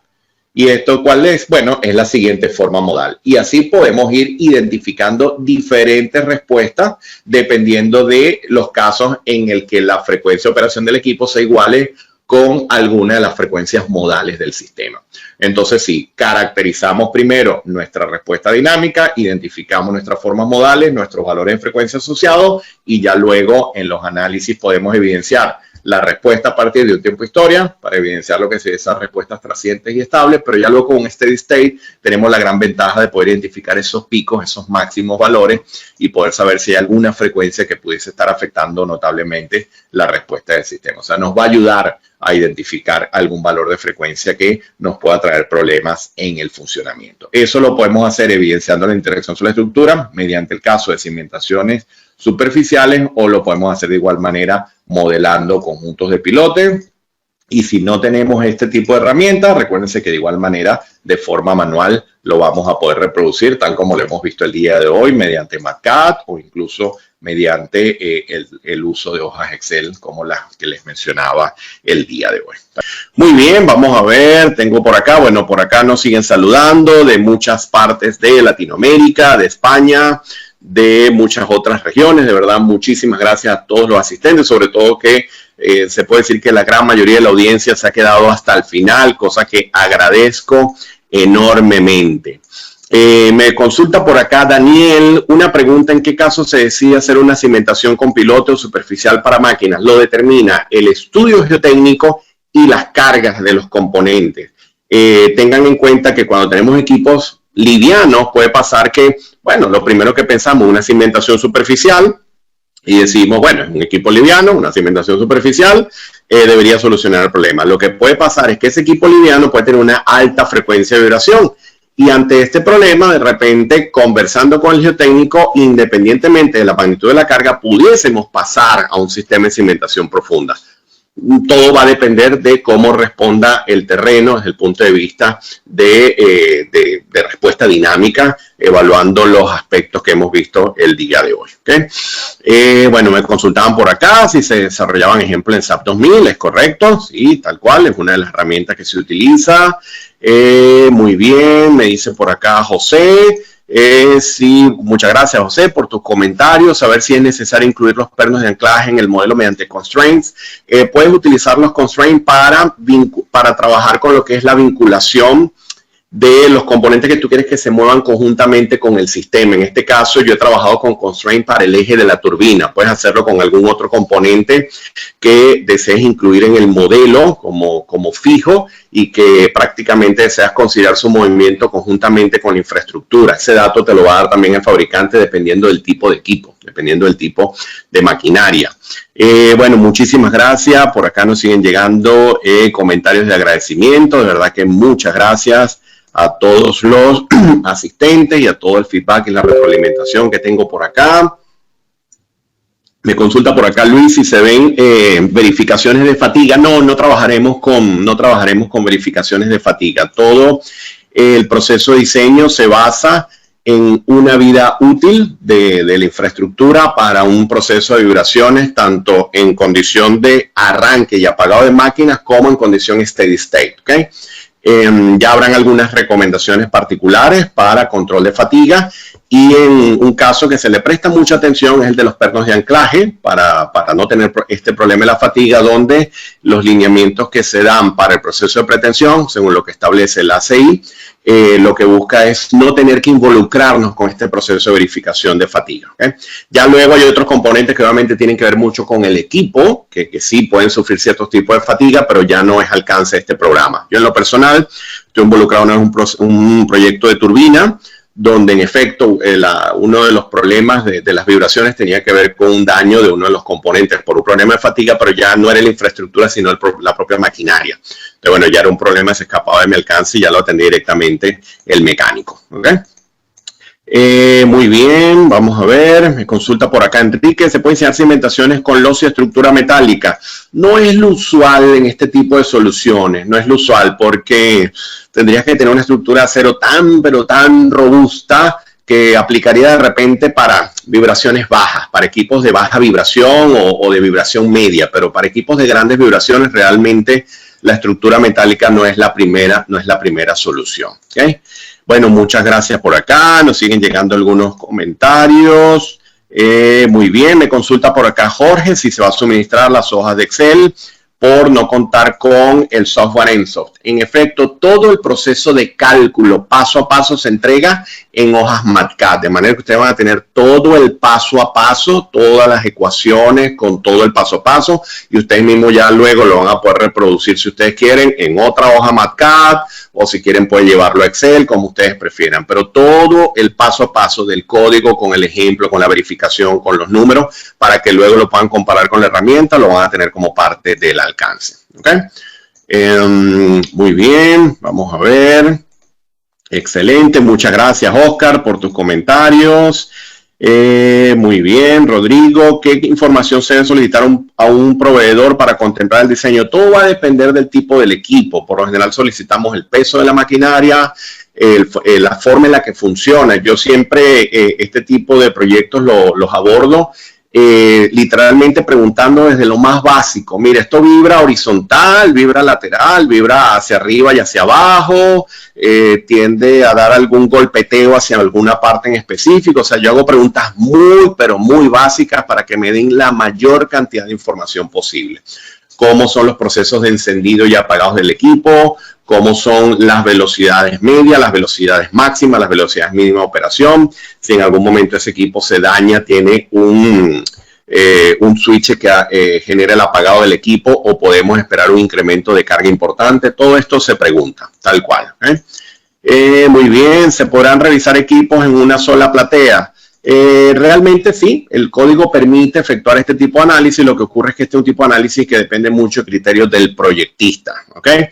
Speaker 1: ¿Y esto cuál es? Bueno, es la siguiente forma modal. Y así podemos ir identificando diferentes respuestas dependiendo de los casos en el que la frecuencia de operación del equipo se iguale con alguna de las frecuencias modales del sistema. Entonces, sí, caracterizamos primero nuestra respuesta dinámica, identificamos nuestras formas modales, nuestros valores de frecuencia asociados y ya luego en los análisis podemos evidenciar la respuesta a partir de un tiempo historia para evidenciar lo que es esas respuestas trascientes y estables, pero ya luego con un steady state tenemos la gran ventaja de poder identificar esos picos, esos máximos valores y poder saber si hay alguna frecuencia que pudiese estar afectando notablemente la respuesta del sistema. O sea, nos va a ayudar a identificar algún valor de frecuencia que nos pueda traer problemas en el funcionamiento. Eso lo podemos hacer evidenciando la interacción sobre la estructura mediante el caso de cimentaciones superficiales o lo podemos hacer de igual manera modelando conjuntos de pilote. Y si no tenemos este tipo de herramientas, recuérdense que de igual manera, de forma manual, lo vamos a poder reproducir tal como lo hemos visto el día de hoy mediante MATCAD o incluso mediante el uso de hojas Excel como las que les mencionaba el día de hoy. Muy bien, vamos a ver, tengo por acá, bueno, por acá nos siguen saludando de muchas partes de Latinoamérica, de España, de muchas otras regiones. De verdad, muchísimas gracias a todos los asistentes, sobre todo que se puede decir que la gran mayoría de la audiencia se ha quedado hasta el final, cosa que agradezco enormemente. Me consulta por acá Daniel una pregunta: ¿en qué caso se decide hacer una cimentación con pilote o superficial para máquinas? Lo determina el estudio geotécnico y las cargas de los componentes. Tengan en cuenta que cuando tenemos equipos livianos puede pasar que, bueno, lo primero que pensamos es una cimentación superficial y decimos, bueno, es un equipo liviano, una cimentación superficial debería solucionar el problema. Lo que puede pasar es que ese equipo liviano puede tener una alta frecuencia de vibración. Y ante este problema, de repente, conversando con el geotécnico, independientemente de la magnitud de la carga, pudiésemos pasar a un sistema de cimentación profunda. Todo va a depender de cómo responda el terreno desde el punto de vista de respuesta dinámica, evaluando los aspectos que hemos visto el día de hoy. ¿Okay? Bueno, me consultaban por acá si se desarrollaban ejemplos en SAP 2000, ¿es correcto? Sí, tal cual, es una de las herramientas que se utiliza. Muy bien, me dice por acá José. Sí, muchas gracias José por tus comentarios. Saber si es necesario incluir los pernos de anclaje en el modelo mediante constraints. Puedes utilizar los constraints para trabajar con lo que es la vinculación de los componentes que tú quieres que se muevan conjuntamente con el sistema. En este caso, yo he trabajado con constraint para el eje de la turbina. Puedes hacerlo con algún otro componente que desees incluir en el modelo como fijo y que prácticamente deseas considerar su movimiento conjuntamente con la infraestructura. Ese dato te lo va a dar también el fabricante dependiendo del tipo de equipo, dependiendo del tipo de maquinaria. Bueno, muchísimas gracias. Por acá nos siguen llegando comentarios de agradecimiento. De verdad que muchas gracias a todos los asistentes y a todo el feedback y la retroalimentación que tengo por acá. Me consulta por acá Luis si se ven verificaciones de fatiga. No trabajaremos con verificaciones de fatiga. Todo el proceso de diseño se basa en una vida útil de la infraestructura para un proceso de vibraciones, tanto en condición de arranque y apagado de máquinas como en condición steady state. ¿Okay? Ya habrán algunas recomendaciones particulares para control de fatiga y en un caso que se le presta mucha atención es el de los pernos de anclaje para no tener este problema de la fatiga, donde los lineamientos que se dan para el proceso de pretensión, según lo que establece el ACI, lo que busca es no tener que involucrarnos con este proceso de verificación de fatiga. ¿Okay? Ya luego hay otros componentes que obviamente tienen que ver mucho con el equipo, que sí pueden sufrir ciertos tipos de fatiga, pero ya no es alcance de este programa. Yo en lo personal estoy involucrado en un proyecto de turbina, donde en efecto uno de los problemas de las vibraciones tenía que ver con un daño de uno de los componentes por un problema de fatiga, pero ya no era la infraestructura, sino la propia maquinaria. Entonces, bueno, ya era un problema, se escapaba de mi alcance y ya lo atendía directamente el mecánico. ¿Okay? Muy bien, vamos a ver, me consulta por acá Enrique, ¿se pueden enseñar cimentaciones con losa y estructura metálica? No es lo usual en este tipo de soluciones, no es lo usual porque tendrías que tener una estructura de acero pero tan robusta que aplicaría de repente para vibraciones bajas, para equipos de baja vibración o de vibración media, pero para equipos de grandes vibraciones realmente la estructura metálica no es la primera solución. ¿Okay? Bueno, muchas gracias por acá. Nos siguen llegando algunos comentarios. Muy bien, me consulta por acá Jorge si se va a suministrar las hojas de Excel por no contar con el software Ensoft. En efecto, todo el proceso de cálculo paso a paso se entrega en hojas MATCAD, de manera que ustedes van a tener todo el paso a paso, todas las ecuaciones con todo el paso a paso, y ustedes mismos ya luego lo van a poder reproducir si ustedes quieren en otra hoja MATCAD, o si quieren pueden llevarlo a Excel, como ustedes prefieran, pero todo el paso a paso del código con el ejemplo, con la verificación, con los números, para que luego lo puedan comparar con la herramienta, lo van a tener como parte del alcance. ¿Okay? Muy bien, vamos a ver. Excelente, muchas gracias Oscar por tus comentarios. Muy bien, Rodrigo, ¿qué información se debe solicitar a un proveedor para contemplar el diseño? Todo va a depender del tipo del equipo. Por lo general solicitamos el peso de la maquinaria, la forma en la que funciona. Yo siempre este tipo de proyectos los abordo literalmente preguntando desde lo más básico. Mira, esto vibra horizontal, vibra lateral, vibra hacia arriba y hacia abajo, tiende a dar algún golpeteo hacia alguna parte en específico. O sea, yo hago preguntas pero muy básicas para que me den la mayor cantidad de información posible. Cómo son los procesos de encendido y apagados del equipo, cómo son las velocidades medias, las velocidades máximas, las velocidades mínimas de operación. Si en algún momento ese equipo se daña, tiene un switch que genera el apagado del equipo o podemos esperar un incremento de carga importante. Todo esto se pregunta, tal cual. Muy bien, ¿se podrán revisar equipos en una sola platea? Realmente sí, el código permite efectuar este tipo de análisis. Lo que ocurre es que este es un tipo de análisis que depende mucho de criterios del proyectista. ¿Okay?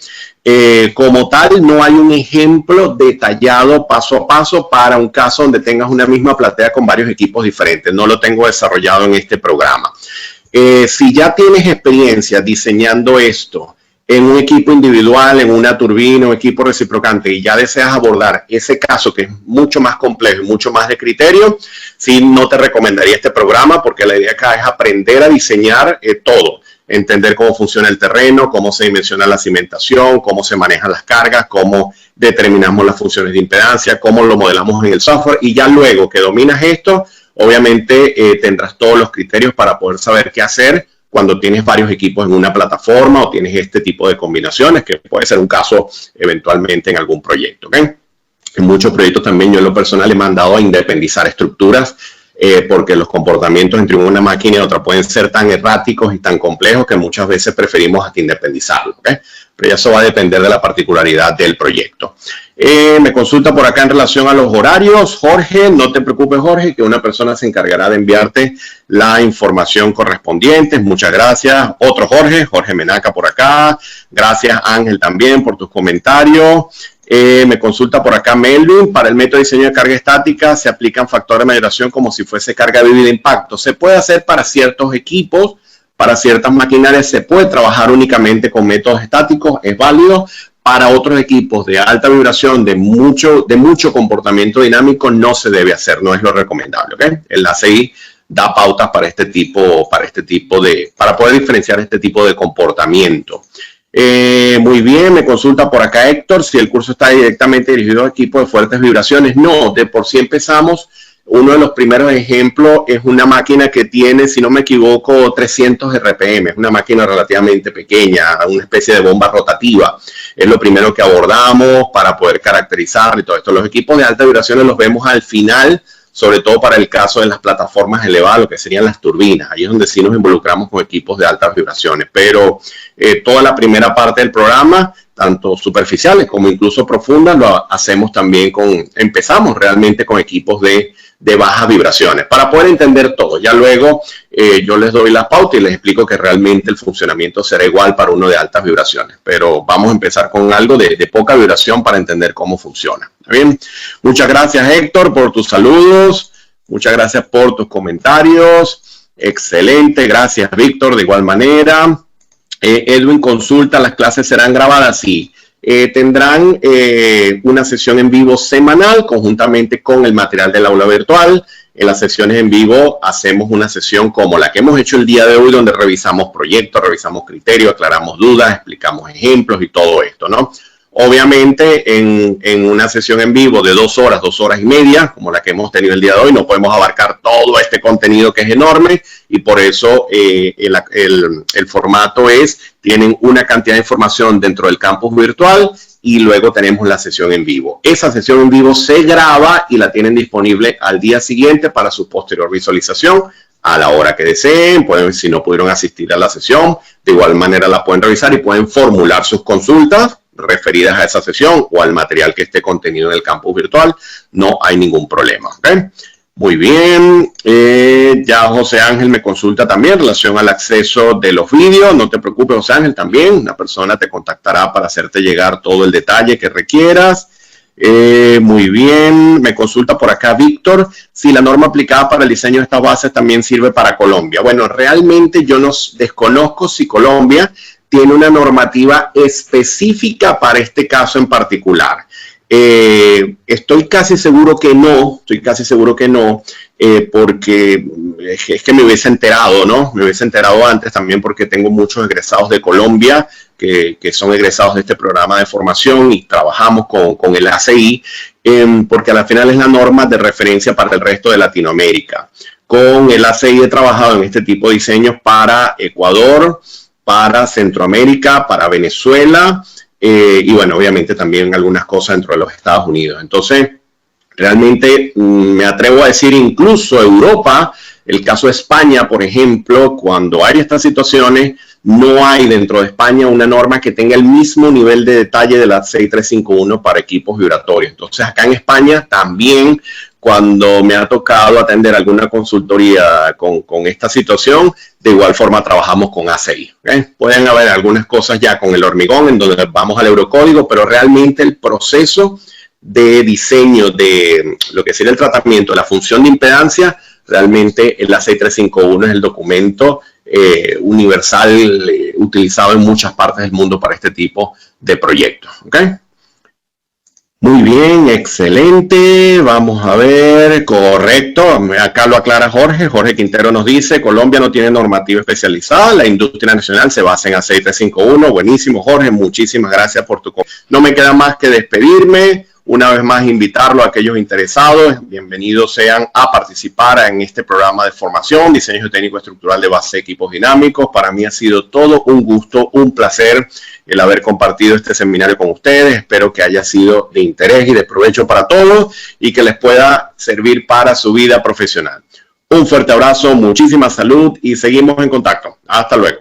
Speaker 1: Como tal, no hay un ejemplo detallado paso a paso para un caso donde tengas una misma platea con varios equipos diferentes. No lo tengo desarrollado en este programa. Si ya tienes experiencia diseñando esto en un equipo individual, en una turbina, un equipo reciprocante, y ya deseas abordar ese caso que es mucho más complejo y mucho más de criterio, sí, no te recomendaría este programa, porque la idea acá es aprender a diseñar todo, entender cómo funciona el terreno, cómo se dimensiona la cimentación, cómo se manejan las cargas, cómo determinamos las funciones de impedancia, cómo lo modelamos en el software, y ya luego que dominas esto, obviamente tendrás todos los criterios para poder saber qué hacer cuando tienes varios equipos en una plataforma o tienes este tipo de combinaciones, que puede ser un caso eventualmente en algún proyecto. ¿Okay? En muchos proyectos también yo en lo personal he mandado a independizar estructuras porque los comportamientos entre una máquina y otra pueden ser tan erráticos y tan complejos que muchas veces preferimos hasta independizarlo. ¿Okay? Pero eso va a depender de la particularidad del proyecto. Me consulta por acá en relación a los horarios. Jorge, no te preocupes, Jorge, que una persona se encargará de enviarte la información correspondiente. Muchas gracias. Otro Jorge, Jorge Menaca por acá. Gracias, Ángel, también por tus comentarios. Me consulta por acá Melvin, para el método de diseño de carga estática se aplican factores de mayoración como si fuese carga viva de impacto. Se puede hacer para ciertos equipos, para ciertas maquinarias se puede trabajar únicamente con métodos estáticos, es válido. Para otros equipos de alta vibración, de mucho comportamiento dinámico, no se debe hacer, no es lo recomendable. ¿Okay? El ACI da pautas para para poder diferenciar este tipo de comportamiento. Muy bien, me consulta por acá Héctor, si el curso está directamente dirigido a equipos de fuertes vibraciones. No, de por sí empezamos. Uno de los primeros ejemplos es una máquina que tiene, si no me equivoco, 300 RPM. Es una máquina relativamente pequeña, una especie de bomba rotativa. Es lo primero que abordamos para poder caracterizar y todo esto. Los equipos de alta vibraciones los vemos al final, sobre todo para el caso de las plataformas elevadas, lo que serían las turbinas. Ahí es donde sí nos involucramos con equipos de altas vibraciones. Pero toda la primera parte del programa, tanto superficiales como incluso profundas, lo hacemos también empezamos realmente con equipos de bajas vibraciones, para poder entender todo. Ya luego yo les doy la pauta y les explico que realmente el funcionamiento será igual para uno de altas vibraciones. Pero vamos a empezar con algo de poca vibración para entender cómo funciona. ¿Está bien? Muchas gracias, Héctor, por tus saludos. Muchas gracias por tus comentarios. Excelente. Gracias, Víctor, de igual manera. Edwin consulta, ¿las clases serán grabadas? Sí. Tendrán una sesión en vivo semanal conjuntamente con el material del aula virtual. En las sesiones en vivo hacemos una sesión como la que hemos hecho el día de hoy, donde revisamos proyectos, revisamos criterios, aclaramos dudas, explicamos ejemplos y todo esto, ¿no? Obviamente en una sesión en vivo de 2 horas y media, como la que hemos tenido el día de hoy, no podemos abarcar todo este contenido que es enorme y por eso el formato tienen una cantidad de información dentro del campus virtual y luego tenemos la sesión en vivo. Esa sesión en vivo se graba y la tienen disponible al día siguiente para su posterior visualización a la hora que deseen. Si no pudieron asistir a la sesión, de igual manera la pueden revisar y pueden formular sus consultas referidas a esa sesión o al material que esté contenido en el campus virtual. No hay ningún problema. ¿Okay? Muy bien. Ya José Ángel me consulta también en relación al acceso de los vídeos. No te preocupes, José Ángel, también una persona te contactará para hacerte llegar todo el detalle que requieras. Muy bien. Me consulta por acá Víctor si la norma aplicada para el diseño de estas bases también sirve para Colombia. Bueno, realmente yo no desconozco si Colombia tiene una normativa específica para este caso en particular. Estoy casi seguro que no, porque es que me hubiese enterado, ¿no? Me hubiese enterado antes también porque tengo muchos egresados de Colombia que son egresados de este programa de formación y trabajamos con el ACI, porque al final es la norma de referencia para el resto de Latinoamérica. Con el ACI he trabajado en este tipo de diseños para Ecuador, para Centroamérica, para Venezuela y bueno, obviamente también algunas cosas dentro de los Estados Unidos. Entonces, realmente me atrevo a decir incluso Europa, el caso de España, por ejemplo, cuando hay estas situaciones, no hay dentro de España una norma que tenga el mismo nivel de detalle de la 6351 para equipos vibratorios. Entonces, acá en España también, cuando me ha tocado atender alguna consultoría con esta situación, de igual forma trabajamos con ACI. ¿Okay? Pueden haber algunas cosas ya con el hormigón, en donde vamos al eurocódigo, pero realmente el proceso de diseño de lo que sería el tratamiento, la función de impedancia, realmente el 6351 es el documento universal utilizado en muchas partes del mundo para este tipo de proyectos. ¿Okay? Muy bien, excelente. Vamos a ver, correcto. Acá lo aclara Jorge. Jorge Quintero nos dice, Colombia no tiene normativa especializada. La industria nacional se basa en A6351. Buenísimo, Jorge. Muchísimas gracias por tu comentario. No me queda más que despedirme. una vez más invitarlo a aquellos interesados, bienvenidos sean a participar en este programa de formación, diseño técnico estructural de base de equipos dinámicos. Para mí ha sido todo un gusto, un placer el haber compartido este seminario con ustedes. Espero que haya sido de interés y de provecho para todos y que les pueda servir para su vida profesional. Un fuerte abrazo, muchísima salud y seguimos en contacto. Hasta luego.